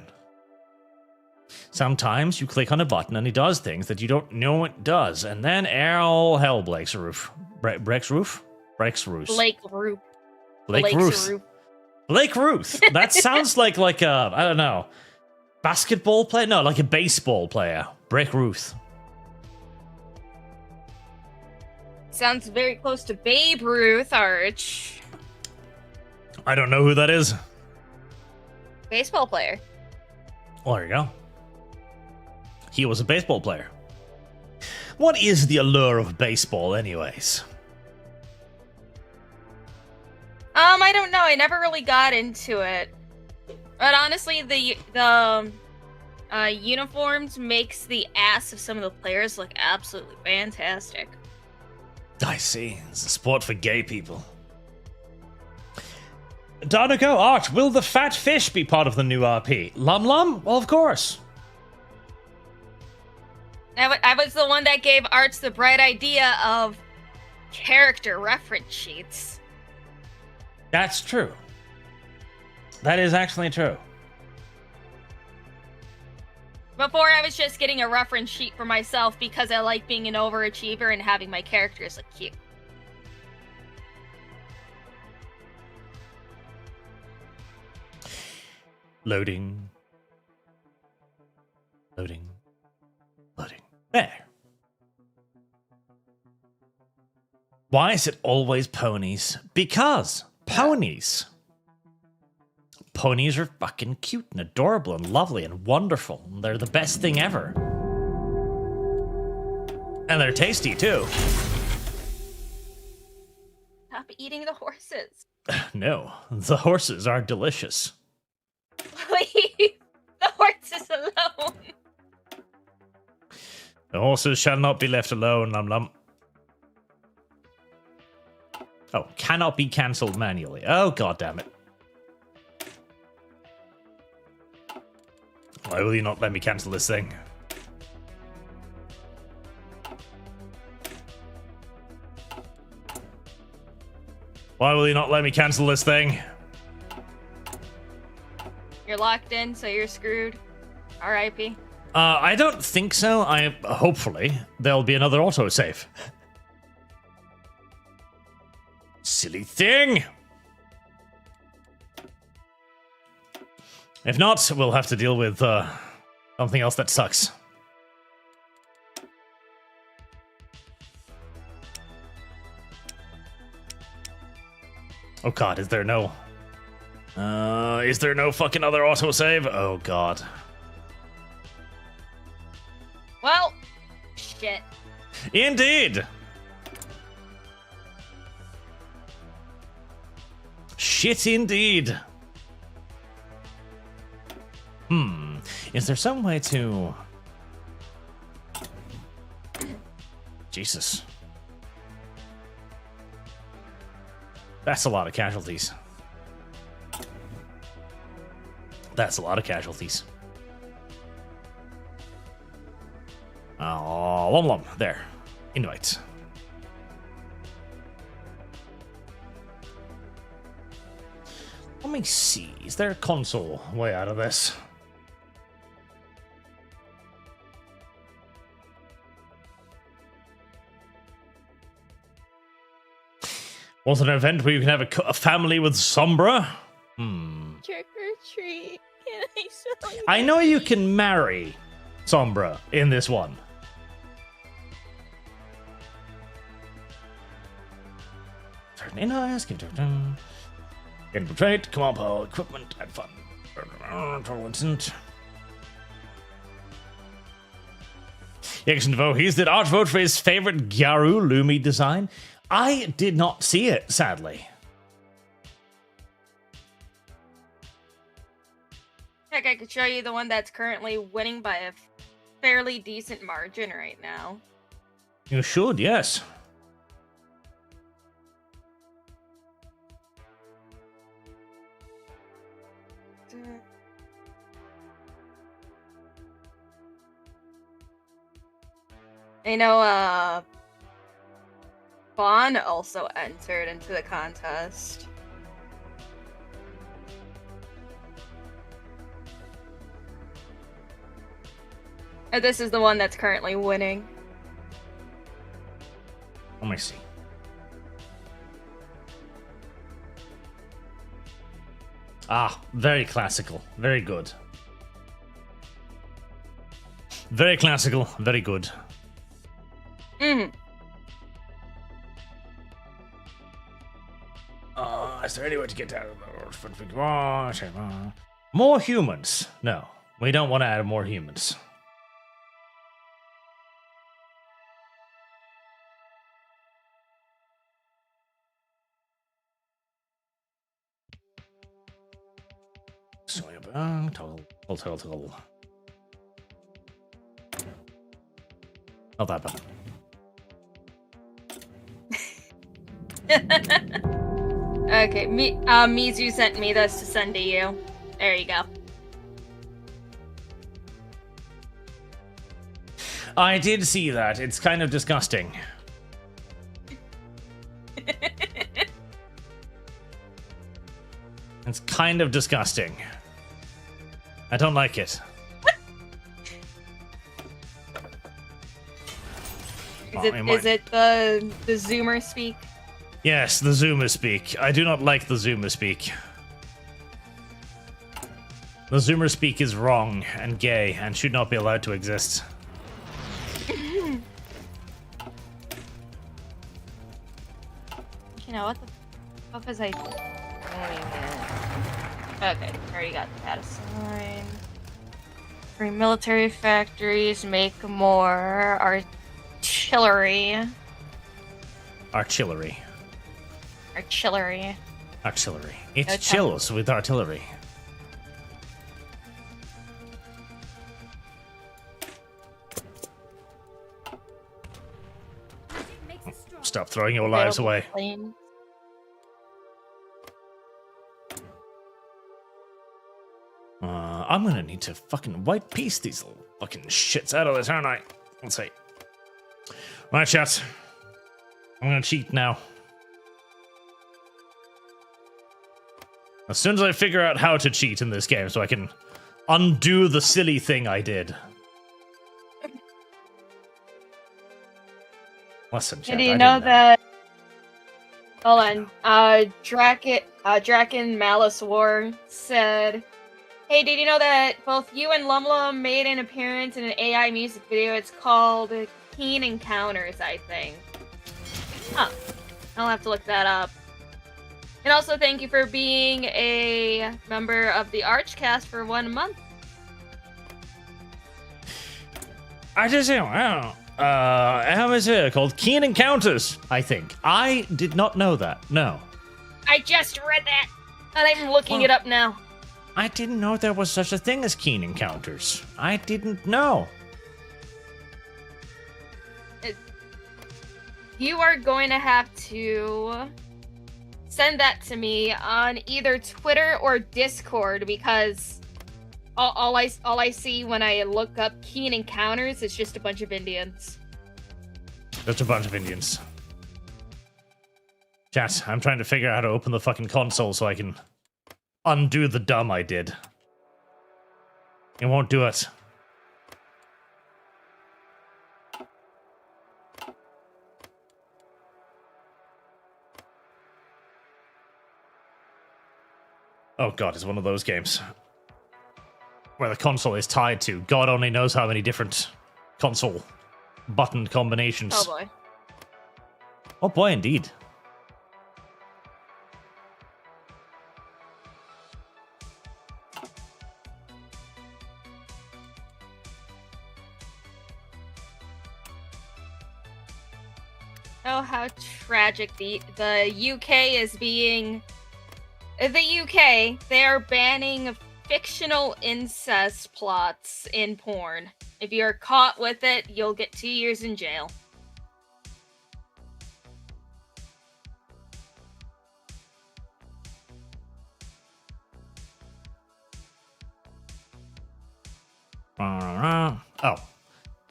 Sometimes you click on a button and it does things that you don't know it does, and then all hell breaks roof. Breaks roof? Breaks roof. Blake Roop. Blake Ruth. Blake Ruth. That sounds like a, I don't know, basketball player? No, like a baseball player. Blake Ruth. Sounds very close to Babe Ruth, Arch. I don't know who that is. Baseball player. Well, there you go. He was a baseball player. What is the allure of baseball, anyways? I don't know. I never really got into it. But honestly, the uniforms makes the ass of some of the players look absolutely fantastic. I see. It's a sport for gay people. Darnago, Arch, will the fat fish be part of the new RP? LumLum? Well, of course. I was the one that gave Arch the bright idea of character reference sheets. That's true. That is actually true. Before, I was just getting a reference sheet for myself because I like being an overachiever and having my characters look cute. Loading. Loading. Loading. There. Why is it always ponies? Because ponies. Ponies are fucking cute and adorable and lovely and wonderful. They're the best thing ever. And they're tasty too. Stop eating the horses. No, the horses are delicious. Leave the horses alone. The horses shall not be left alone, LumLum. Oh, cannot be cancelled manually. Oh, god damn it. Why will you not let me cancel this thing? Why will you not let me cancel this thing? You're locked in, so you're screwed. R.I.P. I don't think so. Hopefully, there'll be another autosave. Silly thing! If not, we'll have to deal with something else that sucks. Oh god, is there no fucking other autosave? Oh god. Well, shit. Indeed! Shit indeed. Is there some way to... Jesus. That's a lot of casualties. That's a lot of casualties. Oh, LumLum. There. Invite. Let me see. Is there a console way out of this? Was it an event where you can have a family with Sombra? Trick or treat. Can I show you? I know you can marry Sombra in this one. Turn in eyes, infiltrate, come on, Paul, equipment, have fun. Vincent. He's did art vote for his favorite Gyaru Lumi design. I did not see it, sadly. Heck, I could show you the one that's currently winning by a fairly decent margin right now. You should, yes. I know, Vaughn also entered into the contest. And this is the one that's currently winning. Let me see. Ah, very classical. Very good. Very classical. Very good. Is there any way to get out of the... More humans. No, we don't want to add more humans. Toggle. Not that bad. Okay, Mizu sent me this to send to you. There you go. I did see that. It's kind of disgusting. It's kind of disgusting. I don't like it. Is it the Zoomer speak? Yes, the Zoomer speak. I do not like the Zoomer speak. The Zoomer speak is wrong and gay and should not be allowed to exist. You know what the fuck was I doing? Okay, already got that assigned. Free military factories, make more artillery. Artillery. Artillery. Artillery. It Okay. chills with artillery. Magic makes us strong. Stop throwing your lives away. Planes. I'm gonna need to fucking white piece these little fucking shits out of this, aren't I? Let's see. Right, chat. I'm gonna cheat now. As soon as I figure out how to cheat in this game so I can undo the silly thing I did. Listen, chat, Did you I know didn't that? Hold on. Draken Malice War said, "Hey, did you know that both you and LumLum made an appearance in an AI music video? It's called Keen Encounters, I think." Huh. I'll have to look that up. And also, thank you for being a member of the Archcast for 1 month. I just, I don't know. How is it called? Keen Encounters, I think. I did not know that. No. I just read that, and I'm looking it up now. I didn't know there was such a thing as Keen Encounters. I didn't know. You are going to have to send that to me on either Twitter or Discord, because all I see when I look up Keen Encounters is just a bunch of Indians. Just a bunch of Indians. Chat, I'm trying to figure out how to open the fucking console so I can undo the dumb I did. It won't do it. Oh god, it's one of those games where the console is tied to God only knows how many different console button combinations. Oh boy. Oh boy, indeed. Oh, how tragic the UK is being. The UK, they are banning fictional incest plots in porn. If you're caught with it, you'll get 2 years in jail. Oh.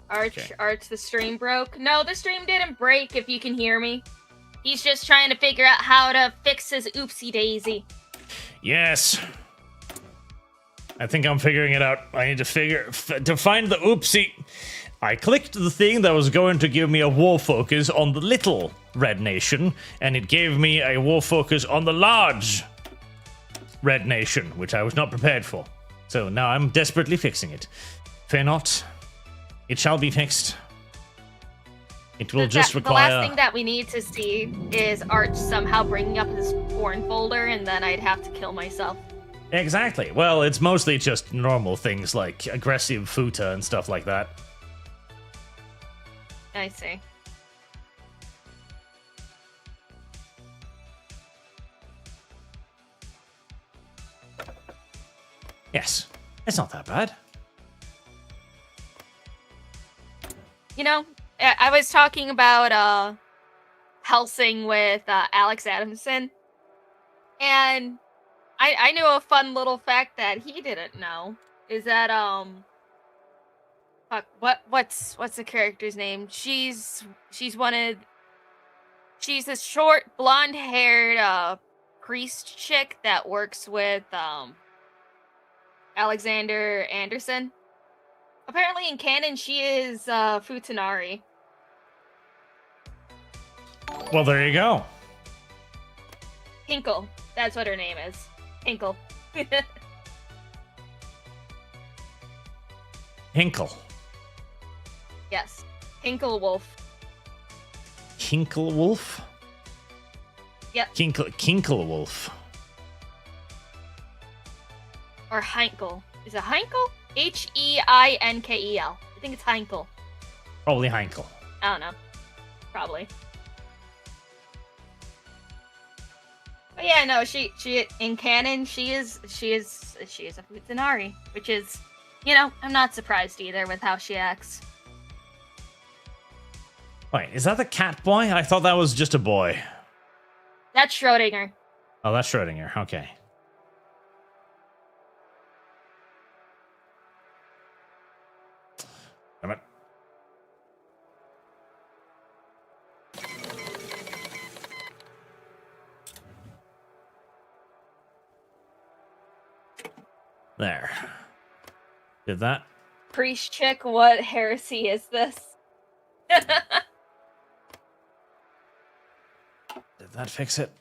Arch, the stream broke. No, the stream didn't break, if you can hear me. He's just trying to figure out how to fix his oopsie daisy. Yes. I think I'm figuring it out. I need to find the oopsie. I clicked the thing that was going to give me a war focus on the little red nation, and it gave me a war focus on the large red nation, which I was not prepared for. So now I'm desperately fixing it. Fear not. It shall be fixed. It will just require... The last thing that we need to see is Arch somehow bringing up his porn folder, and then I'd have to kill myself. Exactly. Well, it's mostly just normal things like aggressive futa and stuff like that. I see. Yes. It's not that bad. You know, I was talking about Helsing with Alex Adamson, and I knew a fun little fact that he didn't know. Is that fuck, what's the character's name? She's a short blonde-haired priest chick that works with Alexander Anderson. Apparently in canon she is Futanari. Well, there you go. Hinkle. That's what her name is. Hinkle. Hinkle. Yes. Hinkle Wolf. Hinkle Wolf? Yep. Kinkle Wolf. Or Heinkel. Is it Heinkel? Heinkel. I think it's Heinkel. Probably Heinkel. I don't know. Probably. But yeah, no, she in canon she is a Futsunari, which is, you know, I'm not surprised either with how she acts. Wait, is that the cat boy? I thought that was just a boy. That's Schrodinger. Oh, that's Schrodinger. Okay. Damn it. There. Did that? Priest chick, what heresy is this? Did that fix it?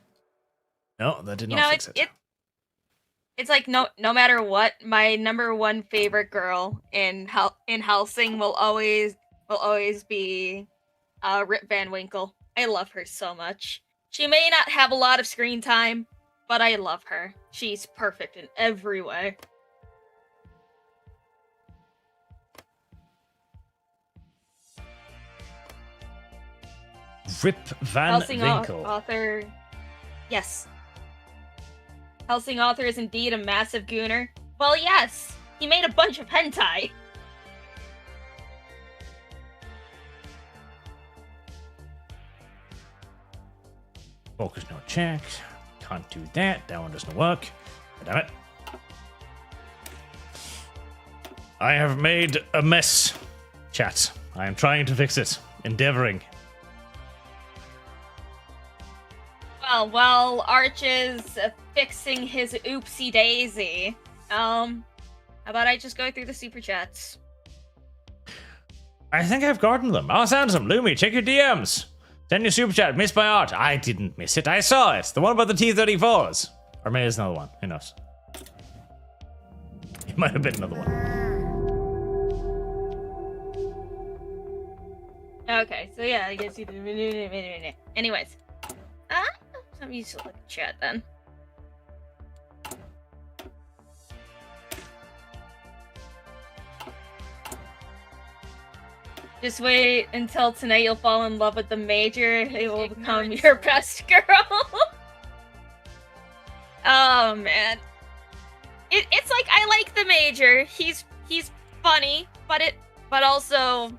No, that did You not know, fix it. It's like no matter what, my number one favorite girl in Helsing will always be Rip Van Winkle. I love her so much. She may not have a lot of screen time, but I love her. She's perfect in every way. Rip Van Helsing Winkle. author. Yes. Helsing author is indeed a massive gooner. Well, yes. He made a bunch of hentai. Focus no check. Can't do that. That one doesn't work. Damn it. I have made a mess, chat. I am trying to fix it. Endeavoring. Well, while Arch is fixing his oopsie daisy, how about I just go through the super chats? I think I've gotten them. Oh, Sansom, Lumi, check your DMs. Send your super chat. Missed by Art. I didn't miss it. I saw it. The one about the T-34s. Or maybe it's another one. Who knows? It might have been another one. Okay, so yeah, I guess you. Anyways, I'm used to look at chat then. Just wait until tonight. You'll fall in love with the major. It will become your best girl. Oh man, it's like I like the major. He's funny, but also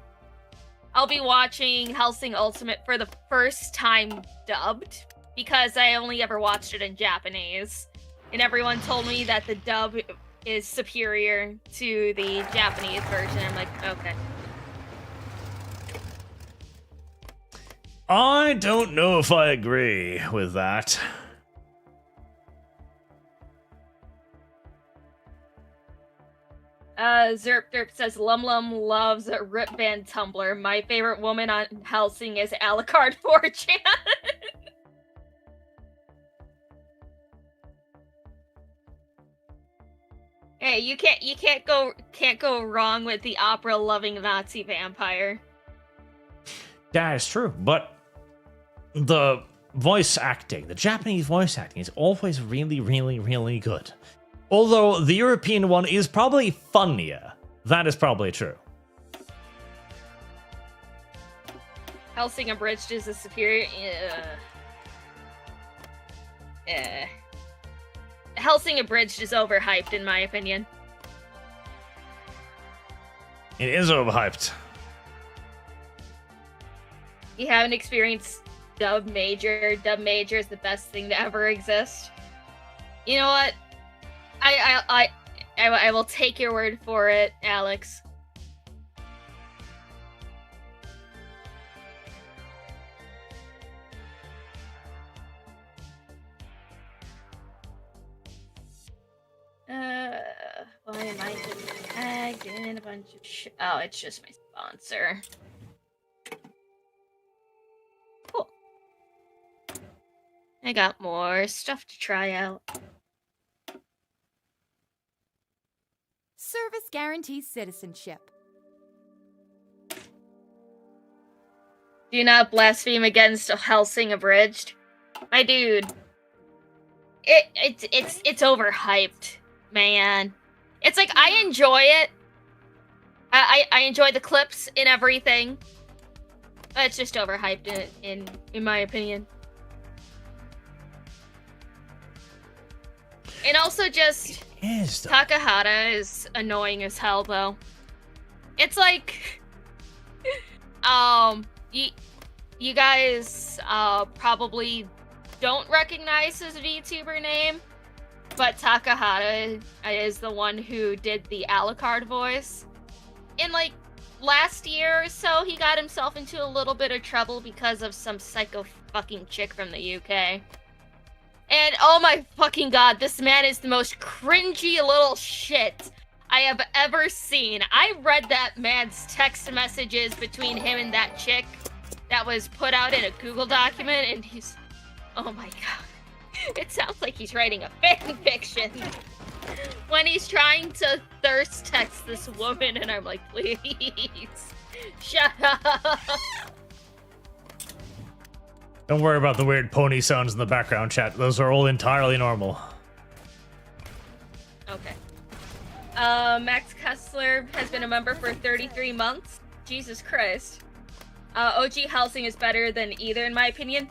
I'll be watching Hellsing Ultimate for the first time dubbed because I only ever watched it in Japanese, and everyone told me that the dub is superior to the Japanese version. I'm like, okay. I don't know if I agree with that. Zerp Derp says LumLum loves Rip Band Tumblr. My favorite woman on Hellsing is Alucard 4chan. Hey, you can't go wrong with the opera loving Nazi vampire. That is true, but the voice acting, the Japanese voice acting is always really, really, really good. Although the European one is probably funnier. That is probably true. Hellsing Abridged is a superior. Hellsing Abridged is overhyped, in my opinion. It is overhyped. You haven't experienced Dub Major. Dub Major is the best thing to ever exist. You know what? I will take your word for it, Alex. Why am I getting tagged in a bunch of shit? Oh, it's just my sponsor. Cool. I got more stuff to try out. Service guarantees citizenship. Do not blaspheme against Helsing Abridged. My dude. It's overhyped, man. It's like, I enjoy it. I enjoy the clips and everything. But it's just overhyped in my opinion. And also just Takahata is annoying as hell though. It's like you guys probably don't recognize his VTuber name, but Takahata is the one who did the Alucard voice. And like last year or so, he got himself into a little bit of trouble because of some psycho fucking chick from the UK. And oh my fucking god, this man is the most cringy little shit I have ever seen. I read that man's text messages between him and that chick that was put out in a Google document, and he's... Oh my god. It sounds like he's writing a fan fiction. When he's trying to thirst text this woman, and I'm like, please, shut up. Don't worry about the weird pony sounds in the background, chat. Those are all entirely normal. Okay. Max Kessler has been a member for 33 months. Jesus Christ. OG Helsing is better than either, in my opinion.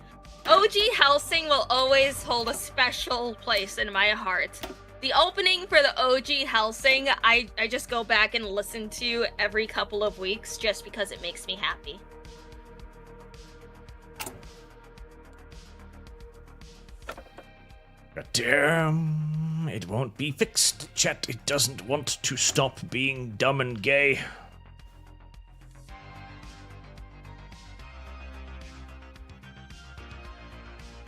OG Helsing will always hold a special place in my heart. The opening for the OG Helsing, I just go back and listen to every couple of weeks just because it makes me happy. God damn, it won't be fixed, chat. It doesn't want to stop being dumb and gay.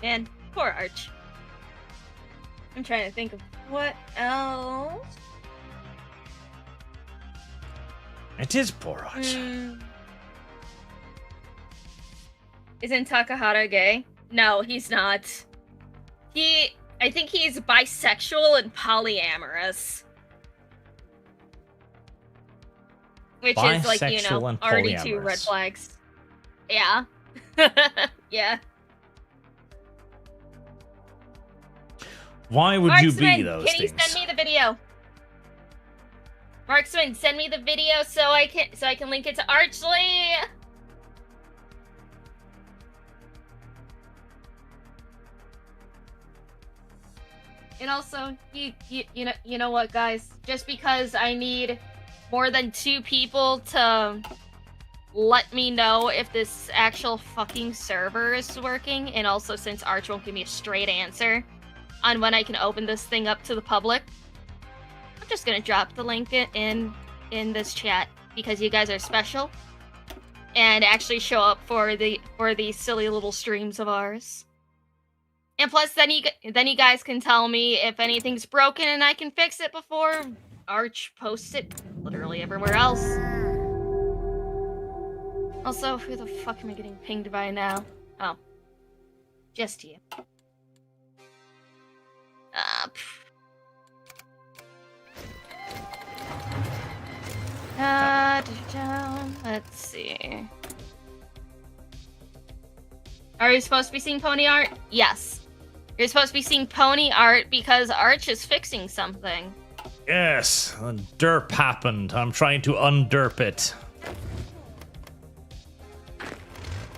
Man, poor Arch. I'm trying to think of what else. It is poor Arch. Isn't Takahata gay? No, he's not. I think he's bisexual and polyamorous. Which is like, you know, already two red flags. Yeah. Yeah. Why would you be those things? Can you send me the video? Marksman, send me the video so I can link it to Archly. And also, you know what, guys? Just because I need more than 2 people to let me know if this actual fucking server is working, and also since Arch won't give me a straight answer on when I can open this thing up to the public, I'm just gonna drop the link in this chat because you guys are special and actually show up for these silly little streams of ours. And plus, then you guys can tell me if anything's broken and I can fix it before Arch posts it literally everywhere else. Also, who the fuck am I getting pinged by now? Oh. Just you. Let's see. Are you supposed to be seeing pony art? Yes. You're supposed to be seeing pony art because Arch is fixing something. Yes, a derp happened. I'm trying to underp it.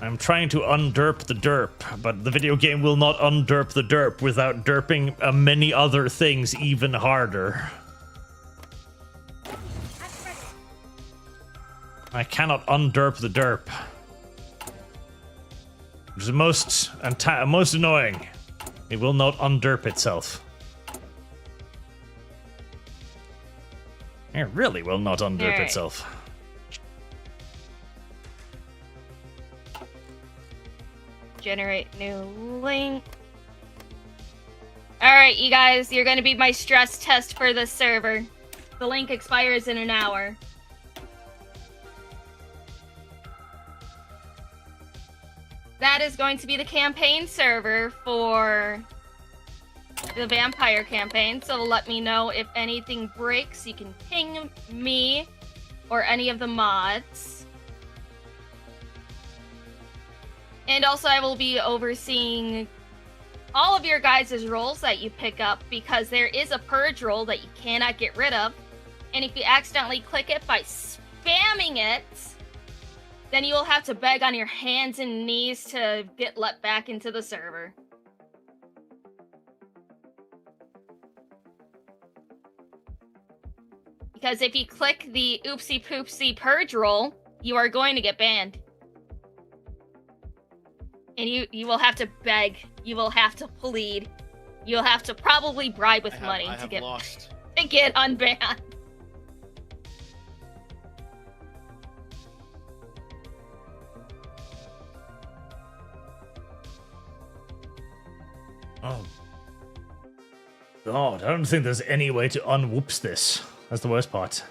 I'm trying to underp the derp, but the video game will not underp the derp without derping many other things even harder. I cannot underp the derp. Which is most annoying. It will not underp itself. It really will not underp itself. Generate new link. Alright, you guys, you're gonna be my stress test for this server. The link expires in an hour. That is going to be the campaign server for the vampire campaign, so let me know if anything breaks. You can ping me or any of the mods. And also I will be overseeing all of your guys' roles that you pick up, because there is a purge roll that you cannot get rid of. And if you accidentally click it by spamming it, then you will have to beg on your hands and knees to get let back into the server. Because if you click the oopsie poopsie purge roll, you are going to get banned. And you will have to beg, you will have to plead, you'll have to probably bribe with money to get unbanned. Oh. God, I don't think there's any way to unwhoops this. That's the worst part.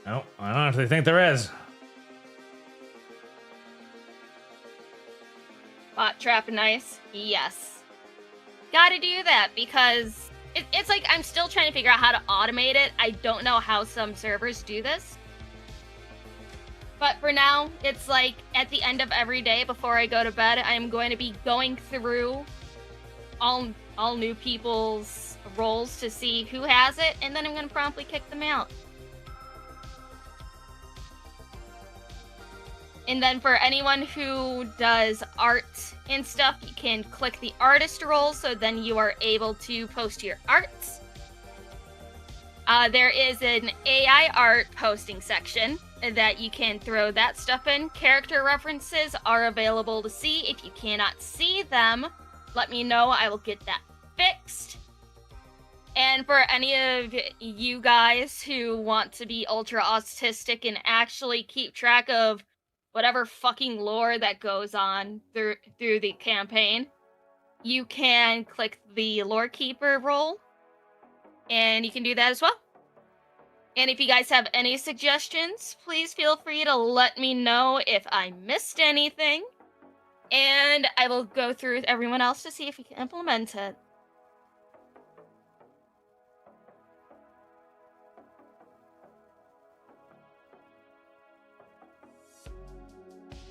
No, I don't actually think there is. Bot trap nice? Yes. Gotta do that, because it's like I'm still trying to figure out how to automate it. I don't know how some servers do this. But for now, it's like at the end of every day before I go to bed, I'm going to be going through all new people's roles to see who has it, and then I'm going to promptly kick them out. And then for anyone who does art and stuff, you can click the artist role, so then you are able to post your arts. There is an AI art posting section that you can throw that stuff in. Character references are available to see. If you cannot see them, let me know. I will get that fixed. And for any of you guys who want to be ultra autistic and actually keep track of whatever fucking lore that goes on through the campaign, you can click the lore keeper role, and you can do that as well. And if you guys have any suggestions, please feel free to let me know if I missed anything, and I will go through with everyone else to see if we can implement it.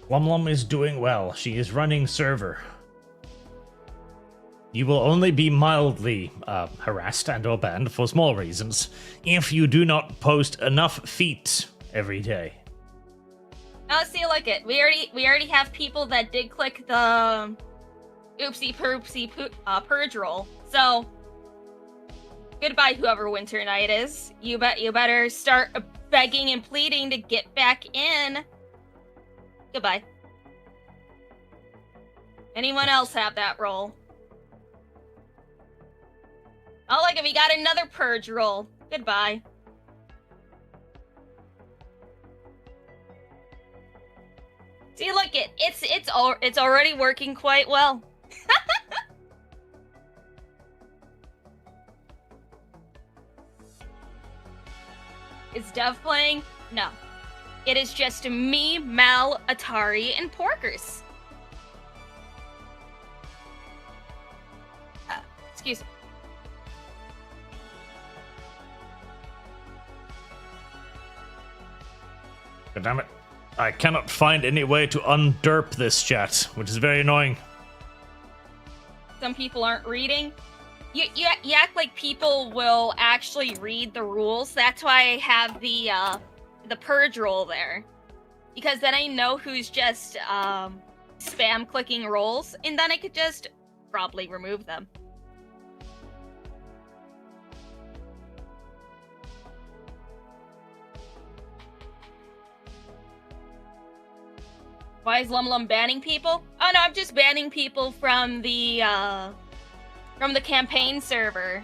LumLum is doing well. She is running server. You will only be mildly harassed and or banned for small reasons if you do not post enough feet every day. Oh, see, look it. We already have people that did click the oopsie poopsie purge roll. So goodbye, whoever Winter Knight is. You better start begging and pleading to get back in. Goodbye. Anyone else have that roll? Oh, look, we got another purge roll. Goodbye. See, look, it's already working quite well. Is Dev playing? No. It is just me, Mal, Atari, and Porkers. Excuse me. God damn it. I cannot find any way to underp this chat, which is very annoying. Some people aren't reading. You act like people will actually read the rules. That's why I have the purge roll there. Because then I know who's just spam clicking rolls, and then I could just probably remove them. Why is LumLum banning people? Oh no, I'm just banning people from the campaign server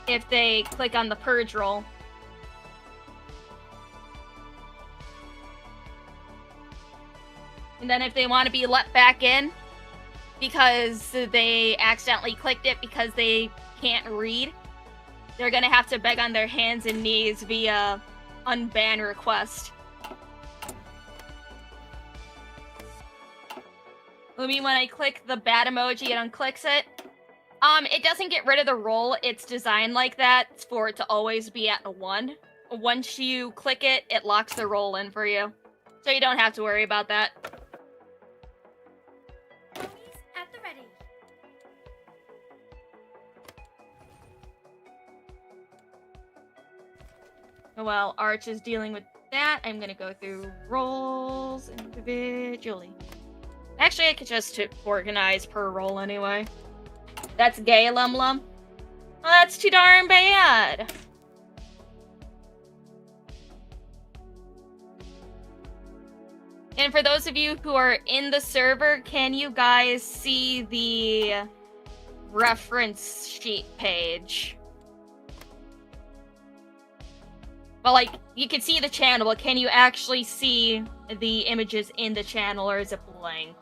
if they click on the purge roll. And then if they want to be let back in because they accidentally clicked it because they can't read, they're gonna have to beg on their hands and knees via unban request. I mean, when I click the bat emoji, it unclicks it. It doesn't get rid of the roll. It's designed like that for it to always be at a 1. Once you click it, it locks the roll in for you. So you don't have to worry about that. Ponies at the ready. While Arch is dealing with that, I'm gonna go through roles individually. Actually, I could just organize per role anyway. That's gay, LumLum. Well, that's too darn bad. And for those of you who are in the server, can you guys see the reference sheet page? Well, like, you can see the channel, but can you actually see the images in the channel, or is it blank?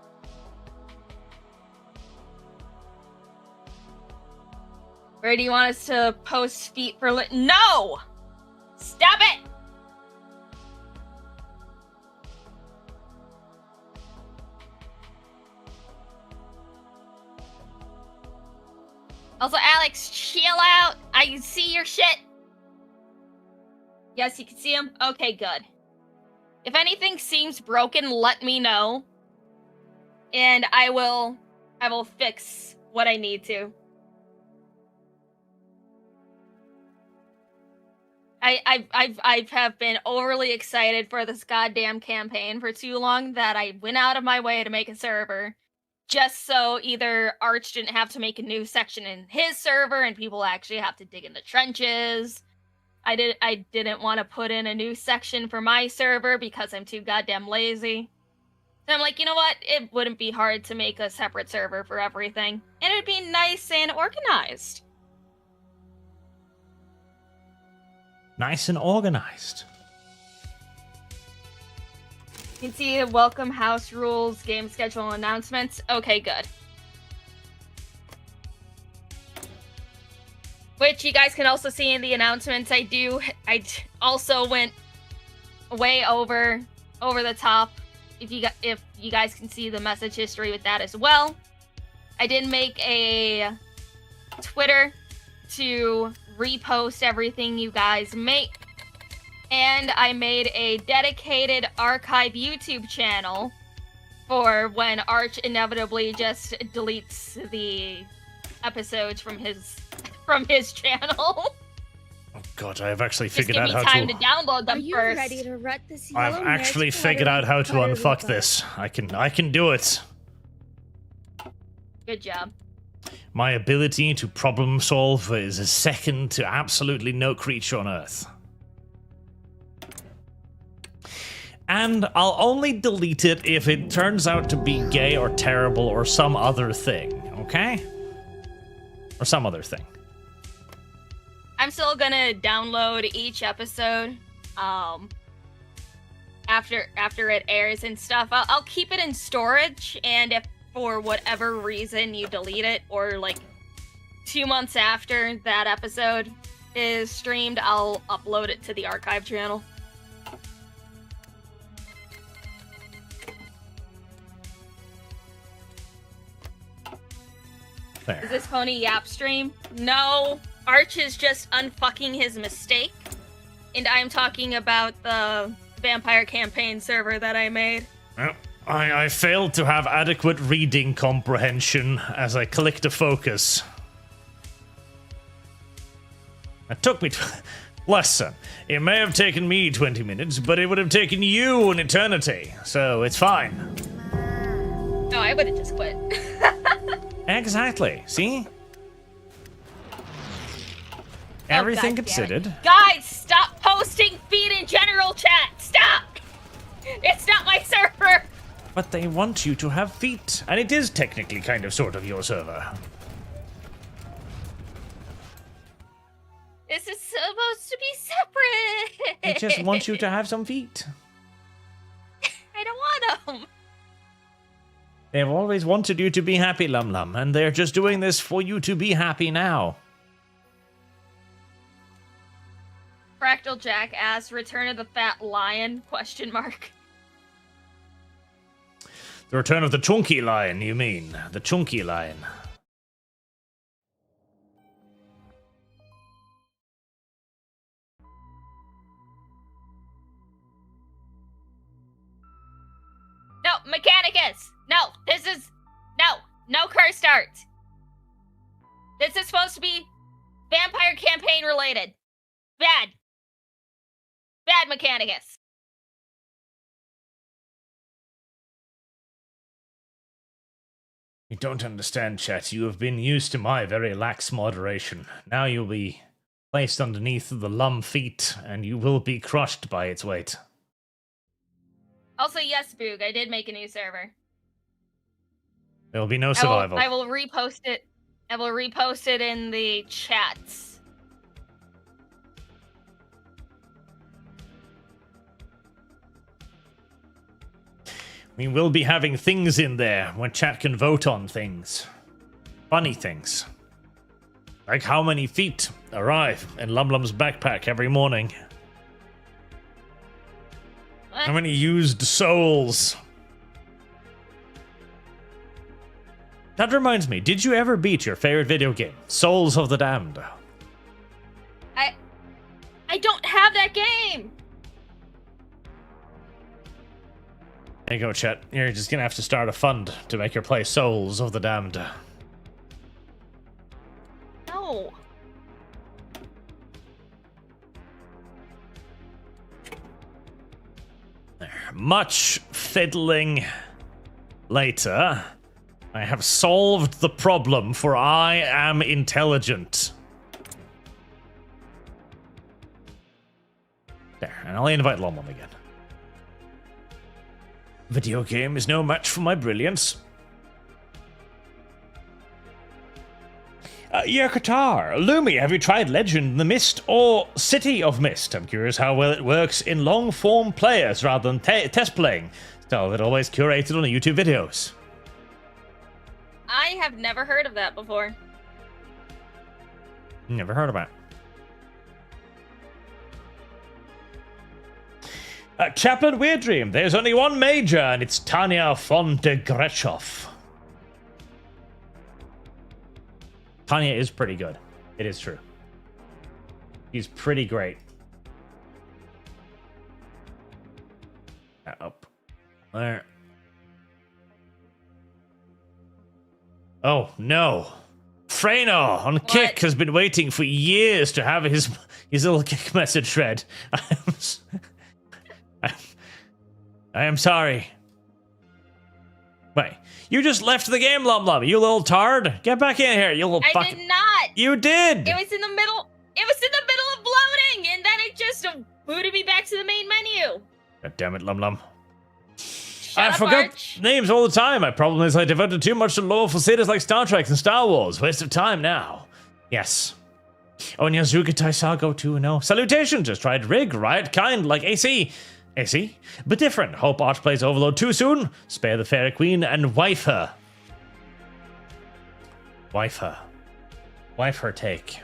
Where do you want us to post feet for No! Stop it! Also, Alex, chill out. I can see your shit. Yes, you can see him? Okay, good. If anything seems broken, let me know. And I will fix what I need to. I have been overly excited for this goddamn campaign for too long that I went out of my way to make a server. Just so either Arch didn't have to make a new section in his server and people actually have to dig in the trenches. I didn't want to put in a new section for my server because I'm too goddamn lazy. So I'm like, you know what? It wouldn't be hard to make a separate server for everything. And it would be nice and organized. Nice and organized. You can see the welcome, house rules, game schedule, announcements. Okay, good. Which you guys can also see in the announcements. I also went way over the top. If you guys can see the message history with that as well. I did make a Twitter to repost everything you guys make. And I made a dedicated archive YouTube channel for when Arch inevitably just deletes the episodes from his channel. Oh god, I have actually Just figured give out me how time to... to download them Are you first. ready to rut this I've yellow actually mist figured out how to powder unfuck with this. I can do it. Good job. My ability to problem solve is second to absolutely no creature on Earth. And I'll only delete it if it turns out to be gay or terrible or some other thing, okay? Or some other thing. I'm still gonna download each episode after it airs and stuff. I'll keep it in storage, and if for whatever reason you delete it, or like 2 months after that episode is streamed, I'll upload it to the archive channel. There. Is this Pony Yap stream? No, Arch is just unfucking his mistake. And I'm talking about the Vampire Campaign server that I made. Well, I failed to have adequate reading comprehension as I clicked to focus. It took me... Listen, it may have taken me 20 minutes, but it would have taken you an eternity, so it's fine. No, I would have just quit. Exactly, see? Everything God damn it. considered. Guys, stop posting feed in general chat! Stop! It's not my server! But they want you to have feet, and it is technically kind of sort of your server. This is supposed to be separate! They just want you to have some feet. I don't want them! They've always wanted you to be happy, LumLum, and they're just doing this for you to be happy now. Fractal Jack asks, Return of the Fat Lion? Question mark. The return of the chunky lion, you mean? The chunky lion. Mechanicus! No cursed art. This is supposed to be vampire campaign related. Bad Mechanicus. You don't understand, chat. You have been used to my very lax moderation. Now you'll be placed underneath the LumLum feet, and you will be crushed by its weight. Also, yes, Boog, I did make a new server. There will be no survival. I will repost it. I will repost it in the chats. We will be having things in there when chat can vote on things. Funny things. Like how many feet arrive in LumLum's backpack every morning. What? How many used souls. That reminds me, did you ever beat your favorite video game, Souls of the Damned? I don't have that game! There you go, chat. You're just gonna have to start a fund to make her play Souls of the Damned. No. Much fiddling later, I have solved the problem, for I am intelligent. There, and I'll invite LumLum again. Video game is no match for my brilliance. Qatar, Lumi, have you tried Legend in the Mist or City of Mist? I'm curious how well it works in long-form players rather than test playing. Style that always curated on YouTube videos. I have never heard of that before. Never heard of it. Chaplain Weird Dream, there's only one major, and it's Tanya von de Gretschow. Tanya is pretty good. It is true. He's pretty great. Up. There. Oh, no. Freyno on Kick has been waiting for years to have his little Kick message read. I am sorry. Wait, you just left the game, LumLum, you little tard. Get back in here, you little fuck. I did not. You did. It was in the middle. It was in the middle of loading, and then it just booted me back to the main menu. God damn it, LumLum. Shut I up, forget Arch. names all the time. My problem is I devoted too much to lawful cities like Star Trek and Star Wars. Waste of time now. Yes. Oh, and Yazuka Taisago 2-0. Salutations. Just tried Rig, Riot Kind, like AC, but different. Hope Arch plays Overload too soon. Spare the Fairy Queen and wife her. Wife her. Wife her take.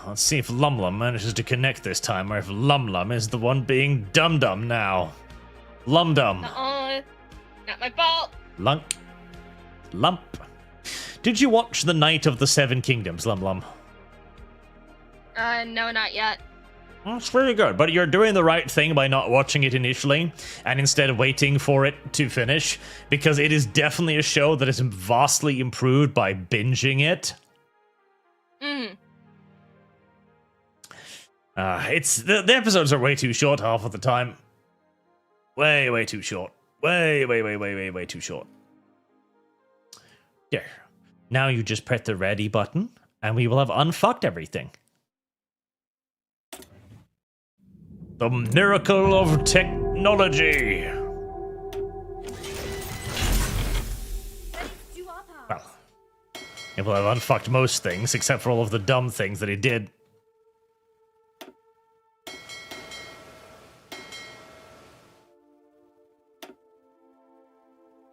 Let's see if LumLum manages to connect this time, or if LumLum is the one being dum-dum now. Lumdum. Not my fault. Lunk. Lump. Did you watch The Night of the Seven Kingdoms, LumLum? No, not yet. Well, it's pretty good, but you're doing the right thing by not watching it initially, and instead waiting for it to finish, because it is definitely a show that is vastly improved by binging it. It's the episodes are way too short half of the time. Way too short. Way too short. There. Now you just press the ready button, and we will have unfucked everything. The miracle of technology. Well, it will have unfucked most things, except for all of the dumb things that he did.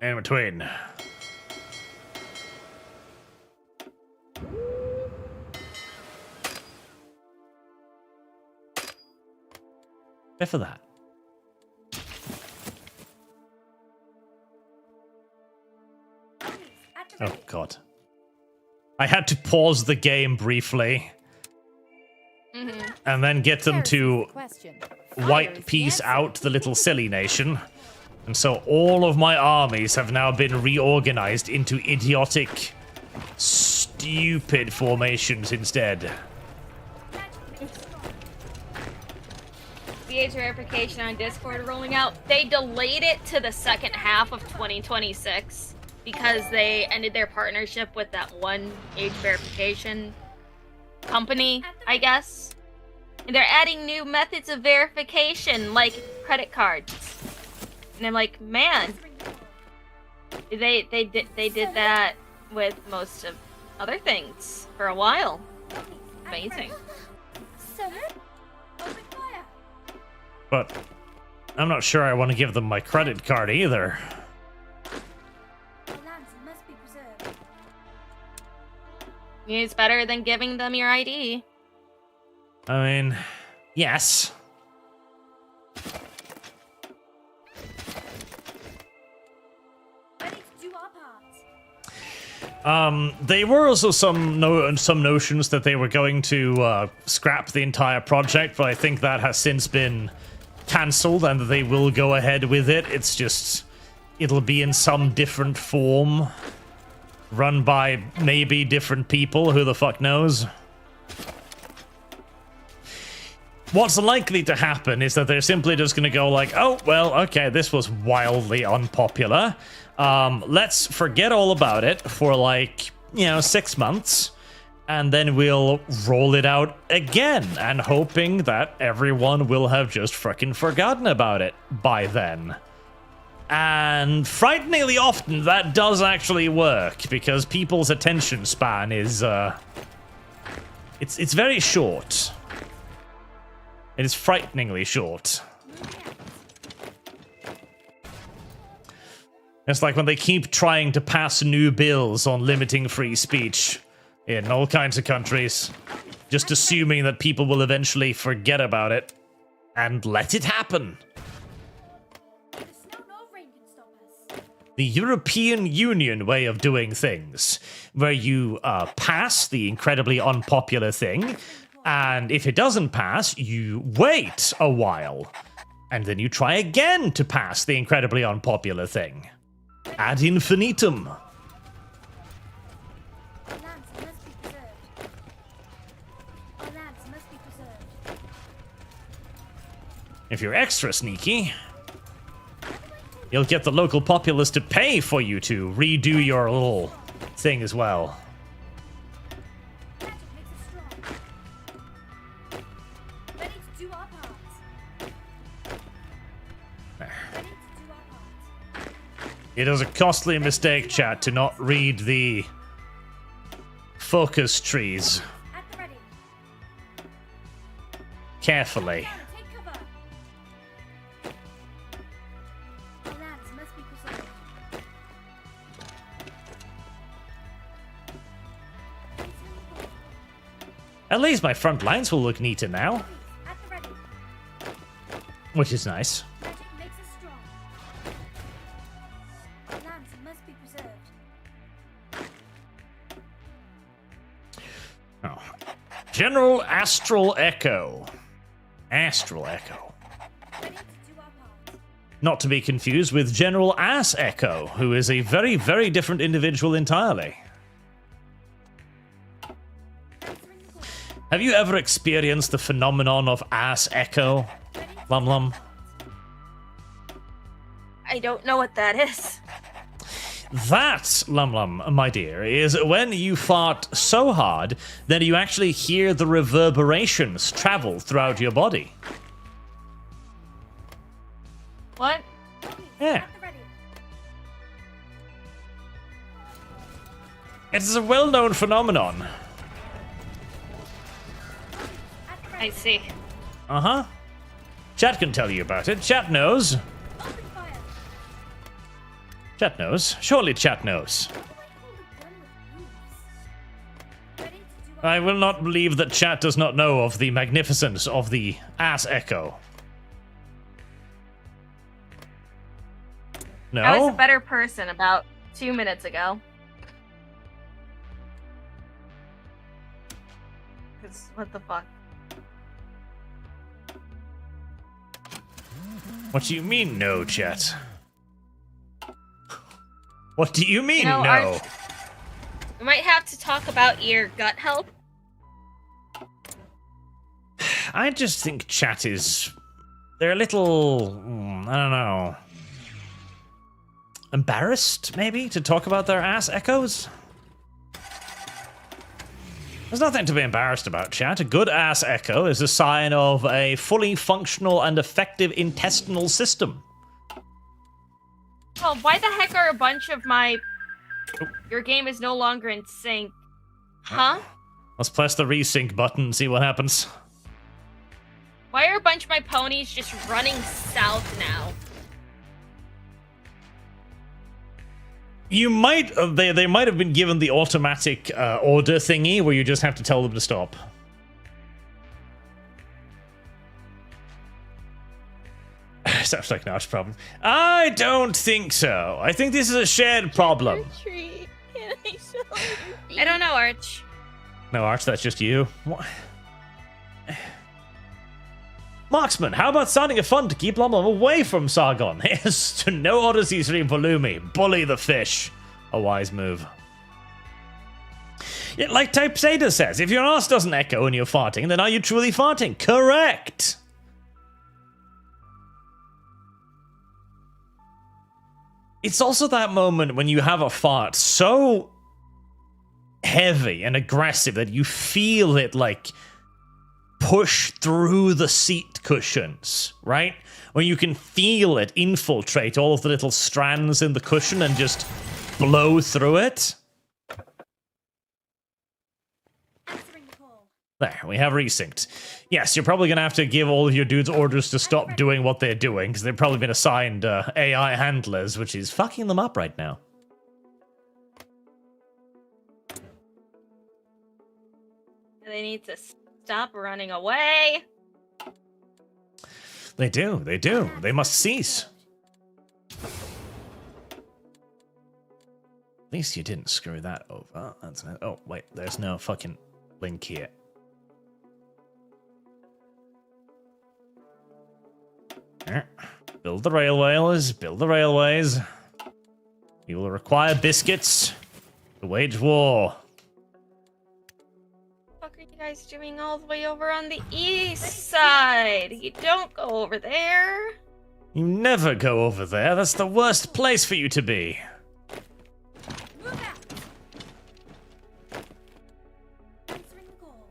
In between. For that. Oh god. I had to pause the game briefly. And then get them to wipe peace out the little silly nation. And so all of my armies have now been reorganized into idiotic, stupid formations instead. The age verification on Discord rolling out. They delayed it to the second half of 2026 because they ended their partnership with that one age verification company, I guess. And they're adding new methods of verification, like credit cards. And I'm like, man, they did that with most of other things for a while. Amazing. But I'm not sure I want to give them my credit card either. It's better than giving them your ID. I mean, yes. There were also some notions that they were going to scrap the entire project, but I think that has since been cancelled and they will go ahead with it. It's just, it'll be in some different form, run by maybe different people, who the fuck knows. What's likely to happen is that they're simply just going to go like, oh, well, okay, this was wildly unpopular. Let's forget all about it for like, 6 months, and then we'll roll it out again, and hoping that everyone will have just frickin' forgotten about it by then. And frighteningly often, that does actually work, because people's attention span is, it's very short. It is frighteningly short. It's like when they keep trying to pass new bills on limiting free speech in all kinds of countries, just assuming that people will eventually forget about it and let it happen. The European Union way of doing things, where you pass the incredibly unpopular thing, and if it doesn't pass, you wait a while, and then you try again to pass the incredibly unpopular thing. Ad infinitum. If you're extra sneaky, you'll get the local populace to pay for you to redo your little thing as well. It is a costly mistake, chat, to not read the focus trees carefully. At least my front lines will look neater now, which is nice. Oh. General Astral Echo. Astral Echo. Not to be confused with General Ass Echo, who is a very, very different individual entirely. Have you ever experienced the phenomenon of Ass Echo, LumLum? I don't know what that is. That, LumLum, my dear, is when you fart so hard that you actually hear the reverberations travel throughout your body. What? Yeah. It is a well-known phenomenon. I see. Uh-huh. Chat can tell you about it. Chat knows. Chat knows. Surely chat knows. I will not believe that chat does not know of the magnificence of the ass echo. No? I was a better person about 2 minutes ago. 'Cause what the fuck? What do you mean, no, chat? What do you mean, No, no? We might have to talk about your gut health. I just think chat is... They're a little... I don't know... embarrassed, maybe, to talk about their ass echoes? There's nothing to be embarrassed about, chat. A good ass echo is a sign of a fully functional and effective intestinal system. Well, why the heck are a bunch of my... Your game is no longer in sync. Huh? Let's press the resync button and see what happens. Why are a bunch of my ponies just running south now? You might... They might have been given the automatic order thingy where you just have to tell them to stop. Sounds like an Arch problem. I don't think so. I think this is a shared problem. I don't know, Arch. No, Arch, that's just you. What? Marksman, how about starting a fund to keep LumLum away from Sargon? Here's to no Odyssey stream for Lumi. Bully the fish. A wise move. Yet, like Type Zeta says, if your ass doesn't echo when you're farting, then are you truly farting? Correct! It's also that moment when you have a fart so heavy and aggressive that you feel it, like, push through the seat cushions, right? When you can feel it infiltrate all of the little strands in the cushion and just blow through it. Answering the call. There, we have resynced. Yes, you're probably going to have to give all of your dudes orders to stop doing what they're doing, because they've probably been assigned AI handlers, which is fucking them up right now. They need to stop running away. They do, they do. They must cease. At least you didn't screw that over. That's no, oh, wait, there's no fucking link here. Build the railways, build the railways. You will require biscuits to wage war. What are you guys doing all the way over on the east side? You don't go over there. You never go over there. That's the worst place for you to be. Move out. Answering the call.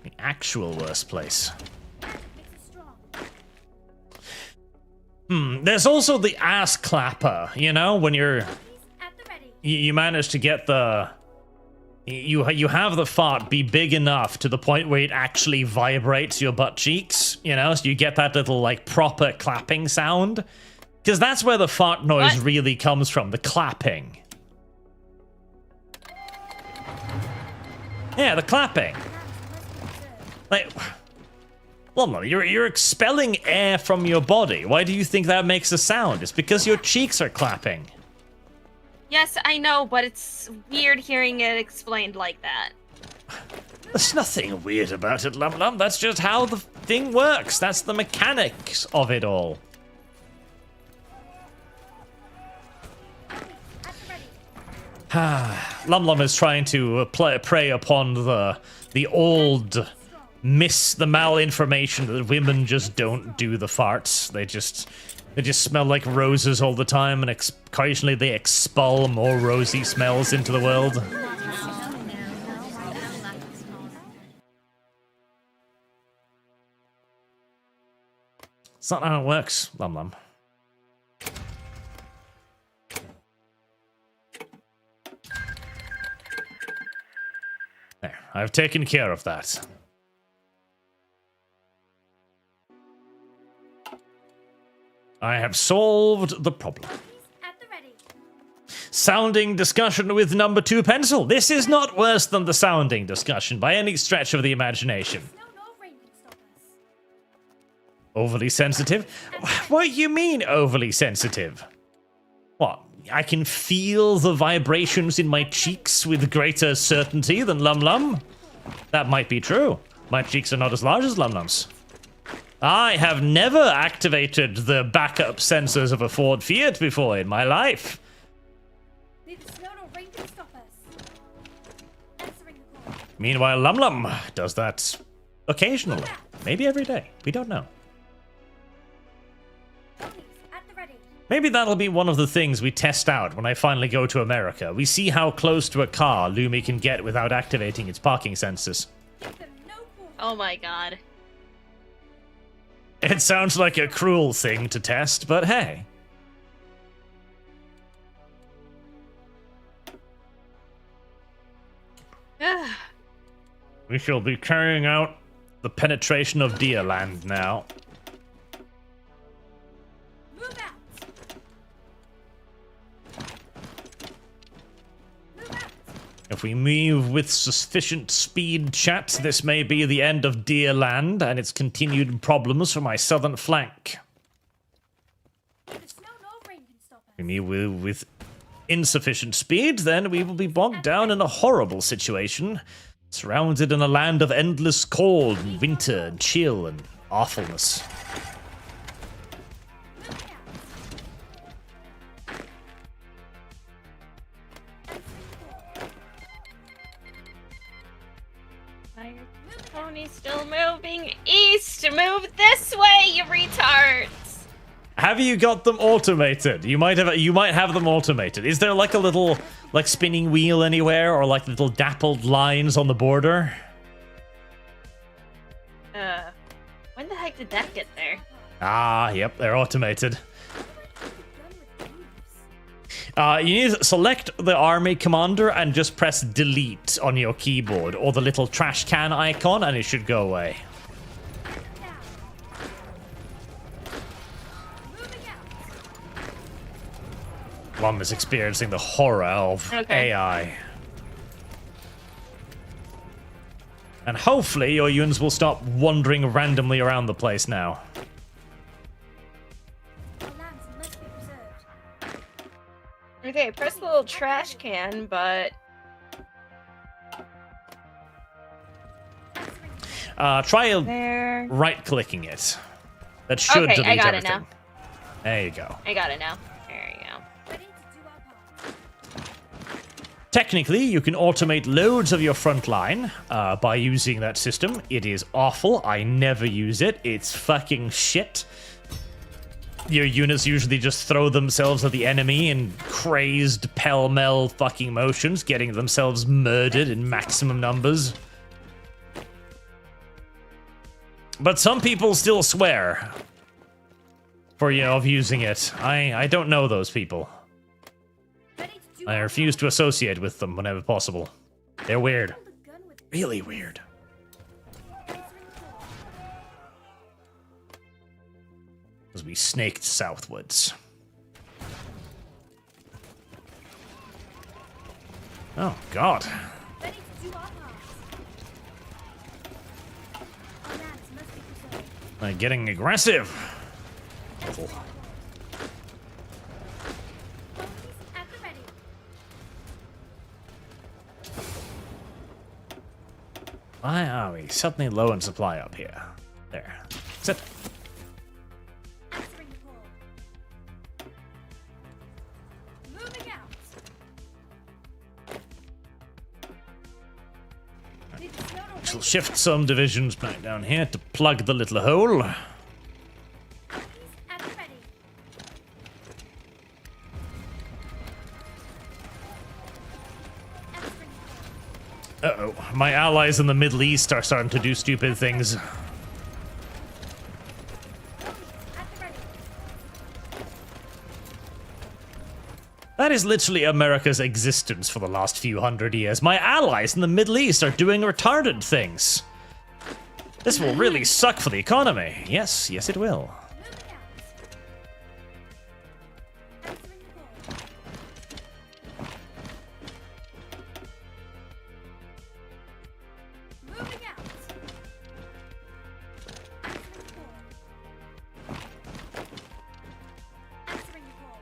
The actual worst place. Makes us strong. There's also the ass clapper, you know, when you're... At the ready. You manage to get the... You have the fart be big enough to the point where it actually vibrates your butt cheeks, you know, so you get that little, like, proper clapping sound. Because that's where the fart noise really comes from, the clapping. Yeah, the clapping. Like... LumLum, you're expelling air from your body. Why do you think that makes a sound? It's because your cheeks are clapping. Yes, I know, but it's weird hearing it explained like that. There's nothing weird about it, LumLum. That's just how the thing works. That's the mechanics of it all. At the ready. LumLum is trying to prey upon the old the malinformation that women just don't do the farts. They just smell like roses all the time, and occasionally they expel more rosy smells into the world. It's not how it works, LumLum. There, I've taken care of that. I have solved the problem. At the ready. Sounding discussion with number 2 pencil. This is not worse than the sounding discussion by any stretch of the imagination. No rain can stop us. Overly sensitive? What do you mean overly sensitive? What? I can feel the vibrations in my cheeks with greater certainty than LumLum? That might be true. My cheeks are not as large as LumLum's. I have never activated the backup sensors of a Ford Fiat before in my life. Neither snow nor rain can stop us. Answering the call. Meanwhile, LumLum does that occasionally. Maybe every day. We don't know. Ponies, at the ready. Maybe that'll be one of the things we test out when I finally go to America. We see how close to a car Lumi can get without activating its parking sensors. Give them no call. Oh my god. It sounds like a cruel thing to test, but hey. We shall be carrying out the penetration of Deerland now. Move out. Move out. If we move with sufficient speed, chat, this may be the end of Deerland and its continued problems for my southern flank. Neither snow nor rain can stop us. If we move with insufficient speed, then we will be bogged down in a horrible situation, surrounded in a land of endless cold and winter and chill and awfulness. Moving out. Why are ponies still moving east? Move this way, you retards! Have you got them automated? You might have them automated. Is there like a little like spinning wheel anywhere, or like little dappled lines on the border? When the heck did that get there? Ah, yep, they're automated. Done with thieves. You need to select the army commander and just press delete on your keyboard, or the little trash can icon, and it should go away. Now. Moving out. Lum is experiencing the horror of Okay. AI. And hopefully your units will stop wandering randomly around the place now. Our lands must be preserved. Okay, press the little trash can, but... Try There... right-clicking it. That should Okay, delete I got it everything. now. There you go. I got it now. There you go. Ready to do our part. Technically, you can automate loads of your front line by using that system. It is awful. I never use it. It's fucking shit. Your units usually just throw themselves at the enemy in crazed pell-mell fucking motions, getting themselves murdered in maximum numbers. But some people still swear of using it. I don't know those people. Ready to do I our refuse to associate with them whenever possible. They're weird. part. The gun with Really weird. answering the call. As we snaked southwards. Oh, God. Ready to do our part. Our lands must be preserved. They're getting aggressive. Ponies at the ready. Why are we suddenly low in supply up here? There. Sit. Answering the call. Moving out. Neither snow nor Shall rain shift some divisions back down here to plug the little hole. Ponies at the ready. Answering the call. Uh-oh. My allies in the Middle East are starting to do stupid things. Ponies at the ready. That is literally America's existence for the last few hundred years. My allies in the Middle East are doing retarded things. This will really suck for the economy. Yes, yes it will. Moving out. Answering the call. Moving out. Answering the call. Answering the call.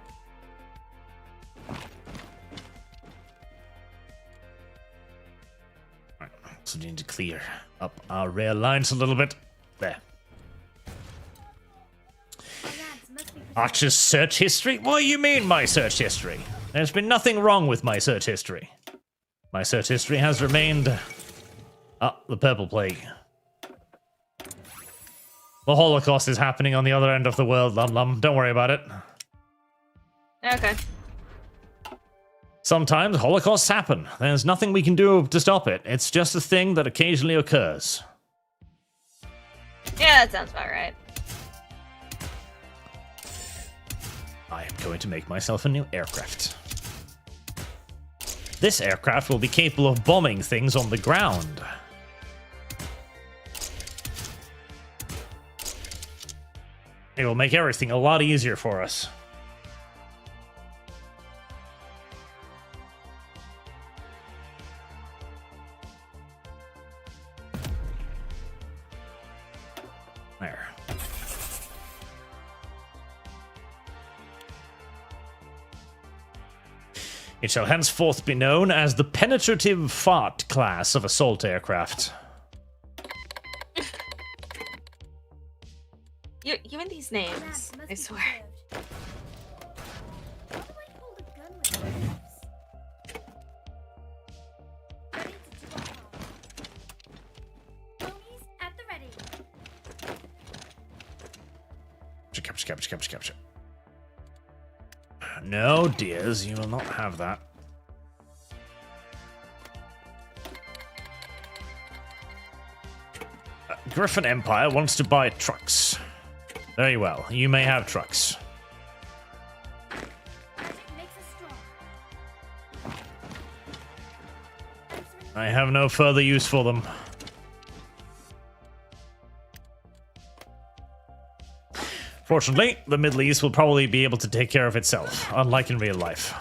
Right, so we need to clear up our rail lines a little bit. There. Archer's search history? What do you mean, my search history? There's been nothing wrong with my search history. My search history has remained... the Purple Plague. The Holocaust is happening on the other end of the world, LumLum. Don't worry about it. Okay. Sometimes Holocausts happen. There's nothing we can do to stop it. It's just a thing that occasionally occurs. Yeah, that sounds about right. I am going to make myself a new aircraft. This aircraft will be capable of bombing things on the ground. It will make everything a lot easier for us. There. It shall henceforth be known as the penetrative fart class of assault aircraft. You and these names, I swear. How do I hold a gun with knives? Ready to do our part. Ponies at the ready. Capture. No, dears, you will not have that. Griffin Empire wants to buy trucks. Very well, you may have trucks. Magic makes us strong. Answering I have no further use for them. Fortunately, the Middle East will probably be able to take care of itself, unlike in real life.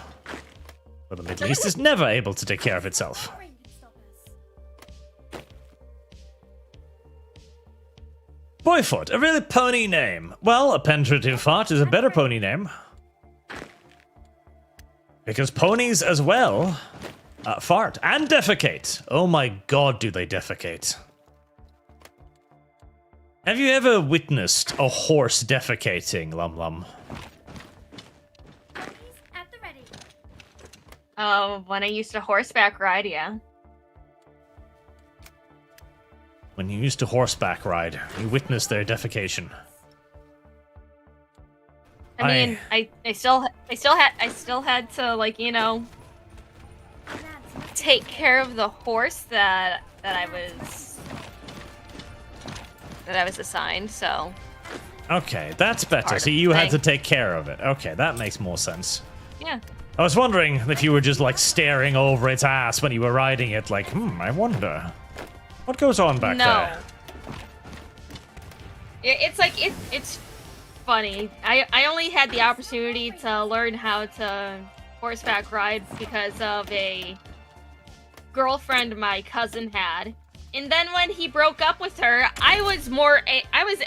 But the Middle East is never able to take care of itself. no rain can stop us. Boyfoot, a really pony name. Well, a penetrative fart is a better pony name. Because ponies as well fart and defecate. Oh my god, do they defecate. Have you ever witnessed a horse defecating, LumLum? Ponies at the ready. When I used to horseback ride, yeah. When you used to horseback ride, you witnessed their defecation. I mean, I still had to, like, you know, Lads must take care of the horse that I was assigned, so Okay, that's better. Part So of the you had to thing. take care of it. Okay, that makes more sense. yeah. I was wondering if you were just like staring over its ass when you were riding it, like, I wonder. What goes on back there? It's like it's funny. I only had the opportunity to learn how to horseback ride because of a girlfriend my cousin had. And then when he broke up with her, I was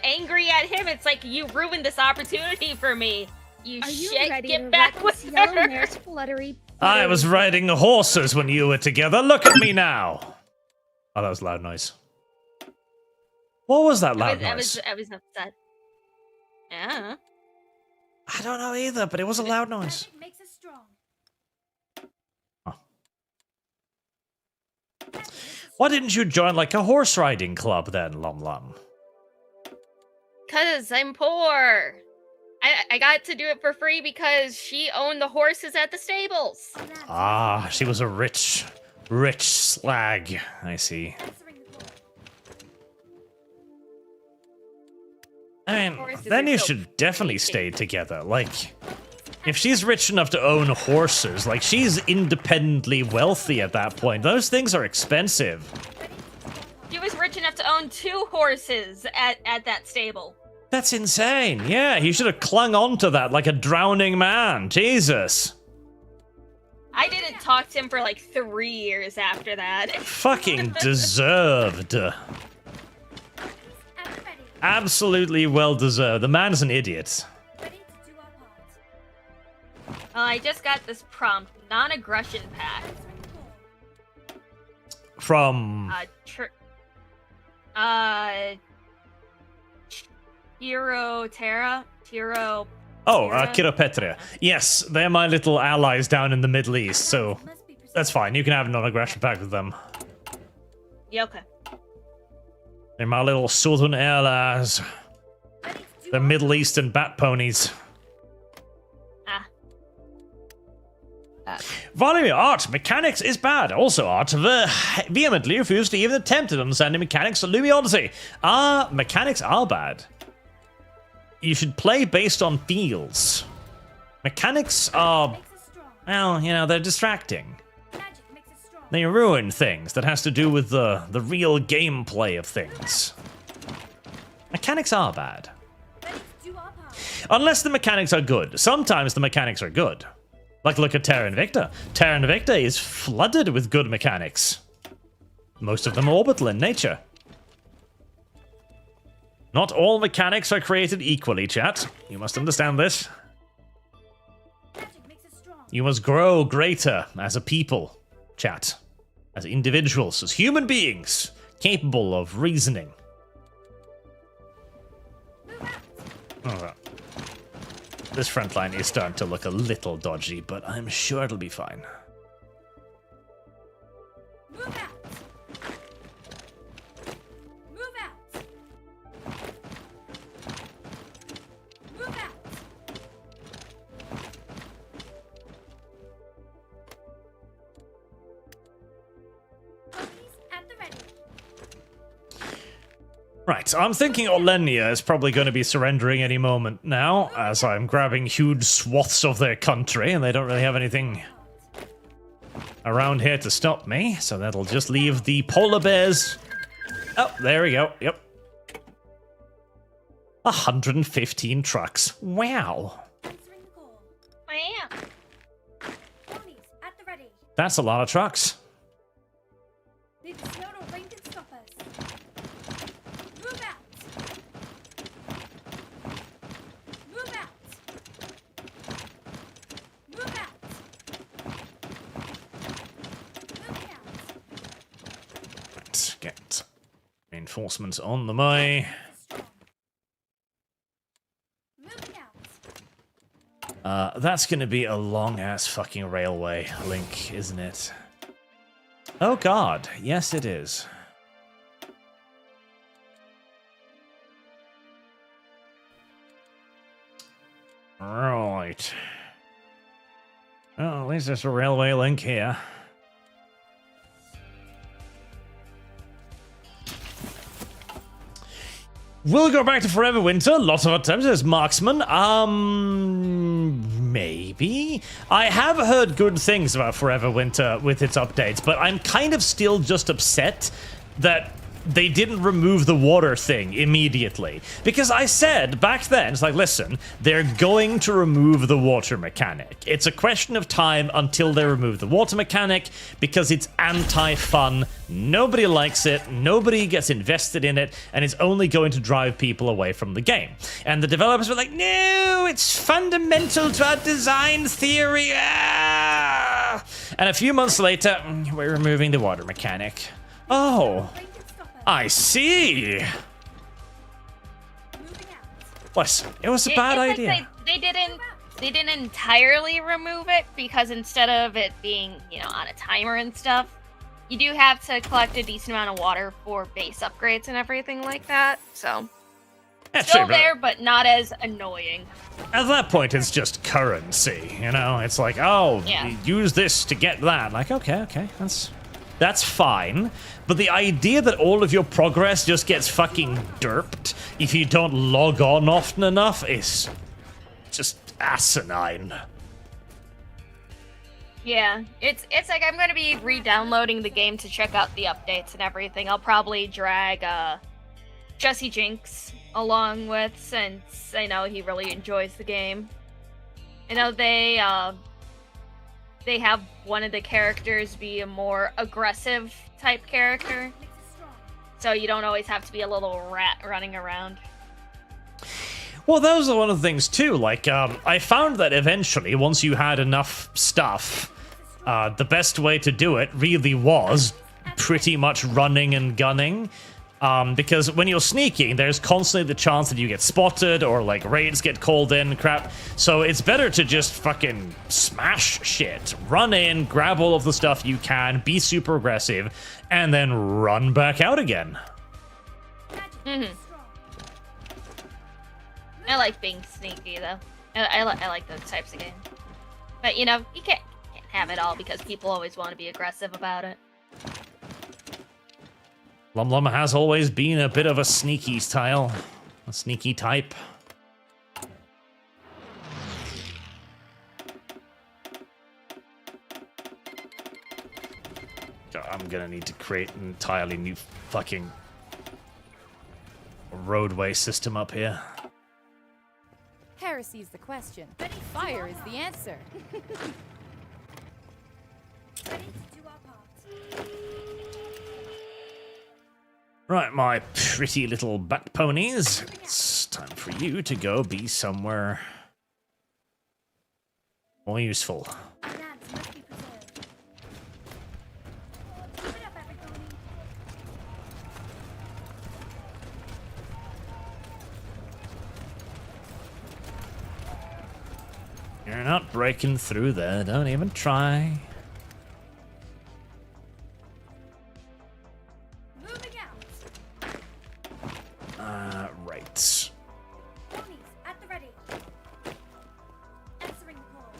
angry at him. It's like, you ruined this opportunity for me. You Are you shit, ready get to back wreck with this yellow her. mare's fluttery? I was riding the horses when you were together. Look at me now. Oh, that was loud noise. What was that loud noise? I was upset. Yeah. I don't know either, but it was a loud noise. Magic makes us strong. Why didn't you join like a horse riding club then, LumLum? Cause I'm poor. I got to do it for free because she owned the horses at the stables. Lads, Ah, she was a rich slag. I see. answering the call. I mean, Horses then are you so should definitely freaky. stay together. Like, if she's rich enough to own horses, like, she's independently wealthy at that point. Those things are expensive. She was rich enough to own 2 horses at that stable. That's insane. Yeah, he should have clung on to that like a drowning man. Jesus. I didn't talk to him for like 3 years after that. Fucking deserved. At the ready. Absolutely well deserved. The man's an idiot. Ready to do our part. Well, I just got this prompt, non-aggression pact. Answering the call. From... Tiro Oh, Kiropetria. Yes, they're my little allies down in the Middle East, so Must be that's fine. You can have a non-aggression pact with them. Yeah, okay. They're my little southern allies. ready to do The our Middle Eastern bat ponies. Vladimir, art mechanics is bad. Also, art vehemently refused to even attempt to understand the mechanics of Lumi Odyssey. Mechanics are bad. You should play based on feels. Mechanics are, makes us strong. well, you know, they're distracting. Magic makes us strong. They ruin things that has to do with the real gameplay of things. Mechanics are bad. Ready to do our part. Unless the mechanics are good. Sometimes the mechanics are good. Like, look at Terra Invicta. Terra Invicta is flooded with good mechanics. Most of them are orbital in nature. Not all mechanics are created equally, chat. You must understand this. Magic makes us strong. You must grow greater as a people, chat. As individuals, as human beings, capable of reasoning. Move out. Alright. This front line is starting to look a little dodgy, but I'm sure it'll be fine. Move out. Move out. Move out. Ponies at the ready. Right, I'm thinking Olenia is probably going to be surrendering any moment now, as I'm grabbing huge swaths of their country, and they don't really have anything around here to stop me, so that'll just leave the polar bears. Oh, there we go, yep. 115 trucks. Wow. Answering the call. Wow. Ponies at the ready. That's a lot of trucks. Neither snow nor rain can stop us. Move out. Move out. Move out. Moving out. Let's get reinforcements on the way. Strong. Moving out. That's gonna be a long-ass fucking railway link, isn't it? Oh god, yes it is. Right. Oh, at least there's a railway link here. We'll go back to Forever Winter. Lots of attempts as marksman. Maybe. I have heard good things about Forever Winter with its updates, but I'm kind of still just upset that they didn't remove the water thing immediately. Because I said back then, it's like, listen, they're going to remove the water mechanic. It's a question of time until they remove the water mechanic because it's anti-fun. Nobody likes it, nobody gets invested in it, and it's only going to drive people away from the game. And the developers were like, no, it's fundamental to our design theory. Ah! And a few months later, we're removing the water mechanic. Oh. Rain can stop us. I see. Moving out. Listen, it was a bad It's idea. like they didn't entirely remove it because instead of it being, you know, on a timer and stuff, you do have to collect a decent amount of water for base upgrades and everything like that. So That's still true, but there, but not as annoying. at that point, it's just currency. You know, it's like, oh, Yeah. use this to get that. Like, okay, that's fine. But the idea that all of your progress just gets fucking derped if you don't log on often enough is just asinine. Yeah, it's like I'm gonna be re-downloading the game to check out the updates and everything. I'll probably drag Jesse Jinx along with, since I know he really enjoys the game. I know they have one of the characters be a more aggressive type character, Makes us strong. so you don't always have to be a little rat running around. Well, those are one of the things too. Like, I found that eventually, once you had enough stuff, the best way to do it really was pretty much running and gunning. Because when you're sneaking, there's constantly the chance that you get spotted or like raids get called in, crap. So it's better to just fucking smash shit. Run in, grab all of the stuff you can, be super aggressive, and then run back out again. I like being sneaky though. I like those types of games. But you know, you can't have it all because people always want to be aggressive about it. LumLum has always been a bit of a sneaky style, a sneaky type. God, I'm gonna need to create an entirely new fucking roadway system up here. Heresy's the question. Fire is the answer. Ready to do our part. Right, my pretty little bat ponies. It's time for you to go be somewhere more useful. Lands must be preserved. Keep it up, everybody. You're not breaking through there. Don't even try. Moving out. Right. Ponies at the ready. Answering the call.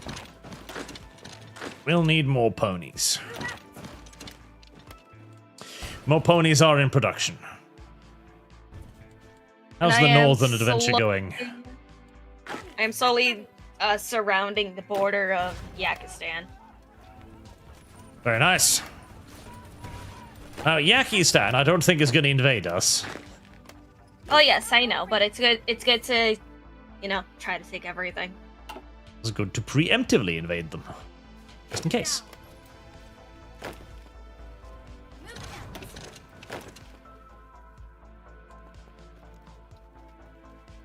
We'll need more ponies. Move out. More ponies are in production. How's And the I am northern adventure going? I'm slowly surrounding the border of Yakistan. Very nice. Now, Yakistan, I don't think is going to invade us. Oh yes, I know, but it's good. It's good to, you know, try to take everything. It's good to preemptively invade them, just in case. Moving out.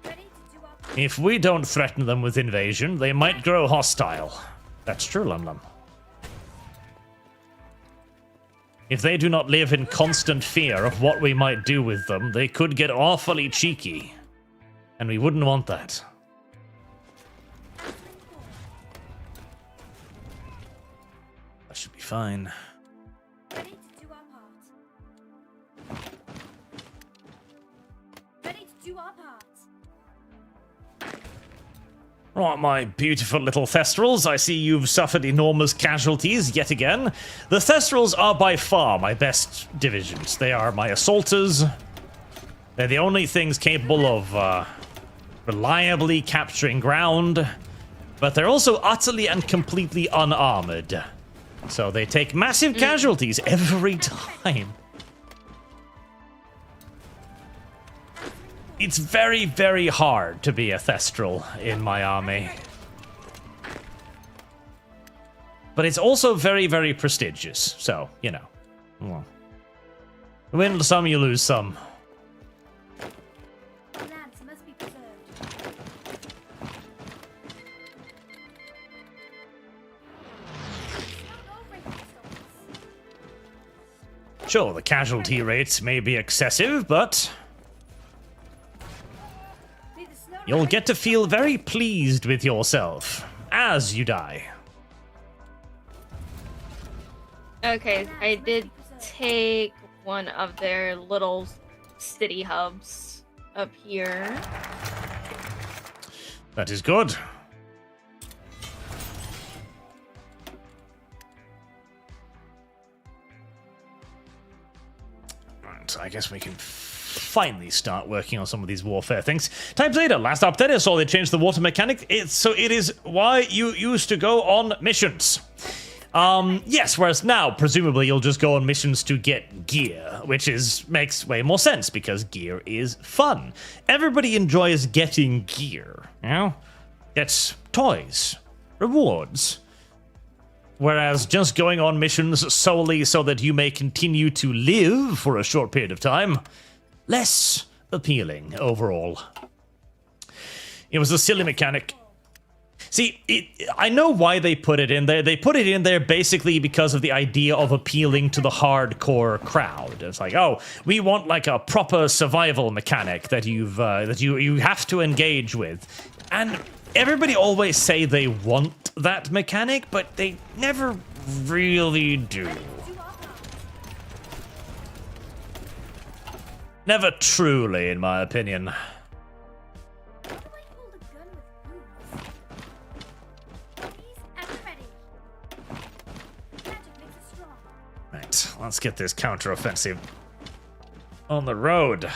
Ready to do our part. If we don't threaten them with invasion, they might grow hostile. That's true, LumLum. If they do not live in constant fear of what we might do with them, they could get awfully cheeky. And we wouldn't want that. That should be fine. Ready to do our part. Ready to do our part. Right, my beautiful little Thestrals, I see you've suffered enormous casualties yet again. The Thestrals are by far my best divisions. They are my assaulters. They're the only things capable of reliably capturing ground, but they're also utterly and completely unarmored. So they take massive casualties every time. It's very, very hard to be a Thestral in my army. But it's also very, very prestigious. So, you know. Well, you win some, you lose some. Lands must be preserved. No raiding stop us. Sure, the casualty rates may be excessive, but Need the snow to you'll rain- get to feel very pleased with yourself as you die. Okay, I did take one of their little city hubs up here. That is good. Right, I guess we can finally start working on some of these warfare things. Times later, last update I saw they changed the water mechanic. So it is why you used to go on missions. Yes, whereas now, presumably, you'll just go on missions to get gear, which makes way more sense, because gear is fun. Everybody enjoys getting gear, you know? Gets toys, rewards. Whereas just going on missions solely so that you may continue to live for a short period of time, less appealing overall. It was a silly mechanic. See, I know why they put it in there. They put it in there basically because of the idea of appealing to the hardcore crowd. It's like, oh, we want like a proper survival mechanic that you have to engage with, and everybody always say they want that mechanic, but they never really do. Never truly, in my opinion. Right, let's get this counteroffensive on the road.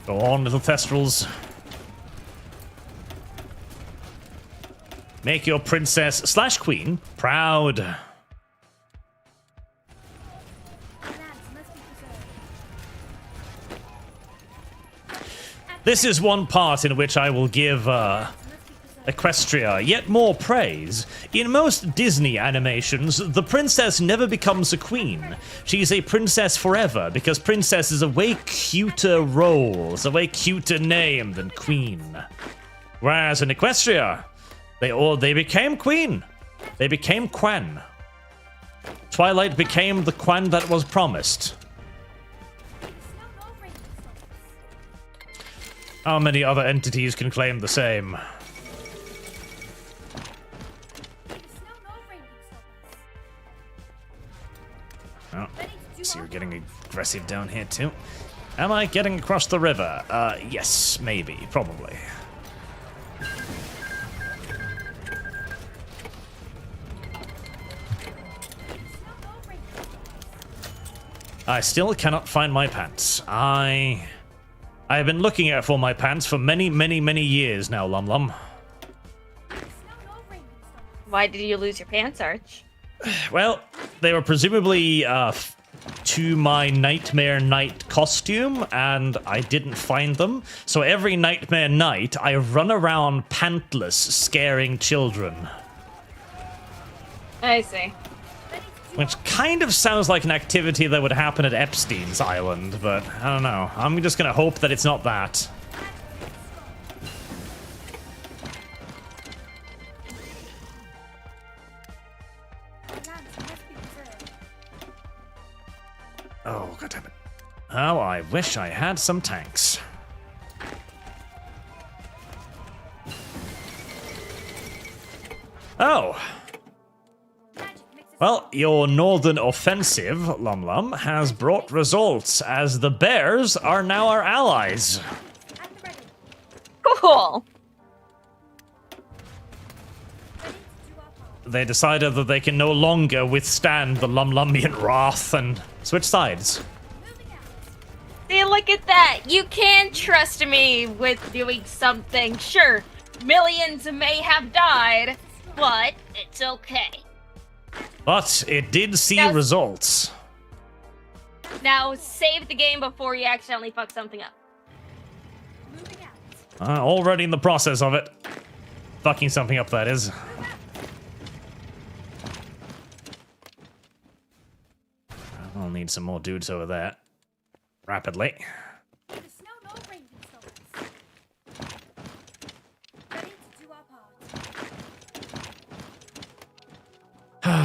Go on, little Thestrals. Make your princess / queen proud. This is one part in which I will give Equestria yet more praise. In most Disney animations, the princess never becomes a queen. She's a princess forever, because princess is a way cuter role, it's a way cuter name than queen. Whereas in Equestria, they became queen. They became Quan. Twilight became the Quan that was promised. How many other entities can claim the same? Oh, so you're getting aggressive down here too. Am I getting across the river? Yes, maybe, probably. I still cannot find my pants. I have been looking out for my pants for many, many, many years now, LumLum. Why did you lose your pants, Arch? Well, they were presumably to my Nightmare Night costume, and I didn't find them. So every Nightmare Night, I run around pantless, scaring children. I see. Which kind of sounds like an activity that would happen at Epstein's Island, but I don't know. I'm just gonna hope that it's not that. Oh, goddammit. Oh, I wish I had some tanks. Oh. Well, your northern offensive, LumLum, has brought results, as the bears are now our allies. Cool. They decided that they can no longer withstand the LumLumian wrath and switch sides. See, look at that. You can trust me with doing something. Sure, millions may have died, but it's okay. But it did see results. Now, save the game before you accidentally fuck something up. Already in the process of it. Fucking something up, that is. I'll need some more dudes over there. Rapidly.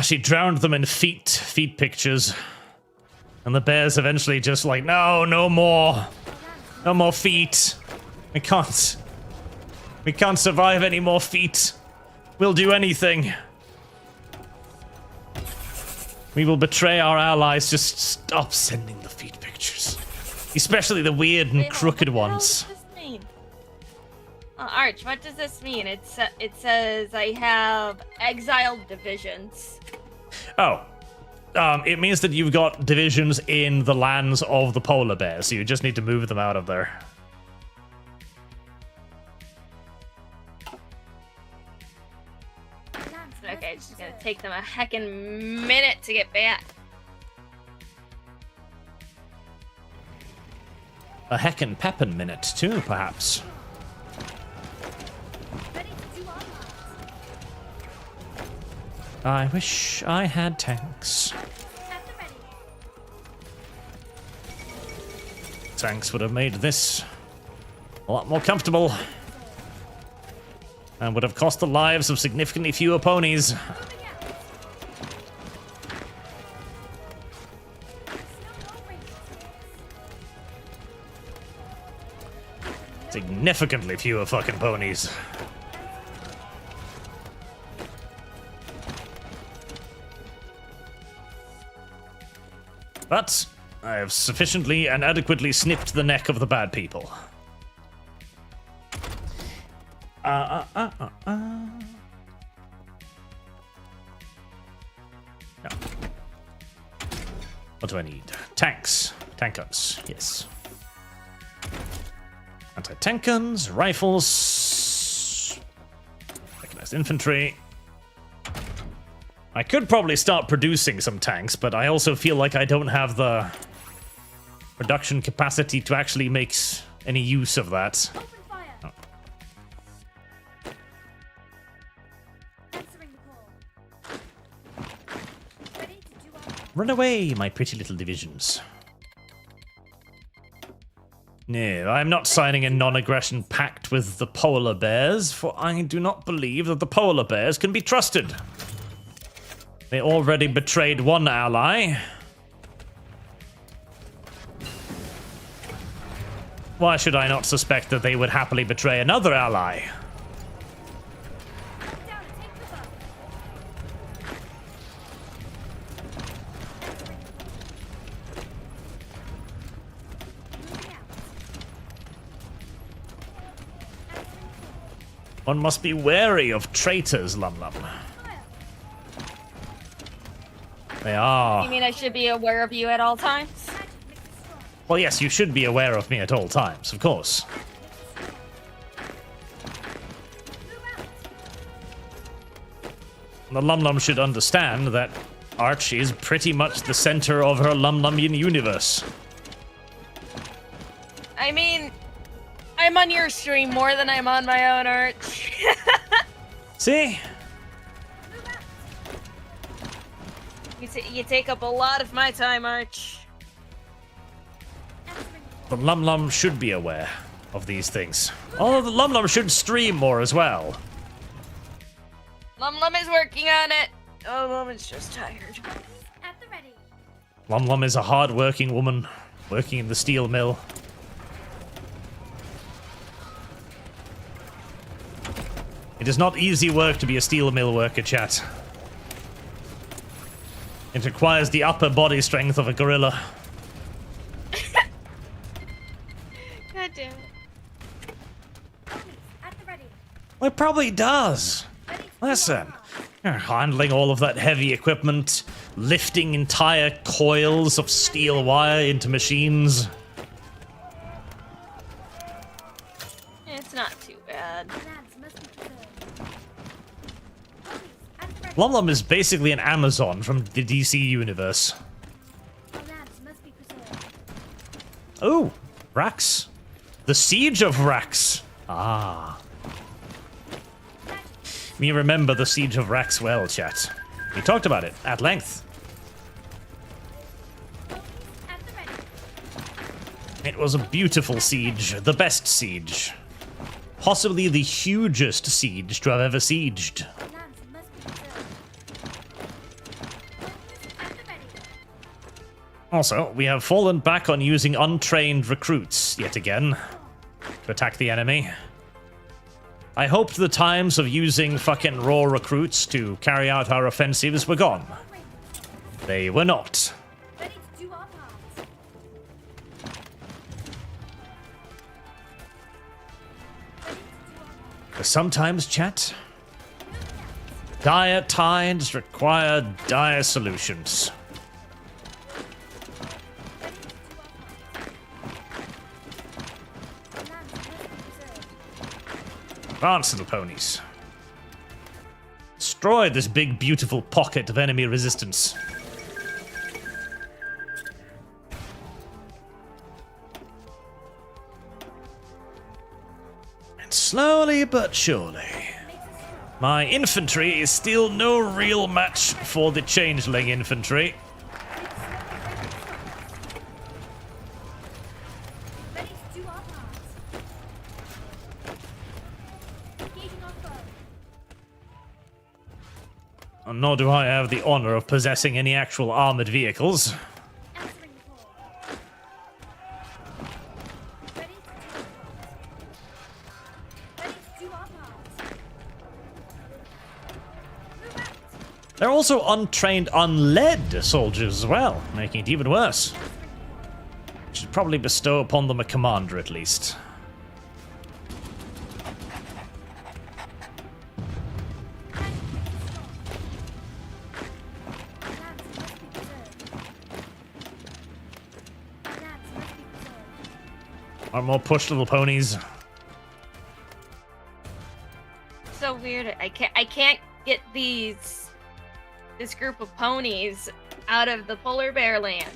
She drowned them in feet pictures. And the bears eventually just like, no more. No more feet. We can't survive any more feet. We'll do anything. We will betray our allies. Just stop sending the feet pictures. Especially the weird and crooked ones. What does this mean? Arch, what does this mean? It says I have exiled divisions. Oh. It means that you've got divisions in the lands of the polar bears, so you just need to move them out of there. Okay, it's just gonna take them a heckin' minute to get back. A heckin' peppin' minute, too, perhaps. I wish I had tanks. At the ready. Tanks would have made this a lot more comfortable. And would have cost the lives of significantly fewer ponies. Moving out. Snowball ranger stoppers. Significantly fewer fucking ponies. But I have sufficiently and adequately snipped the neck of the bad people. No. What do I need? Tanks. Tank guns. Yes. Anti-tank guns, rifles, mechanized infantry. I could probably start producing some tanks, but I also feel like I don't have the production capacity to actually make any use of that. Open fire. Oh. Answering the call. Ready to do our part. Run away, my pretty little divisions. No, I'm not signing a non-aggression pact with the polar bears, for I do not believe that the polar bears can be trusted. They already betrayed one ally. Why should I not suspect that they would happily betray another ally? Down and take cover. Moving out. One must be wary of traitors, LumLum. Fire. They You are. mean I should be aware of you at all times? Magic makes us strong. Well, yes, you should be aware of me at all times, of course. Move out. The LumLum should understand that Arch is pretty much the center of her LumLumian universe. I mean, I'm on your stream more than I'm on my own, Arch. See? Move out. You take up a lot of my time, Arch. Answering The LumLum should be aware of these things. Although the LumLum should stream more as well. LumLum is working on it. Oh, Woman's just tired. at the ready. LumLum is a hard-working woman, working in the steel mill. It is not easy work to be a steel mill worker, chat. It requires the upper body strength of a gorilla. God damn it. Ponies at the ready. Well, it probably does. Ready to do Listen, our part. you're handling all of that heavy equipment, lifting entire coils of steel wire into machines. It's not too bad. Lands must be preserved. Ponies at the ready. LumLum is basically an Amazon from the DC universe. Lands must be preserved. Oh, Rax. The Siege of Rax. Ah. Me remember the Siege of Rax well, chat. We talked about it at length. Ponies at the ready. It was a beautiful siege, the best siege. Possibly the hugest siege to have ever sieged. Lands must be preserved. Ponies at the ready. Also, we have fallen back on using untrained recruits yet again to attack the enemy. I hoped the times of using fucking raw recruits to carry out our offensives were gone. They were not. Ready to do our part. Ready to do our part. 'Cause sometimes, chat, Moving out. dire tides require dire solutions. Ready to do our part. Lands must be preserved. Advance, little ponies. Destroy this big, beautiful pocket of enemy resistance. And slowly but surely, Makes us strong. My infantry is still no real match for the changeling infantry. Ready to do our part. Engaging our foe. Nor do I have the honor of possessing any actual armored vehicles. Answering the call. Ready to do our part. Move out. They're also untrained, unled soldiers as well, making it even worse. Should probably bestow upon them a commander at least. Or more push, little ponies. So weird. I can't get this group of ponies out of the polar bear lands.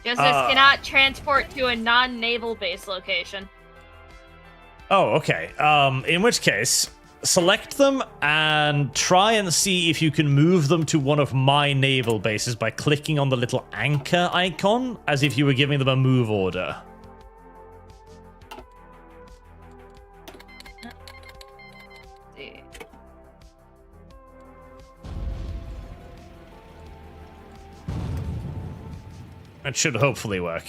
Just cannot transport to a non-naval base location. Oh, okay. In which case, select them and try and see if you can move them to one of my naval bases by clicking on the little anchor icon, as if you were giving them a move order. It should hopefully work.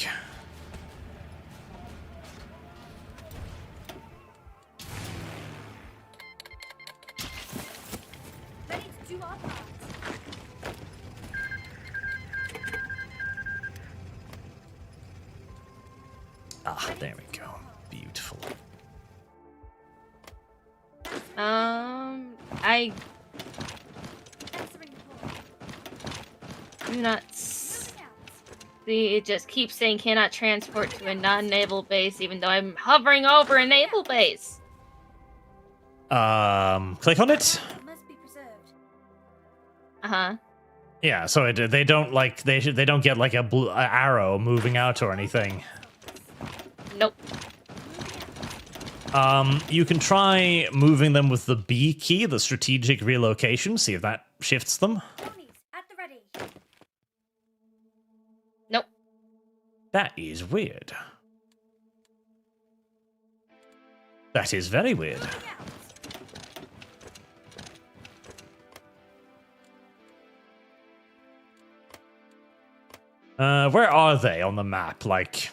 Ready to do our part. Ah, there we go. Beautiful. I Answering the call. do not see. It just keeps saying cannot transport to a non-naval base, even though I'm hovering over a naval base. Click on it. Must be preserved. Uh-huh. Yeah, so they don't like they don't get like a blue arrow moving out or anything. Nope. You can try moving them with the B key, the strategic relocation. See if that shifts them. Ponies at the ready. Nope. That is weird. That is very weird. Moving out. Where are they on the map? Like,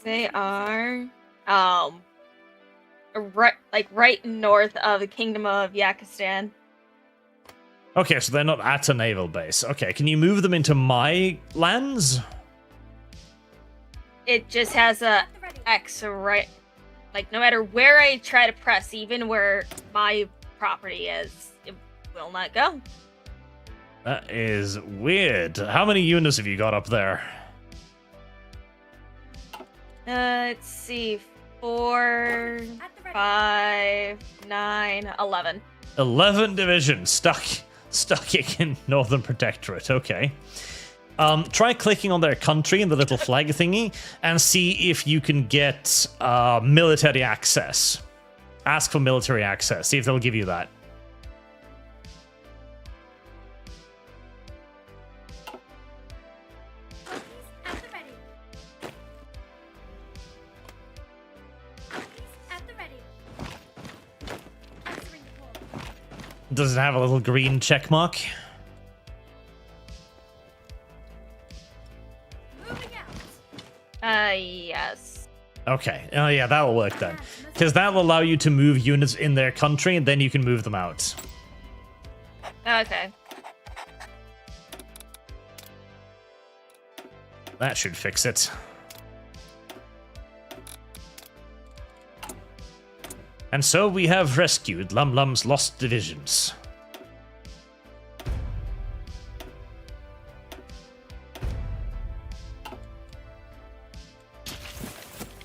They are right north of the Kingdom of Yakistan. okay, so they're not at a naval base. Okay, can you move them into my lands? It just has a X right, like no matter where I try to press, even where my property is, it will not go. That is weird. How many units have you got up there? Let's see, 4, At the ready. 5, 9, 11. 11 divisions stuck in Northern Protectorate. Okay. Try clicking on their country in the little flag thingy and see if you can get military access. Ask for military access. See if they'll give you that. Ponies at the ready. Ponies at the ready. Answering the call. Does it have a little green check mark? Moving out. Yes. Okay. Oh yeah, that'll work then. Because that'll allow you to move units in their country and then you can move them out. Okay. That should fix it. And so we have rescued LumLum's lost divisions.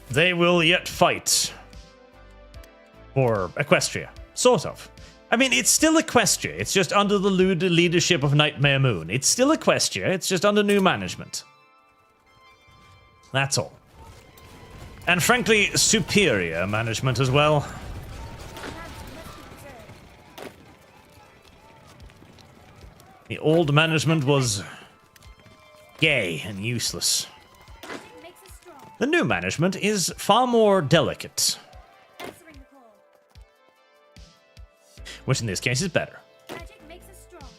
They will yet fight for Equestria. Sort of. I mean, it's still Equestria. It's just under the leadership of Nightmare Moon. It's still Equestria. It's just under new management. That's all. And frankly, superior management as well. Lands must be preserved. The old management was gay and useless. Magic makes us strong. The new management is far more delicate, Answering the call. which in this case is better. Magic makes us strong.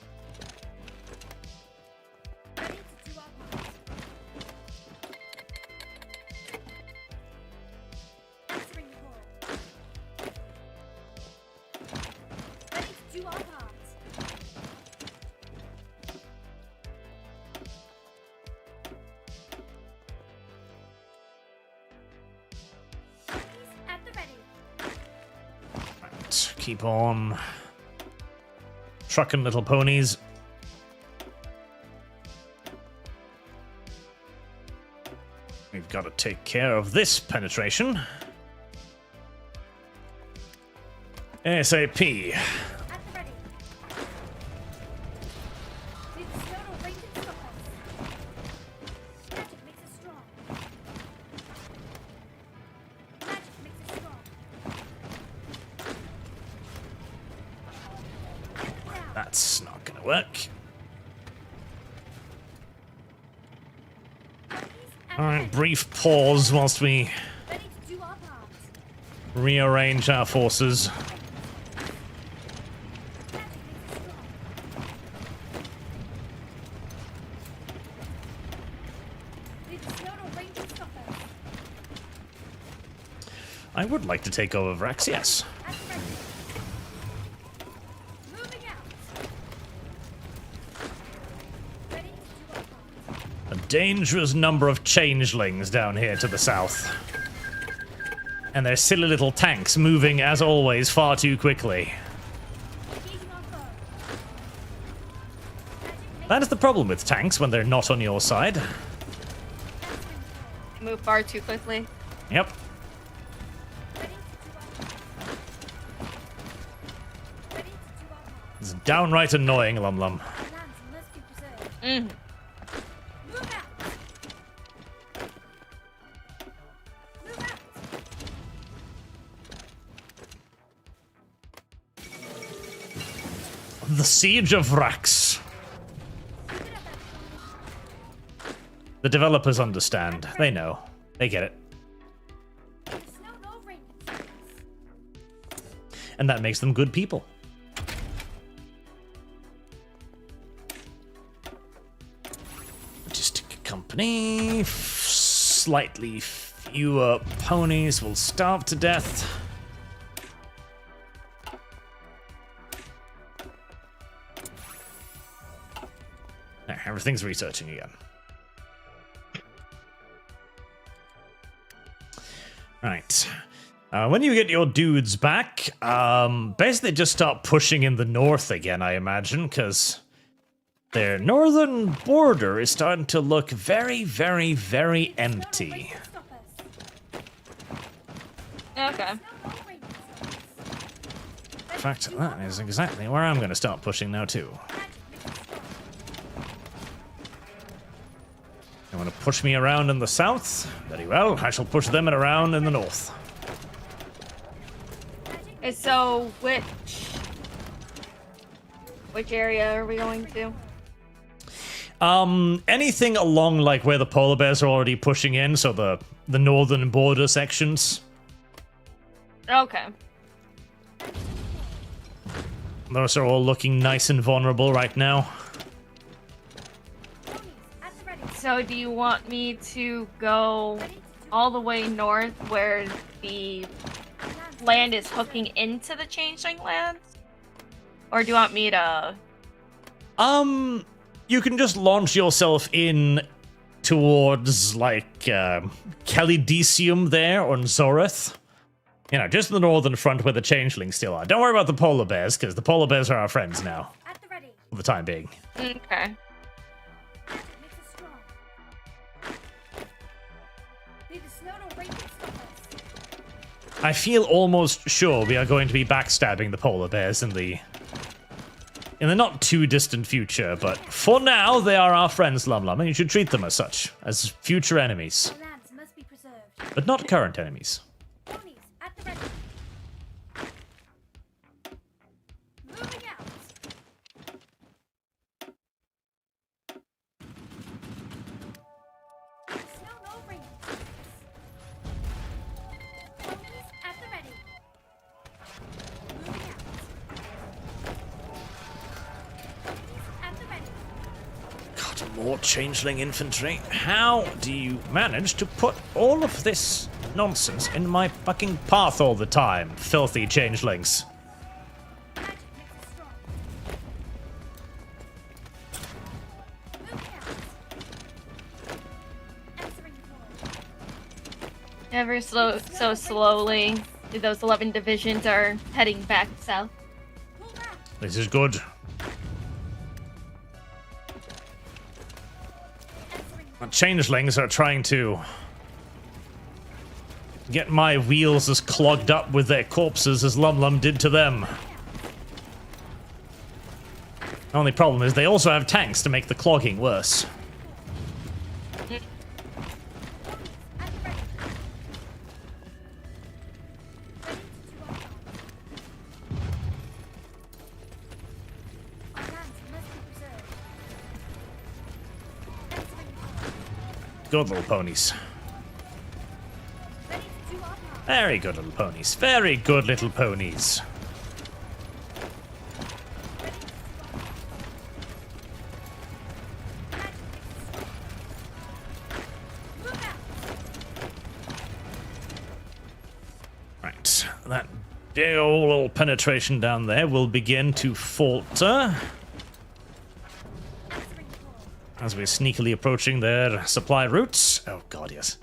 Ready to do our part. Answering the call. Ready to do our part. Ponies at the ready. Right, keep on trucking little ponies. We've got to take care of this penetration. ASAP. At the ready. Need the snow to rank and stop us. Magic makes us strong. Magic makes us strong. Down. That's not gonna work. Ponies at the Alright, ready. brief pause whilst we Ready to do our part. rearrange our forces. Magic makes us strong. Need the snow to rank and stop us. I would like to take over Vrax, yes. At the ready. Moving out. Ready to do our part. A dangerous number of changelings down here to the south. And their silly little tanks moving, as always, far too quickly. Engaging our foe. Magic makes That is the problem with tanks when they're not on your side. answering the call. Move far too quickly. Yep. Ready to do our part. Ready to do our part. It's downright annoying, LumLum. Lands must be preserved. Mm. Move out. Move out. The Siege of Vrax. Keep it up, The developers understand. They know. They get it. the snow no rain can stop us. And that makes them good people. Logistic company. Slightly fewer ponies will starve to death. There, everything's researching again. Right. When you get your dudes back, basically just start pushing in the north again, I imagine, because their northern border is starting to look very, very, very empty. Stop us. Okay. Snow no rain can stop us. In fact, that is exactly where I'm going to start pushing now, too. Magic makes us strong. You want to push me around in the south? Very well, I shall push them around in the north. Magic So which area are we going to? Anything along like where the polar bears are already pushing in, so the northern border sections. Okay. Those are all looking nice and vulnerable right now. ponies at the ready. So do you want me to go Ready to do all the way north where the lands land is hooking into the changeling lands? Or do you want me to... You can just launch yourself in towards, like, Calidicium there, or Zoreth. You know, just the northern front where the changelings still are. Don't worry about the polar bears, because the polar bears are our friends now, at the ready. for the time being. Okay. Magic makes us strong. Need the snow to rain and stop us. I feel almost sure we are going to be backstabbing the polar bears in the not too distant future, but for now, they are our friends, LumLum, and you should treat them as such, as future enemies. The lands must be preserved. but not current enemies. Ponies at the ready. Moving out. Snow no rain stoppers. Ponies at the ready. Moving out. Ponies at the ready. God, more changeling infantry. How do you manage to put all of this nonsense in my fucking path all the time, filthy changelings? Magic makes us strong. Moving out. Answering call. Ever so slowly, those 11 divisions are heading back south. Pull back. This is good. Answering The changelings are trying to get my wheels as clogged up with their corpses as LumLum did to them. The only problem is they also have tanks to make the clogging worse. at the ready. Ready to our call. Our lands must be preserved. Answering call. Good little ponies. Ready to do our part. Very good little ponies. Very good little ponies. Move out. Right, that big old little penetration down there will begin to falter Answering call. as we're sneakily approaching their supply routes. Oh god, yes.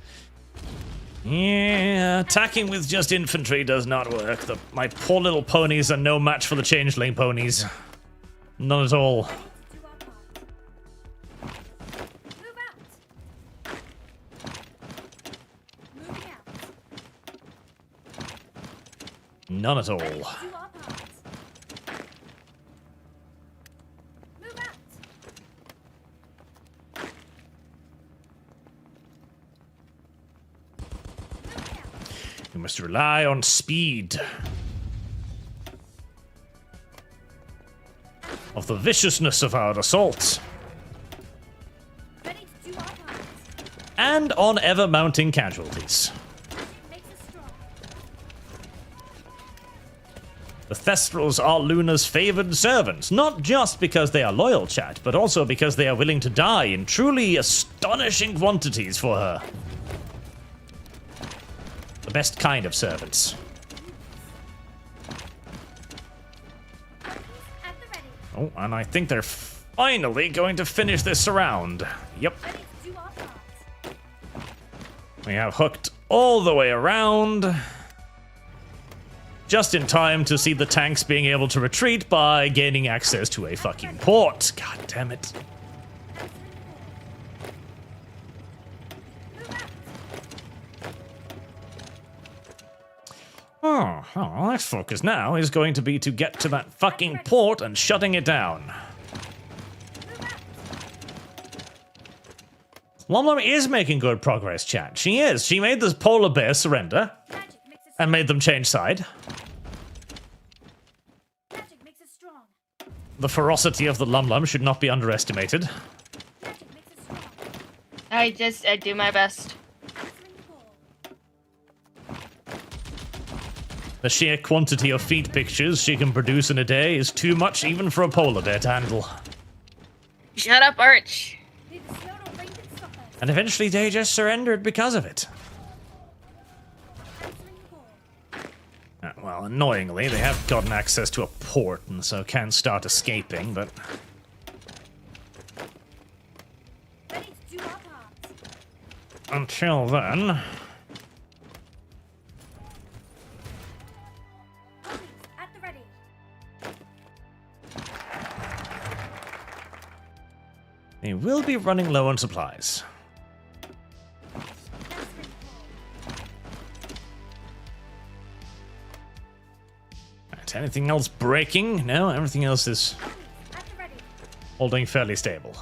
Yeah, attacking with just infantry does not work. My poor little ponies are no match for the changeling ponies. None at all. Ready to do our part. Move out. Moving out. None at all. Ready to do our part. Move out. Moving out. We must rely on speed. Of the viciousness of our assaults. Ready to do our part. And on ever mounting casualties. Makes us strong. The Thestrals are Luna's favored servants, not just because they are loyal, chat, but also because they are willing to die in truly astonishing quantities for her. The best kind of servants. Ponies at the ready. Oh, and I think they're finally going to finish this round. Yep, Ready to do our part. we have hooked all the way around. Just in time to see the tanks being able to retreat by gaining access to a fucking port. God damn it. Oh, our focus now is going to be to get to that fucking port and shutting it down. LumLum is making good progress, chat. She is. She made the polar bear surrender Magic makes us and made them change side. Magic makes us strong. The ferocity of the LumLum should not be underestimated. Magic makes us strong. I do my best. Answering call. The sheer quantity of feed pictures she can produce in a day is too much even for a polar bear to handle. Shut up, Arch. Need the snow to rain and stop us. And eventually they just surrendered because of it. Answering call. Well, annoyingly, they have gotten access to a port and so can start escaping, but Ready to do our part. until then... Ponies at the ready. They will be running low on supplies. Answering call. Right, anything else breaking? No, everything else is Ponies at the ready. holding fairly stable.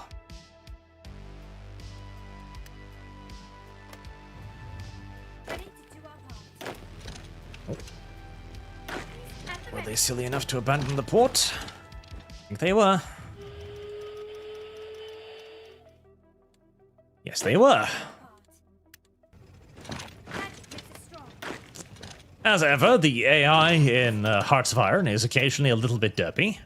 they silly enough to abandon the port? I think they were. Yes, they were. As ever, the AI in Hearts of Iron is occasionally a little bit derpy.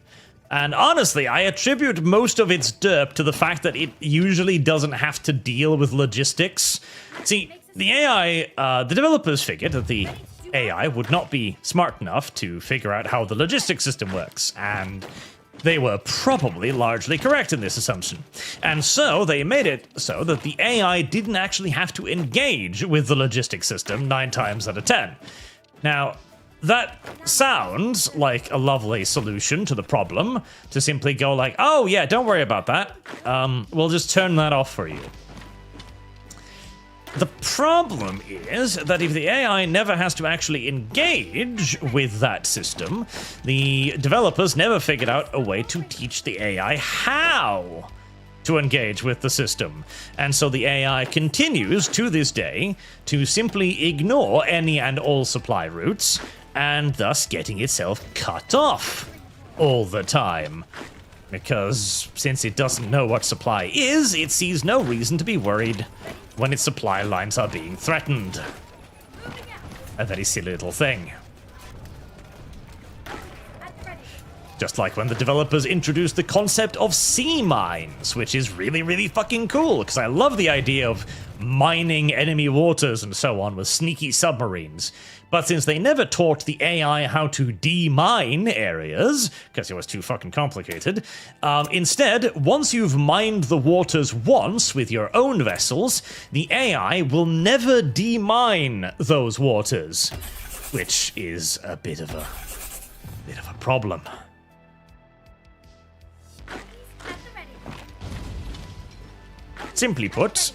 And honestly, I attribute most of its derp to the fact that it usually doesn't have to deal with logistics. See, the AI, the developers figured that the AI would not be smart enough to figure out how the logistics system works, and they were probably largely correct in this assumption. And so they made it so that the AI didn't actually have to engage with the logistics system 9 times out of 10. Now, that sounds like a lovely solution to the problem, to simply go like, oh yeah, don't worry about that. We'll just turn that off for you. The problem is that if the AI never has to actually engage with that system, the developers never figured out a way to teach the AI how to engage with the system. And so the AI continues to this day to simply ignore any and all supply routes, and thus getting itself cut off all the time. Because since it doesn't know what supply is, it sees no reason to be worried when its supply lines are being threatened. A very silly little thing. Just like when the developers introduced the concept of sea mines, which is really, really fucking cool, because I love the idea of mining enemy waters and so on with sneaky submarines. But since they never taught the AI how to demine areas, because it was too fucking complicated, instead, once you've mined the waters once with your own vessels, the AI will never demine those waters, which is a bit of a problem. Simply put,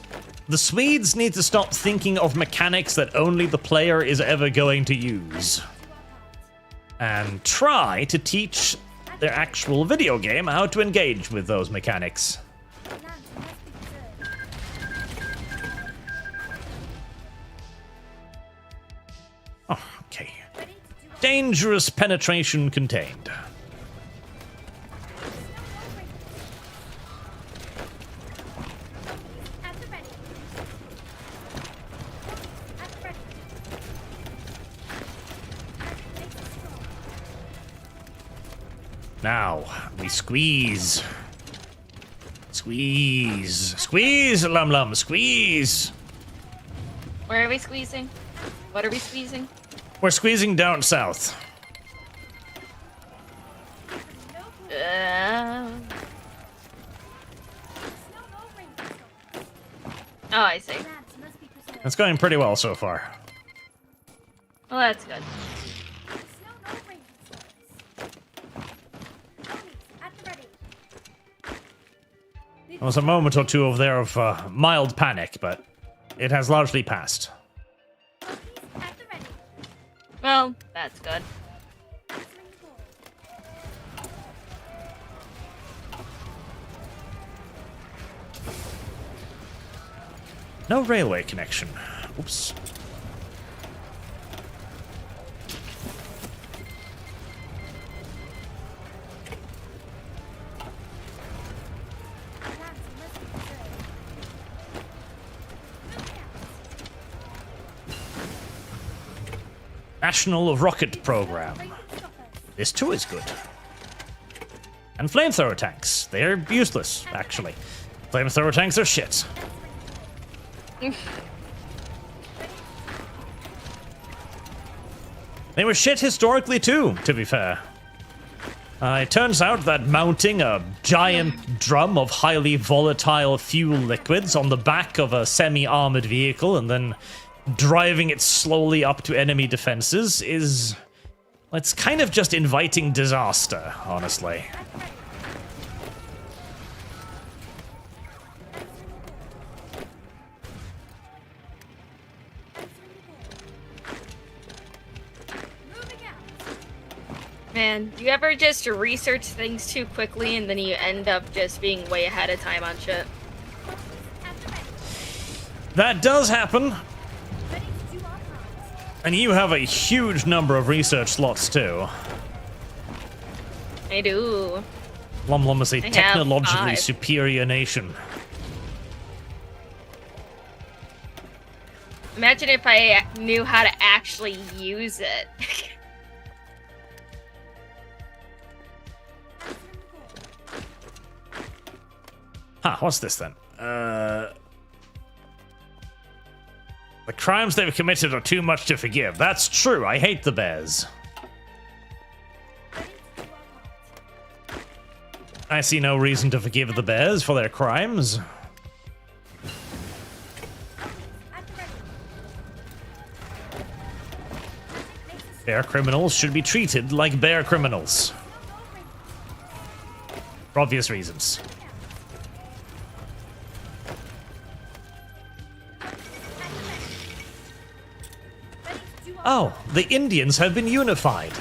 the Swedes need to stop thinking of mechanics that only the player is ever going to use, and try to teach their actual video game how to engage with those mechanics. Oh, okay. Dangerous penetration contained. Now, we squeeze. Squeeze. Squeeze, LumLum, squeeze. Where are we squeezing? What are we squeezing? We're squeezing down south. Oh, I see. It's going pretty well so far. Well, that's good. There was a moment or two of mild panic, but it has largely passed. Well, that's good. No railway connection. Oops. National Rocket Program. This too is good. And flamethrower tanks. They're useless, actually. Flamethrower tanks are shit. They were shit historically too, to be fair. It turns out that mounting a giant drum of highly volatile fuel liquids on the back of a semi-armored vehicle and then driving it slowly up to enemy defenses is... it's kind of just inviting disaster, honestly. Man, do you ever just research things too quickly and then you end up just being way ahead of time on shit? That does happen. And you have a huge number of research slots too. I do. LumLum is a have technologically 5. superior nation. Imagine if I knew how to actually use it. Huh, what's this then? The crimes they've committed are too much to forgive. That's true, I hate the bears. I see no reason to forgive the bears for their crimes. Bear criminals should be treated like bear criminals. For obvious reasons. Oh, the Indians have been unified.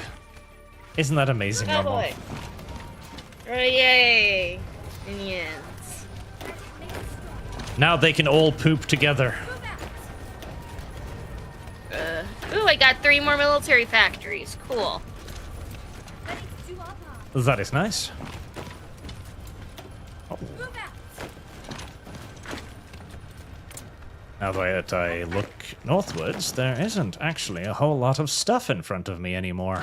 Isn't that amazing, Oh LumLum? boy. Oh, yay. Indians. Now they can all poop together. Ooh, I got 3 more military factories. Cool. That is nice. Oh. Now that I look northwards, there isn't actually a whole lot of stuff in front of me anymore.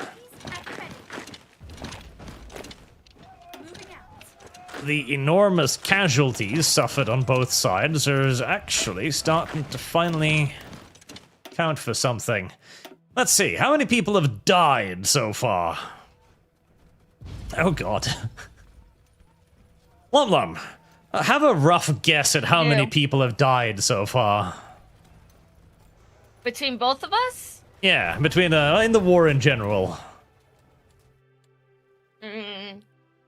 The enormous casualties suffered on both sides are actually starting to finally count for something. Let's see, how many people have died so far? Oh god. LumLum, have a rough guess at how many people have died so far. Between both of us? Yeah, between in the war in general.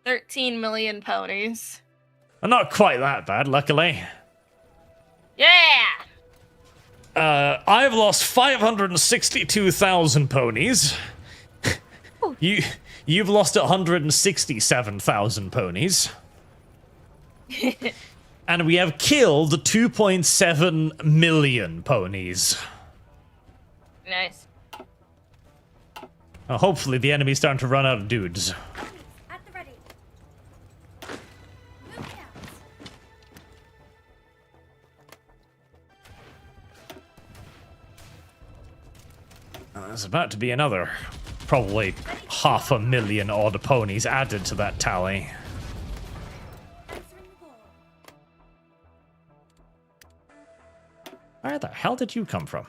13 million ponies. Not quite that bad, luckily. Yeah! I've lost 562,000 ponies. You've lost 167,000 ponies. And we have killed 2.7 million ponies. Nice. Hopefully the enemy's starting to run out of dudes. At the ready. Moving out. There's about to be another, probably 500,000 odd ponies added to that tally. Answering the call. Where the hell did you come from?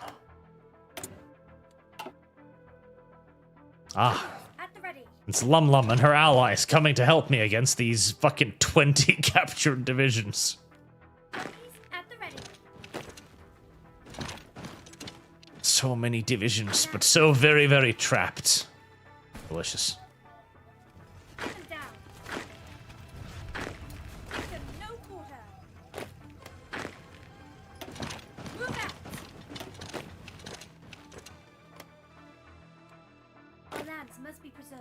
Ah, At the ready. it's LumLum and her allies coming to help me against these fucking 20 captured divisions. Ponies at the ready. So many divisions, but so very, very trapped. Delicious. Get them down. Give them no quarter. Move out. Our lands must be preserved.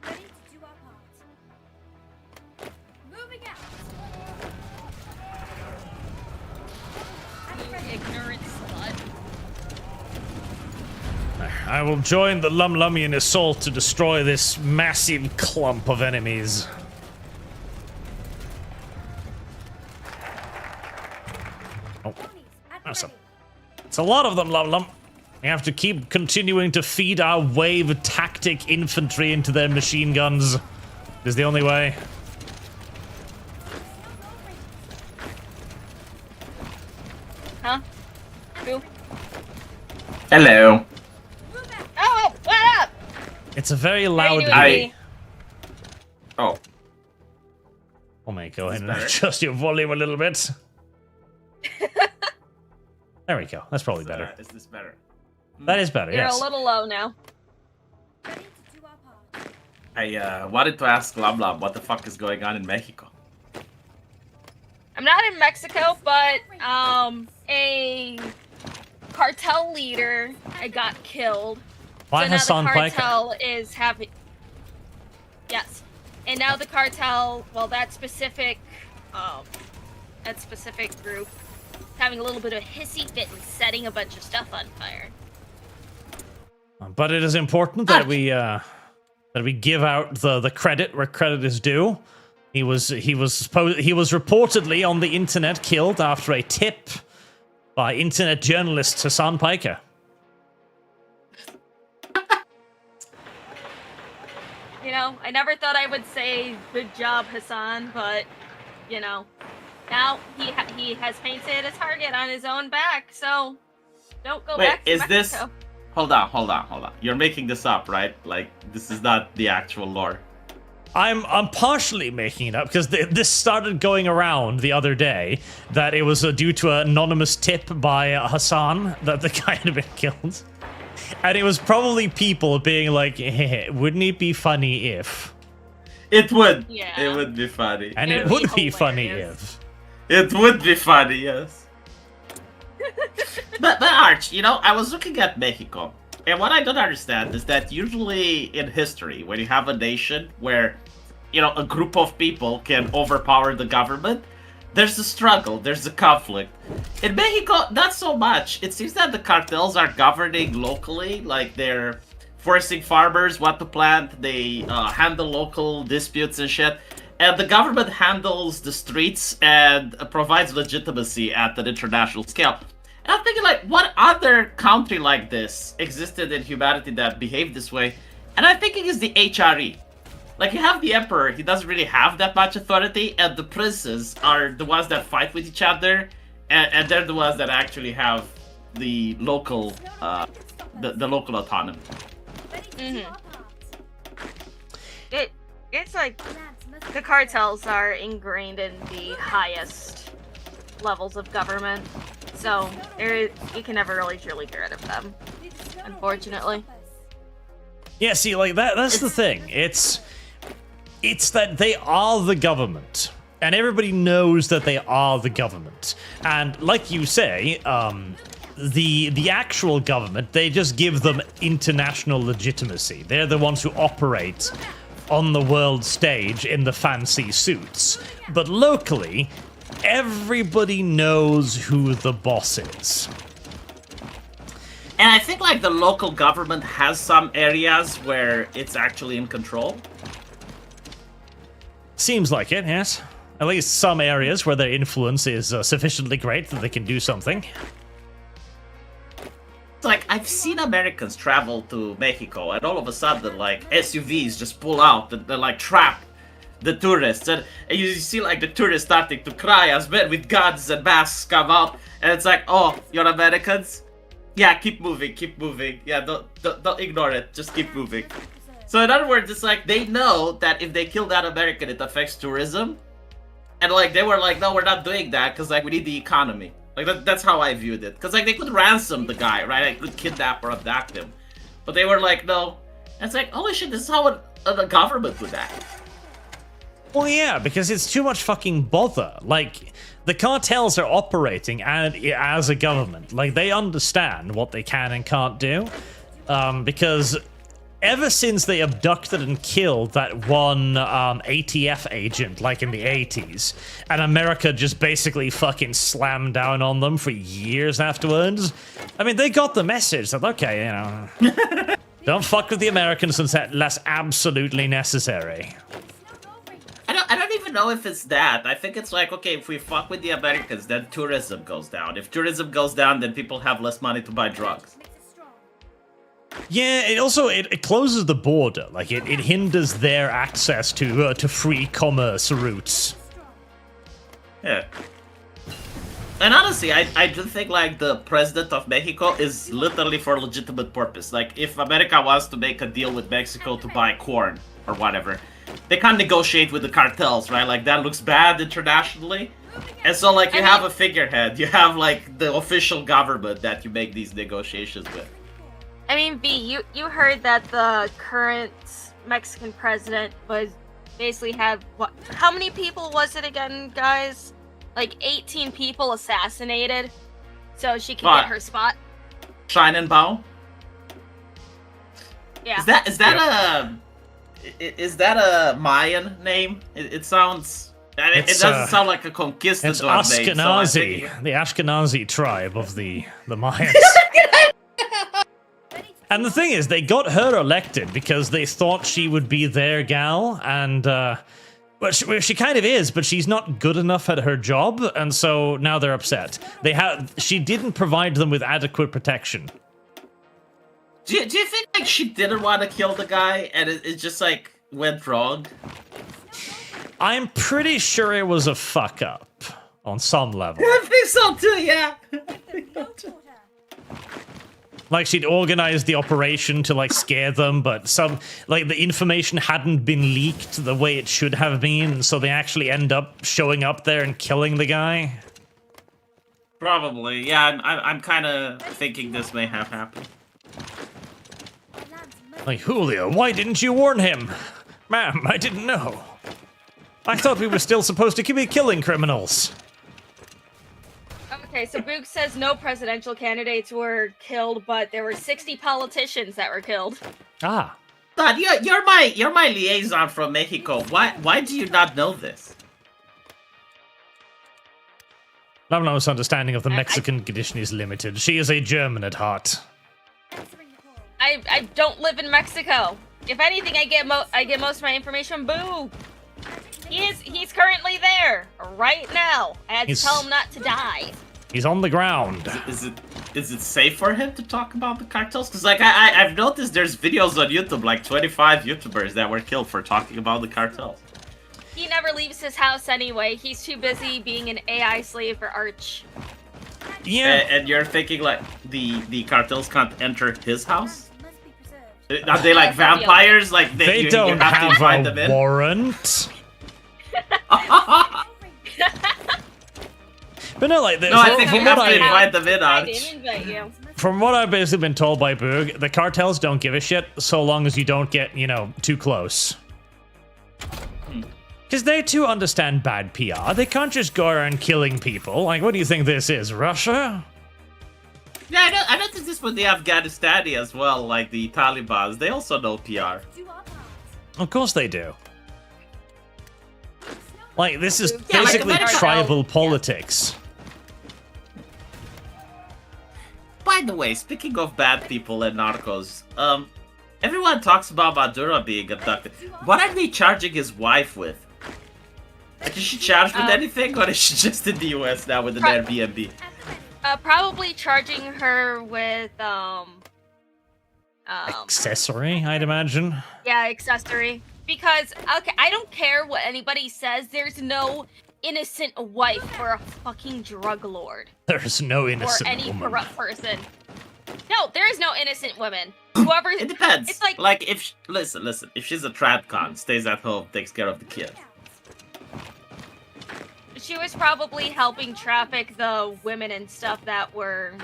Ready to do our part. Moving out. At the ready. Ignorant slut. I will join the LumLumian assault to destroy this massive clump of enemies. Oh, Ponies at the awesome. ready. It's a lot of them, LumLum. We have to keep continuing to feed our wave tactic infantry into their machine guns. It is the only way. Huh? Who? Hello. Oh, what up? It's a very loud. Hey, Oh, Oh my, go ahead and better? adjust your volume a little bit. There we go. That's probably better. Is this better? That is better, You're yes. a little low now. Ready to do our part. I wanted to ask LumLum what the fuck is going on in Mexico. I'm not in Mexico, but a cartel leader got killed. By So now Hassan the Pike. cartel is having. Yes, and now the cartel. Well, that specific group is having a little bit of a hissy fit and setting a bunch of stuff on fire. But it is important that That we give out the credit where credit is due. He was reportedly on the internet killed after a tip by internet journalist Hassan Piker. You know, I never thought I would say good job, Hassan, but you know, now he has painted a target on his own back, so don't go back to is Mexico. this? Hold on. You're making this up, right? Like this is not the actual lore. I'm partially making it up because this started going around the other day that it was due to an anonymous tip by Hassan that the guy had been killed. And it was probably people being like, hey, wouldn't it be funny if? It would. Yeah. It would be funny. And it would be funny if. It would be funny, yes. but Arch, you know, I was looking at Mexico. And what I don't understand is that usually in history, when you have a nation where, you know, a group of people can overpower the government, there's a struggle, there's a conflict. In Mexico, not so much. It seems that the cartels are governing locally, like they're forcing farmers what to plant, they handle local disputes and shit. And the government handles the streets and provides legitimacy at an international scale. And I'm thinking, like, what other country like this existed in humanity that behaved this way? And I'm thinking it's the HRE. Like, you have the Emperor, he doesn't really have that much authority, and the princes are the ones that fight with each other, and they're the ones that actually have the local, the local autonomy. It's like the cartels are ingrained in the highest levels of government. So you can never really truly get rid of them, unfortunately. Yeah, see, like that's the thing. It's that they are the government, and everybody knows that they are the government. And like you say, the actual government, they just give them international legitimacy. They're the ones who operate on the world stage in the fancy suits. But locally, everybody knows who the boss is. And I think, like, the local government has some areas where it's actually in control. Seems like it, yes. At least some areas where their influence is sufficiently great that they can do something. It's like, I've seen Americans travel to Mexico, and all of a sudden, like, SUVs just pull out and they, like, trap the tourists. And you see, like, the tourists starting to cry as men with guns and masks come out. And it's like, oh, you're Americans? Yeah, keep moving. Yeah, don't ignore it. Just keep moving. So in other words, it's like they know that if they kill that American, it affects tourism. And like they were like, no, we're not doing that because like we need the economy. Like that's how I viewed it. Because like they could ransom the guy, right? They could kidnap or abduct him. But they were like, no. And it's like, holy shit, this is how the government would act. Well, yeah, because it's too much fucking bother. Like, the cartels are operating as a government. Like, they understand what they can and can't do. Because ever since they abducted and killed that one ATF agent, like in the 80s, and America just basically fucking slammed down on them for years afterwards, I mean, they got the message that, okay, you know, don't fuck with the Americans unless absolutely necessary. I don't even know if it's that. I think it's like, okay, if we fuck with the Americans, then tourism goes down. If tourism goes down, then people have less money to buy drugs. Yeah, it closes the border. Like, it hinders their access to free commerce routes. Yeah. And honestly, I do think, like, the president of Mexico is literally for legitimate purpose. Like, if America wants to make a deal with Mexico to buy corn or whatever, they can't negotiate with the cartels, right? Like, that looks bad internationally. And so, like, you have a figurehead. You have, like, the official government that you make these negotiations with. I mean, V, you heard that the current Mexican president was basically had, what, how many people was it again, guys? Like 18 people assassinated, so she can get her spot. Sheinenbaum? Yeah. Is that a Mayan name? It sounds. It doesn't sound like a conquistador it's name. Ashkenazi, the Ashkenazi tribe of the Mayans. And the thing is, they got her elected because they thought she would be their gal, and well, she kind of is, but she's not good enough at her job, and so now they're upset. She didn't provide them with adequate protection. Do you think like she didn't want to kill the guy and it just like went wrong? I'm pretty sure it was a fuck up on some level. I think so too, yeah. Like she'd organized the operation to like scare them, but the information hadn't been leaked the way it should have been, so they actually end up showing up there and killing the guy. Probably, yeah. I'm kind of thinking this may have happened. Like, Julio, why didn't you warn him? Ma'am, I didn't know. I thought we were still supposed to be killing criminals. Okay, so Boog says no presidential candidates were killed, but there were 60 politicians that were killed. Ah. God, you're my liaison from Mexico. Why do you not know this? LumLum's understanding of the Mexican condition is limited. She is a German at heart. I don't live in Mexico. If anything, I get most of my information from Boog. He's currently there right now. I had to tell him not to die. He's on the ground. Is it safe for him to talk about the cartels? Because like I've noticed there's videos on YouTube, like 25 YouTubers that were killed for talking about the cartels. He never leaves his house anyway. He's too busy being an AI slave for Arch. Yeah. And you're thinking like the cartels can't enter his house? Are they like vampires? Like they don't have a warrant. But no, like, I think you have to invite them in, I didn't invite you. From what I've basically been told by Boog, the cartels don't give a shit so long as you don't get, too close. Because they too understand bad PR. They can't just go around killing people. Like, what do you think this is, Russia? Yeah, I noticed this with the Afghanistani as well, like the Taliban. They also know PR. Of course they do. Like, this is Yeah, basically like tribal politics. By the way, speaking of bad people and narcos, everyone talks about Maduro being abducted. What are they charging his wife with? Like, is she charged with anything, or is she just in the US now with an Airbnb? Probably charging her with, accessory, I'd imagine. Yeah, accessory. Because, okay, I don't care what anybody says, there's no innocent wife for a fucking drug lord. There's no innocent or any woman. corrupt person. No, there is no innocent women. Whoever... It depends. It's like... Like, if... Listen. If she's a tradcon, stays at home, takes care of the kid. She was probably helping traffic the women and stuff that were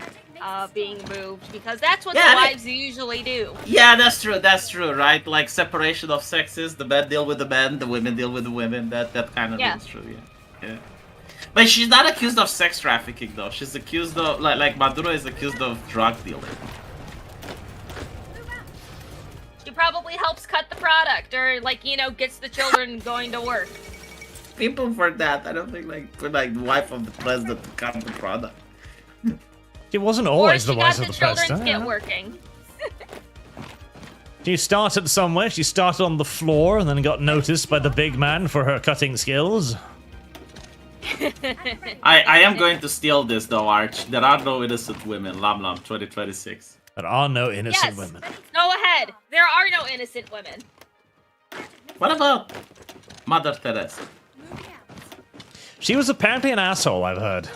being moved, because that's what the wives usually do. Yeah, that's true, right? Like, separation of sexes, the men deal with the men, the women deal with the women, that kind of is true, yeah. But she's not accused of sex trafficking, though. She's accused of, like Maduro is accused of drug dealing. She probably helps cut the product, or, like, gets the children going to work. People for that, I don't think, for the wife of the president to cut the product. She wasn't always the wife of the president. Children get working. She started somewhere. She started on the floor and then got noticed by the big man for her cutting skills. I am going to steal this, though, Arch. There are no innocent women. LumLum 2026. There are no innocent women. Go ahead. There are no innocent women. What about Mother Teresa? She was apparently an asshole, I've heard.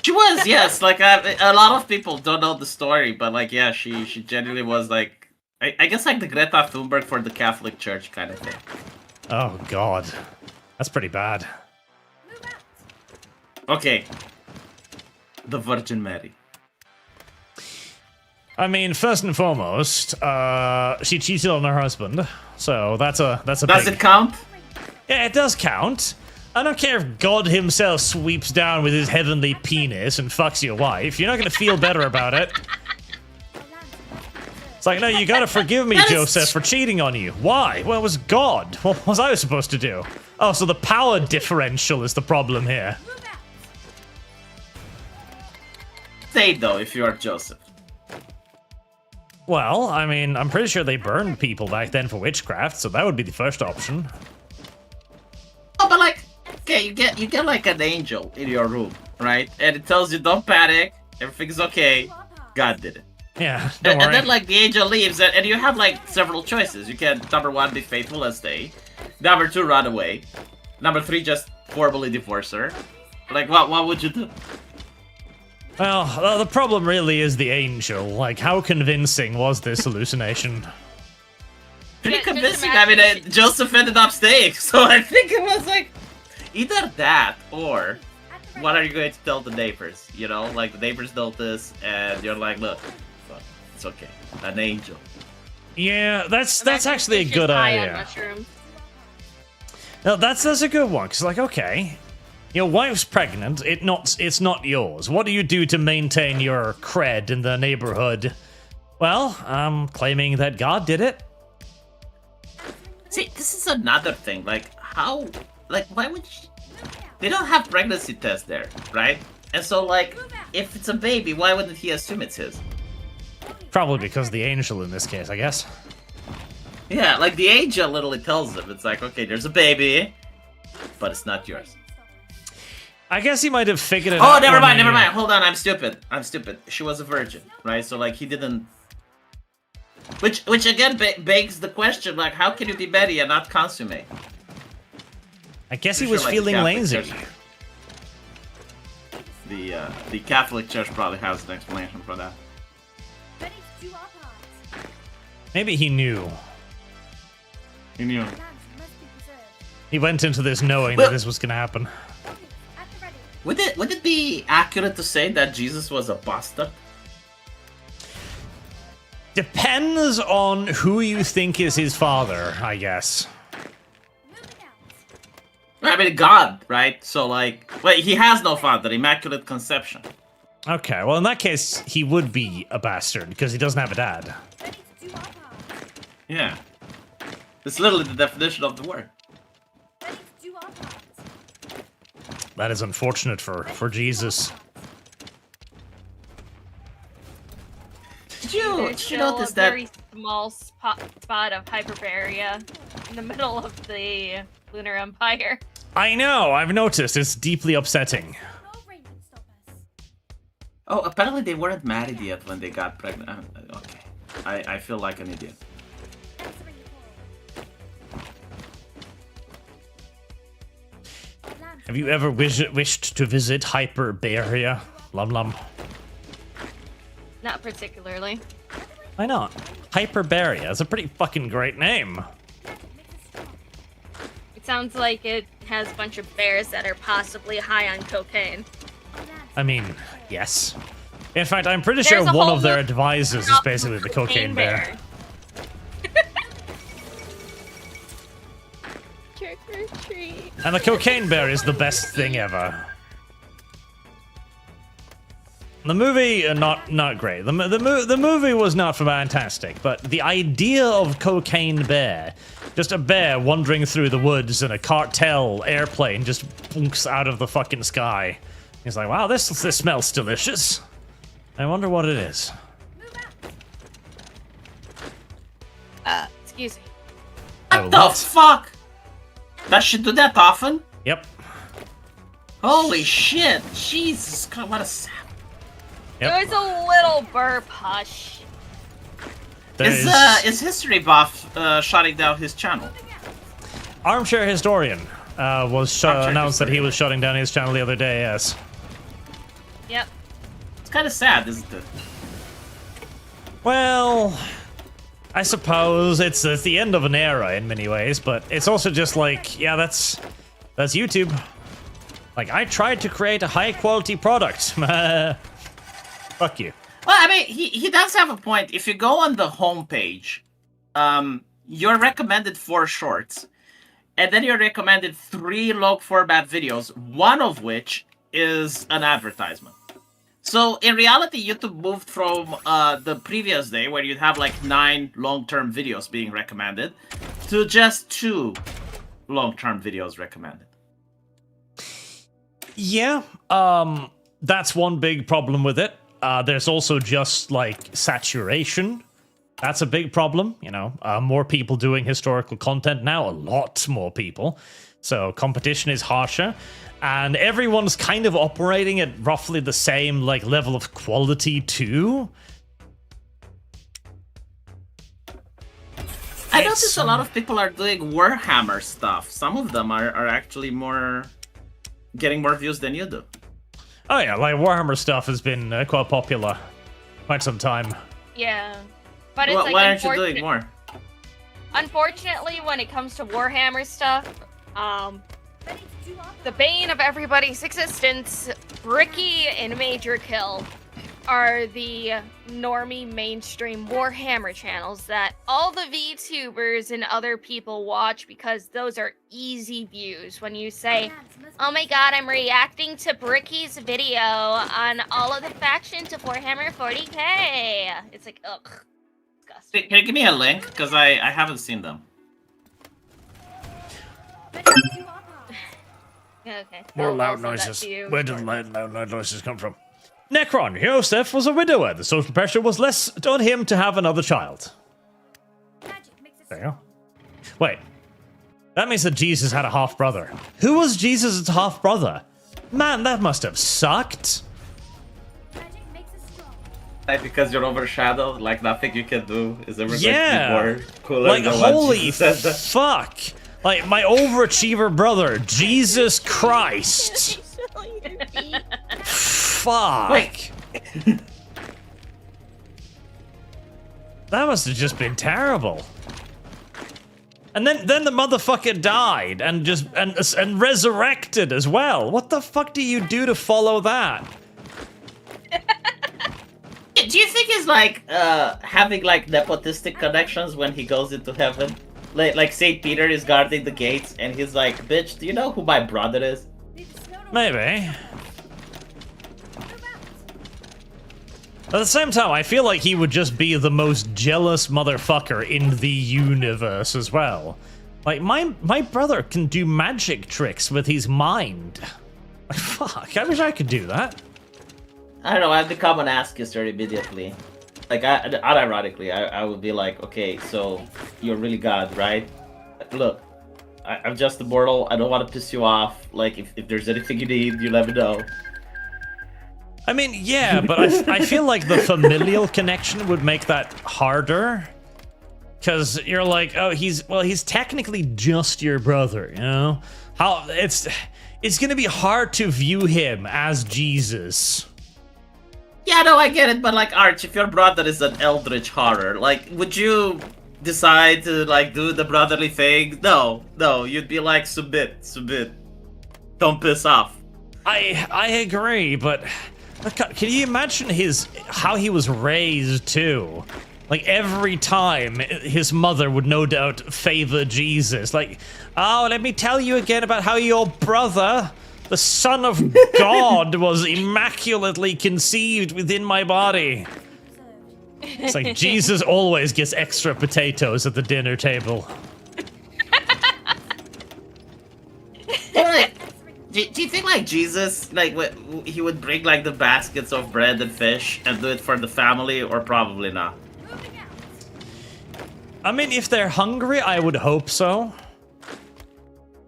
She was, yes. Like, a lot of people don't know the story, but, like, yeah, she genuinely was, like, I guess, like, the Greta Thunberg for the Catholic Church kind of thing. Oh, God. That's pretty bad. Okay. The Virgin Mary. I mean, first and foremost, she cheated on her husband, so that's a Does big... it count? Yeah, it does count. I don't care if God himself sweeps down with his heavenly penis and fucks your wife. You're not going to feel better about it. It's like, no, you got to forgive me, Joseph, for cheating on you. Why? Well, it was God. What was I supposed to do? Oh, so the power differential is the problem here. Say, though, if you are Joseph. Well, I mean, I'm pretty sure they burned people back then for witchcraft, so that would be the first option. Oh, but like, okay, you get like an angel in your room, right? And it tells you don't panic, everything's okay. God did it. Yeah, don't worry. And then like the angel leaves, and you have like several choices. You can number 1 be faithful and stay, number 2 run away, number 3 just formally divorce her. Like what would you do? Well, the problem really is the angel. Like, how convincing was this hallucination? Pretty Just convincing. I mean, imagine Joseph ended up staying, so I think it was like either that or what are you going to tell the neighbors? You know, like the neighbors know this, and you're like, look, it's okay, an angel. Yeah, that's Imagine actually a she's good high on idea. mushrooms. No, that's a good one. Cause like, okay, your wife's pregnant. It's not yours. What do you do to maintain your cred in the neighborhood? Well, I'm claiming that God did it. See, this is another thing. Like, how? Like, why would they don't have pregnancy tests there, right? And so, like, if it's a baby, why wouldn't he assume it's his? Probably because of the angel in this case, I guess. Yeah, like the angel literally tells him, it's like, okay, there's a baby, but it's not yours. I guess he might have figured it out. Oh, never when mind, he- never mind. Hold on, I'm stupid. She was a virgin, right? So like he didn't. Which again begs the question, like, how can you be Betty and not consummate? I guess he Pretty was sure, like, feeling the Catholic lazy. Church- The Catholic Church probably has an explanation for that. Ready to do our part. Maybe he knew. You knew. Plans must be preserved. He went into this knowing Well- that this was gonna happen. At the ready. Would it be accurate to say that Jesus was a bastard? Depends on who you think is his father, I guess. Moving out. I mean, God, right? So like, wait, he has no father. Immaculate conception. Okay, well in that case, he would be a bastard because he doesn't have a dad. Ready to do our part. Yeah. It's literally the definition of the word. Ready to do our part. That is unfortunate for Jesus. Did you There's still a very small spot of Hyperbaria in the middle of the Lunar Empire. I know, I've noticed. It's deeply upsetting. No rain can stop us. Oh, apparently they weren't married yet when they got pregnant. Okay. I feel like an idiot. Answering the call. Plans Have you ever wished to visit Hyperbaria, LumLum? Not particularly. Why not? Hyperbaria is a pretty fucking great name. makes us strong. It sounds like it has a bunch of bears that are possibly high on cocaine. Plans I mean, yes. In fact, I'm pretty There's sure a one whole of their lot advisors is basically the cocaine bear. Trick or treat. And the cocaine bear is the best thing ever. The movie, not great. The movie was not fantastic, but the idea of cocaine bear, just a bear wandering through the woods and a cartel airplane just bunks out of the fucking sky. He's like, wow, this smells delicious. I wonder what it is. move out. Excuse me. Oh, What the what? fuck? Does she do that often? Yep. Holy shit! Jesus Christ, what a sap. Yep. There's a little burp. Hush. There's Is History Buff shutting down his channel? Armchair Historian was Armchair announced that he Historian. was shutting down his channel the other day, yes. Yep. It's kind of sad, isn't it? Well, I suppose it's the end of an era in many ways, but it's also just like, yeah, that's YouTube. Like, I tried to create a high-quality product. Fuck you. Well, I mean, he does have a point. If you go on the homepage, you're recommended 4 shorts, and then you're recommended 3 log format videos, one of which is an advertisement. So in reality, YouTube moved from the previous day, where you'd have like 9 long-term videos being recommended, to just 2 long-term videos recommended. Yeah, that's one big problem with it. There's also just, like, saturation. That's a big problem, you know. More people doing historical content now, a lot more people. So competition is harsher. And everyone's kind of operating at roughly the same like level of quality too. I noticed a lot of people are doing Warhammer stuff. Some of them are actually getting more views than you do. Oh yeah, like Warhammer stuff has been quite popular quite some time. Yeah. But it's like Why aren't you doing more? Unfortunately, when it comes to Warhammer stuff, the bane of everybody's existence, Bricky and Major Kill, are the normie mainstream Warhammer channels that all the VTubers and other people watch because those are easy views. When you say, oh my god, I'm reacting to Bricky's video on all of the factions of Warhammer 40k. It's like, ugh. Disgusting. Can you give me a link? Because I haven't seen them. Okay. More I'll loud send that noises. to you. Where did loud noises come from? Necron, Yosef was a widower. The social pressure was less on him to have another child. There you go. Wait. That means that Jesus had a half-brother. Who was Jesus' half-brother? Man, that must have sucked. Because you're overshadowed, like nothing you can do is ever going to Yeah. be more cooler Like, than what holy Jesus said that. fuck. Like, my overachiever brother, Jesus Christ. Fuck. Wait. That must have just been terrible. And then the motherfucker died and just and resurrected as well. What the fuck do you do to follow that? Do you think he's like having like nepotistic connections when he goes into heaven? Like Saint Peter is guarding the gates and he's like, bitch, do you know who my brother is? Maybe. At the same time, I feel like he would just be the most jealous motherfucker in the universe as well. Like, my brother can do magic tricks with his mind. Like, fuck, I wish I could do that. I don't know, I've become an ass kisser immediately. Like, unironically, I would be like, okay, so you're really God, right? Look, I'm just immortal, I don't want to piss you off. Like, if there's anything you need, you let me know. I mean, yeah, but I feel like the familial connection would make that harder. Because you're like, oh, he's technically just your brother, you know? How it's gonna be hard to view him as Jesus. Yeah, no, I get it, but like, Arch, if your brother is an eldritch horror, like, would you decide to, like, do the brotherly thing? No, you'd be like, submit. Don't piss off. I agree, but can you imagine how he was raised too? Like, every time his mother would no doubt favor Jesus. Like, oh, let me tell you again about how your brother, the Son of God, was immaculately conceived within my body. It's like Jesus always gets extra potatoes at the dinner table. Do you think, like, Jesus, like, he would bring, like, the baskets of bread and fish and do it for the family, or probably not? I mean, if they're hungry, I would hope so.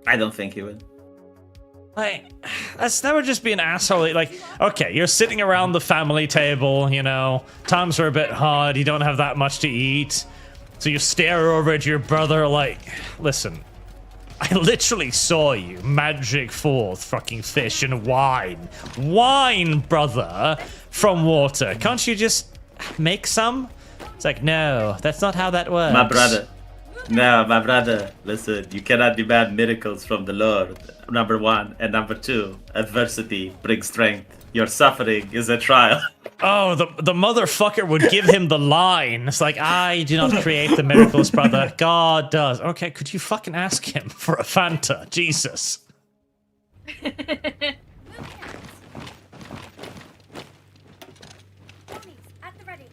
I don't think he would. Like, that would just be an asshole. Like, okay, you're sitting around the family table, you know, times are a bit hard, you don't have that much to eat. So you stare over at your brother like, listen, I literally saw you magic forth fucking fish and wine. Wine, brother, from water. Can't you just make some? It's like, no, that's not how that works. My brother, listen, you cannot demand miracles from the Lord, number one. And number two, adversity brings strength. Your suffering is a trial. Oh, the motherfucker would give him the line. It's like, I do not create the miracles, brother. God does. Okay, could you fucking ask him for a Fanta? Jesus.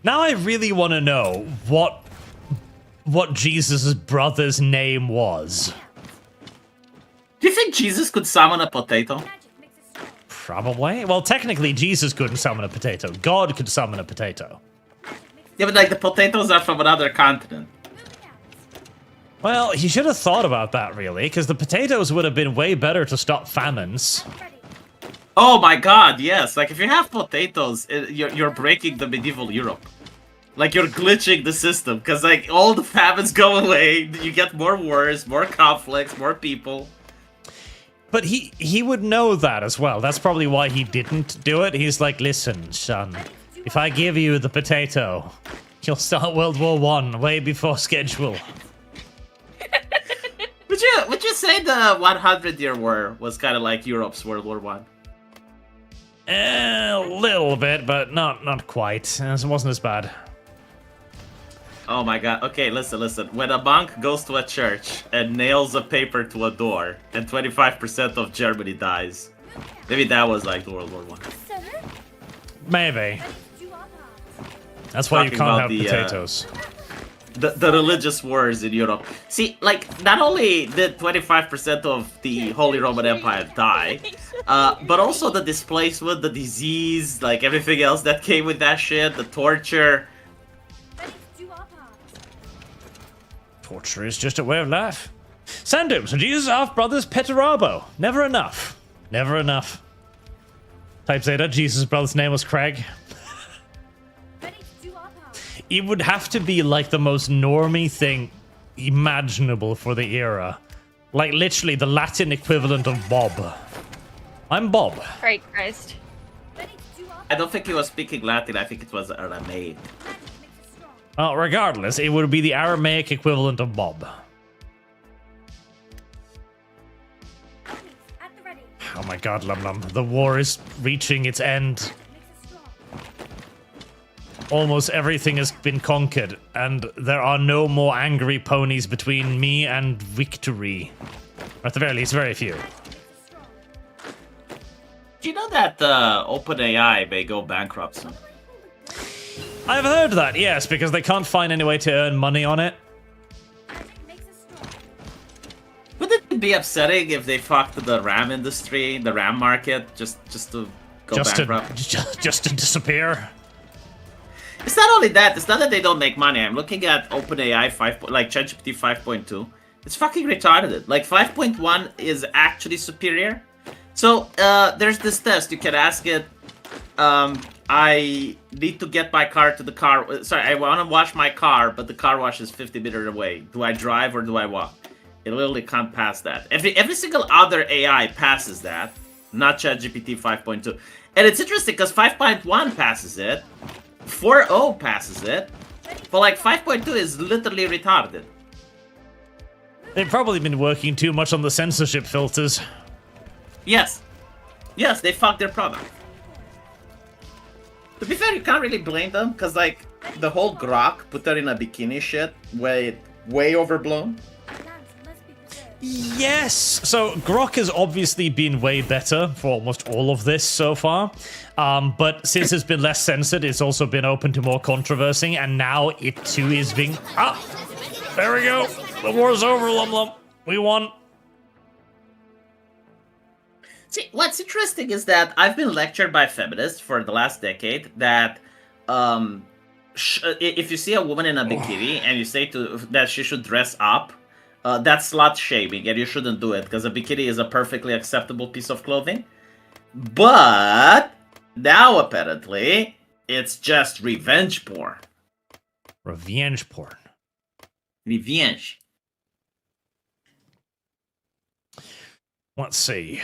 Now I really want to know what Jesus' brother's name was. Do you think Jesus could summon a potato? Probably. Well, technically, Jesus couldn't summon a potato. God could summon a potato. Yeah, but like the potatoes are from another continent. Well, he should have thought about that, really, because the potatoes would have been way better to stop famines. Ready. Oh my god, yes. Like, if you have potatoes, you're breaking the medieval Europe. Like, you're glitching the system, because, like, all the famines go away, you get more wars, more conflicts, more people. But he would know that as well. That's probably why he didn't do it. He's like, listen, son, if I give you the potato, you'll start World War I way before schedule. Would you say the 100-year war was kind of like Europe's World War One? A little bit, but not quite. It wasn't as bad. Oh my god. Okay, listen. When a monk goes to a church and nails a paper to a door, and 25% of Germany dies, maybe that was like World War One. Sir, Maybe. ready to do our part. That's why you Talking can't about have the, potatoes. The religious wars in Europe. See, like, not only did 25% of the Holy Roman Empire die, but also the displacement, the disease, like everything else that came with that shit, the torture. Ready to do our part. Torture is just a way of life. Sandums and Jesus' half-brothers Peterabo. Never enough. Never enough. Type Zeta, Jesus' brother's name was Craig. Ready to do our part. It would have to be like the most normie thing imaginable for the era. Like literally the Latin equivalent of Bob. I'm Bob. Great Christ. Ready to do our part. I don't think he was speaking Latin, I think it was Aramaic. Magic makes us strong. Well, regardless, it would be the Aramaic equivalent of Bob. Ponies at the ready. Oh my god, LumLum. The war is reaching its end. Makes us strong. Almost everything has been conquered, and there are no more angry ponies between me and victory. Or at the very least, very few. Makes us strong. Do you know that OpenAI may go bankrupt soon? I've heard that, yes, because they can't find any way to earn money on it. Magic makes us strong. Wouldn't it be upsetting if they fucked the RAM industry, the RAM market, just to go bankrupt? Just to disappear. It's not only that. It's not that they don't make money. I'm looking at OpenAI 5, like ChatGPT 5.2. It's fucking retarded. Like 5.1 is actually superior. So there's this test. You can ask it. I need to get my car to the car. Sorry, I want to wash my car, but the car wash is 50 meters away. Do I drive or do I walk? It literally can't pass that. Every single other AI passes that, not ChatGPT 5.2. And it's interesting because 5.1 passes it. 4.0 passes it, but like 5.2 is literally retarded. They've probably been working too much on the censorship filters. Yes, they fucked their product. To be fair, you can't really blame them because like the whole Grok put her in a bikini shit way overblown. Lands must be preserved. Yes! So Grok has obviously been way better for almost all of this so far. But since it's been less censored, it's also been open to more controversy, and now it too is being... Ah! There we go! The war's over, LumLum. We won. See, what's interesting is that I've been lectured by feminists for the last decade that if you see a woman in a bikini and you say that she should dress up, that's slut shaming and you shouldn't do it because a bikini is a perfectly acceptable piece of clothing. But now apparently it's just revenge porn. Revenge porn. Revenge. Let's see.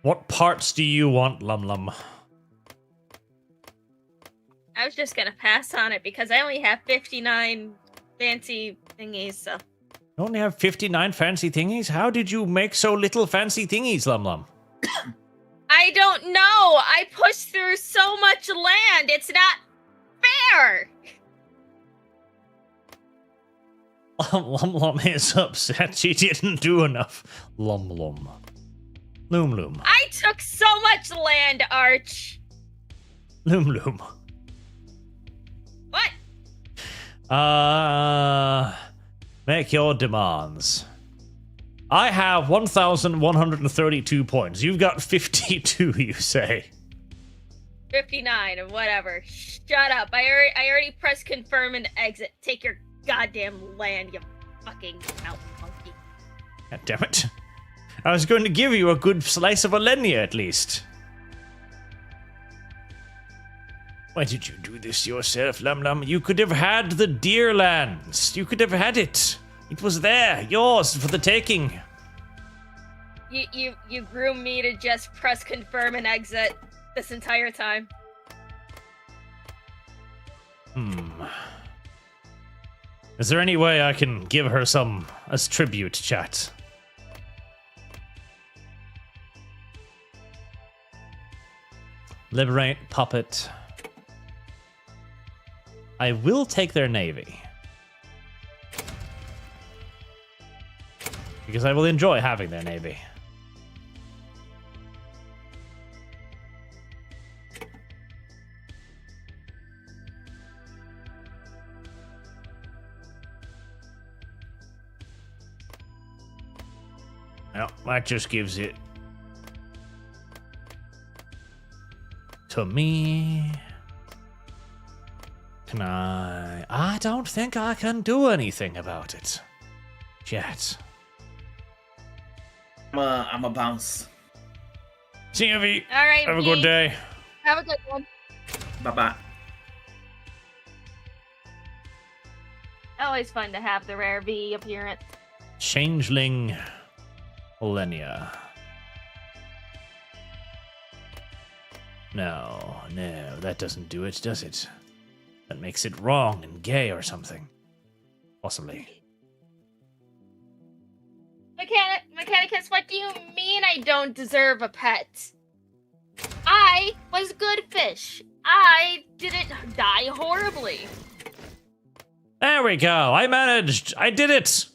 What parts do you want, LumLum? I was just gonna pass on it because I only have 59 fancy thingies, so. You only have 59 fancy thingies? How did you make so little fancy thingies, LumLum? I don't know! I pushed through so much land! It's not fair! LumLum is upset she didn't do enough. LumLum. LumLum. I took so much land, Arch! LumLum. What? Make your demands. I have 1,132 points. You've got 52, you say. 59 and whatever. Shut up. I already pressed confirm and exit. Take your goddamn land, you fucking out monkey. God damn it. I was going to give you a good slice of Olenia at least. Why did you do this yourself, LumLum? You could have had the deer lands. You could have had it. It was there, yours for the taking. You groomed me to just press confirm and exit this entire time. Is there any way I can give her some as tribute, chat? Liberate puppet. I will take their navy. Because I will enjoy having their navy. Well, that just gives it to me. Can I? I don't think I can do anything about it yet. I'm a bounce. See you, V. All right. Have a V. good day. Have a good one. Bye-bye. Always fun to have the rare V appearance. Changeling Olenia. No, that doesn't do it, does it? That makes it wrong and gay or something. Possibly. Mechanicus, what do you mean I don't deserve a pet? I was good fish. I didn't die horribly. There we go. I managed. I did it.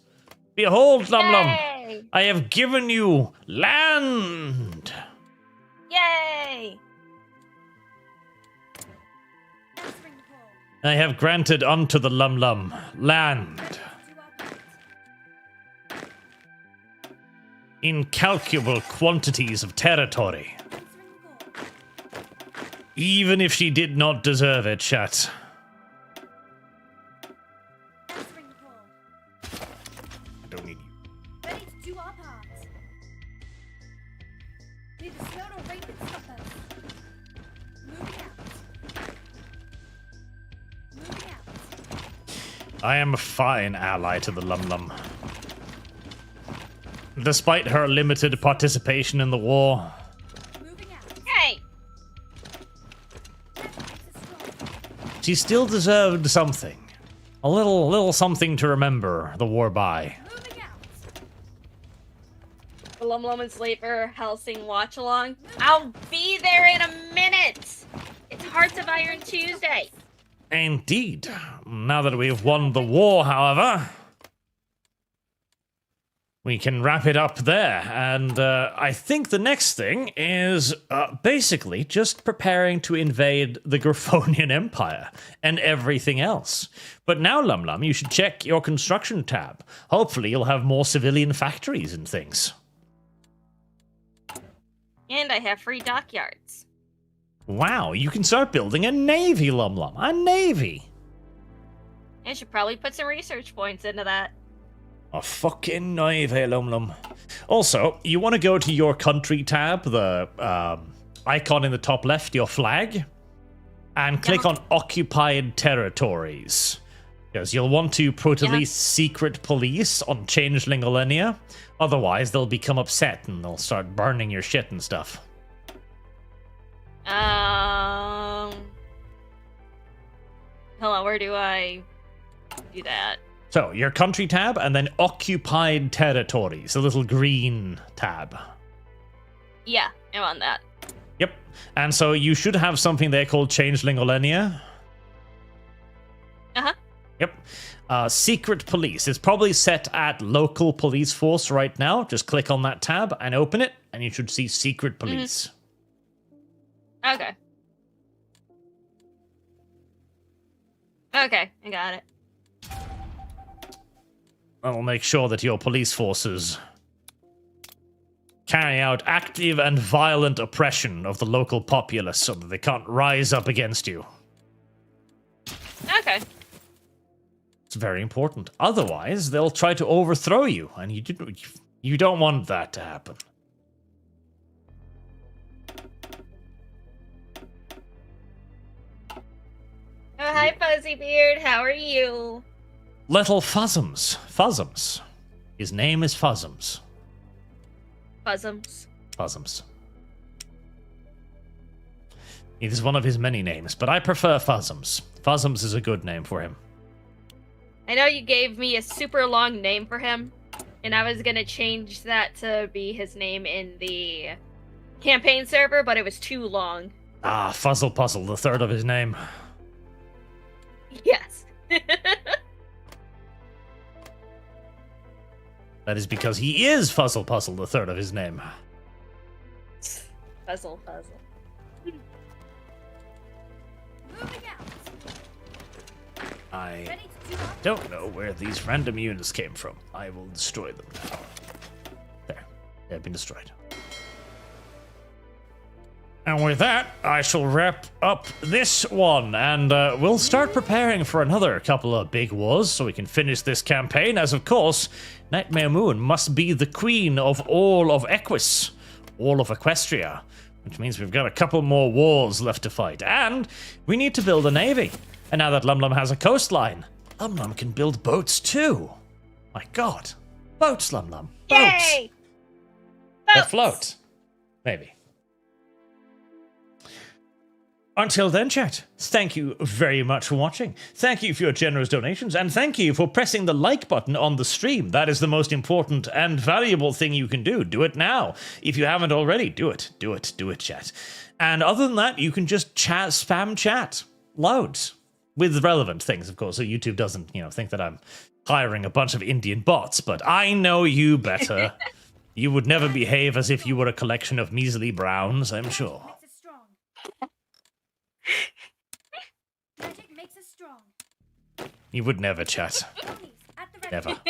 Behold, LumLum. Yay! I have given you land. Yay! Answering the call. I have granted unto the LumLum land. Do our part. Incalculable quantities of territory. Answering the call. Even if she did not deserve it, chat. Answering the call. I don't need you. Ready to do our part. Neither snow nor rain can stop us. Moving out. Moving out. I am a fine ally to the LumLum. Despite her limited participation in the war, Moving out. Hey! That makes us strong. she still deserved something. A little something to remember the war by. Moving out. The LumLum and Sleeper Helsing watch along. I'll be there in a minute! It's Hearts of Iron Tuesday. Indeed. Now that we've won the war, however, we can wrap it up there. And I think the next thing is basically just preparing to invade the Griffonian Empire and everything else. But now, LumLum, you should check your construction tab. Hopefully you'll have more civilian factories and things. And I have free dockyards. Wow, you can start building a navy, LumLum. A navy. I should probably put some research points into that. A fucking navy, LumLum. Also, you want to go to your country tab, the icon in the top left, your flag, and click on occupied territories. Because you'll want to put at least secret police on Changeling Olenia. Otherwise, they'll become upset and they'll start burning your shit and stuff. Hold on, where do I do that? So, your country tab, and then occupied territories, the little green tab. Yeah, I'm on that. Yep. And so you should have something there called Changeling Olenia. Uh-huh. Yep. Secret police. It's probably set at local police force right now. Just click on that tab and open it, and you should see secret police. Okay. Okay, I got it. That'll make sure that your police forces carry out active and violent oppression of the local populace so that they can't rise up against you. Okay. It's very important. Otherwise, they'll try to overthrow you, and you don't want that to happen. Oh, hi, Fuzzy Beard. How are you? Little Fuzzums. Fuzzums. His name is Fuzzums. Fuzzums. Fuzzums. It is one of his many names, but I prefer Fuzzums. Fuzzums is a good name for him. I know you gave me a super long name for him, and I was gonna change that to be his name in the campaign server, but it was too long. Ah, Fuzzle Puzzle, the third of his name. Yes. That is because he is Fuzzle Puzzle, the third of his name. Puzzle. Moving out. I Ready to do our don't know where these random units came from. I will destroy them now. There. They have been destroyed. And with that, I shall wrap up this one, and we'll start preparing for another couple of big wars so we can finish this campaign, as of course, Nightmare Moon must be the queen of all of Equus, all of Equestria, which means we've got a couple more wars left to fight, and we need to build a navy. And now that LumLum has a coastline, LumLum can build boats too. My god. Boats, LumLum. Boats! Yay! That float. Maybe. Until then, chat, thank you very much for watching. Thank you for your generous donations, and thank you for pressing the like button on the stream. That is the most important and valuable thing you can do. Do it now. If you haven't already, do it. Do it, chat. And other than that, you can just spam chat. Loads. With relevant things, of course, so YouTube doesn't, think that I'm hiring a bunch of Indian bots, but I know you better. You would never behave as if you were a collection of measly browns, I'm sure. Makes us strong. Magic makes us strong. You would never, chat. Ponies, at the ready. Never.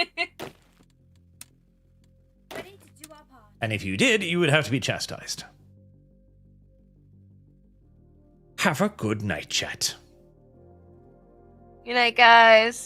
Ready to do our part. And if you did, you would have to be chastised. Have a good night, chat. Good night, guys.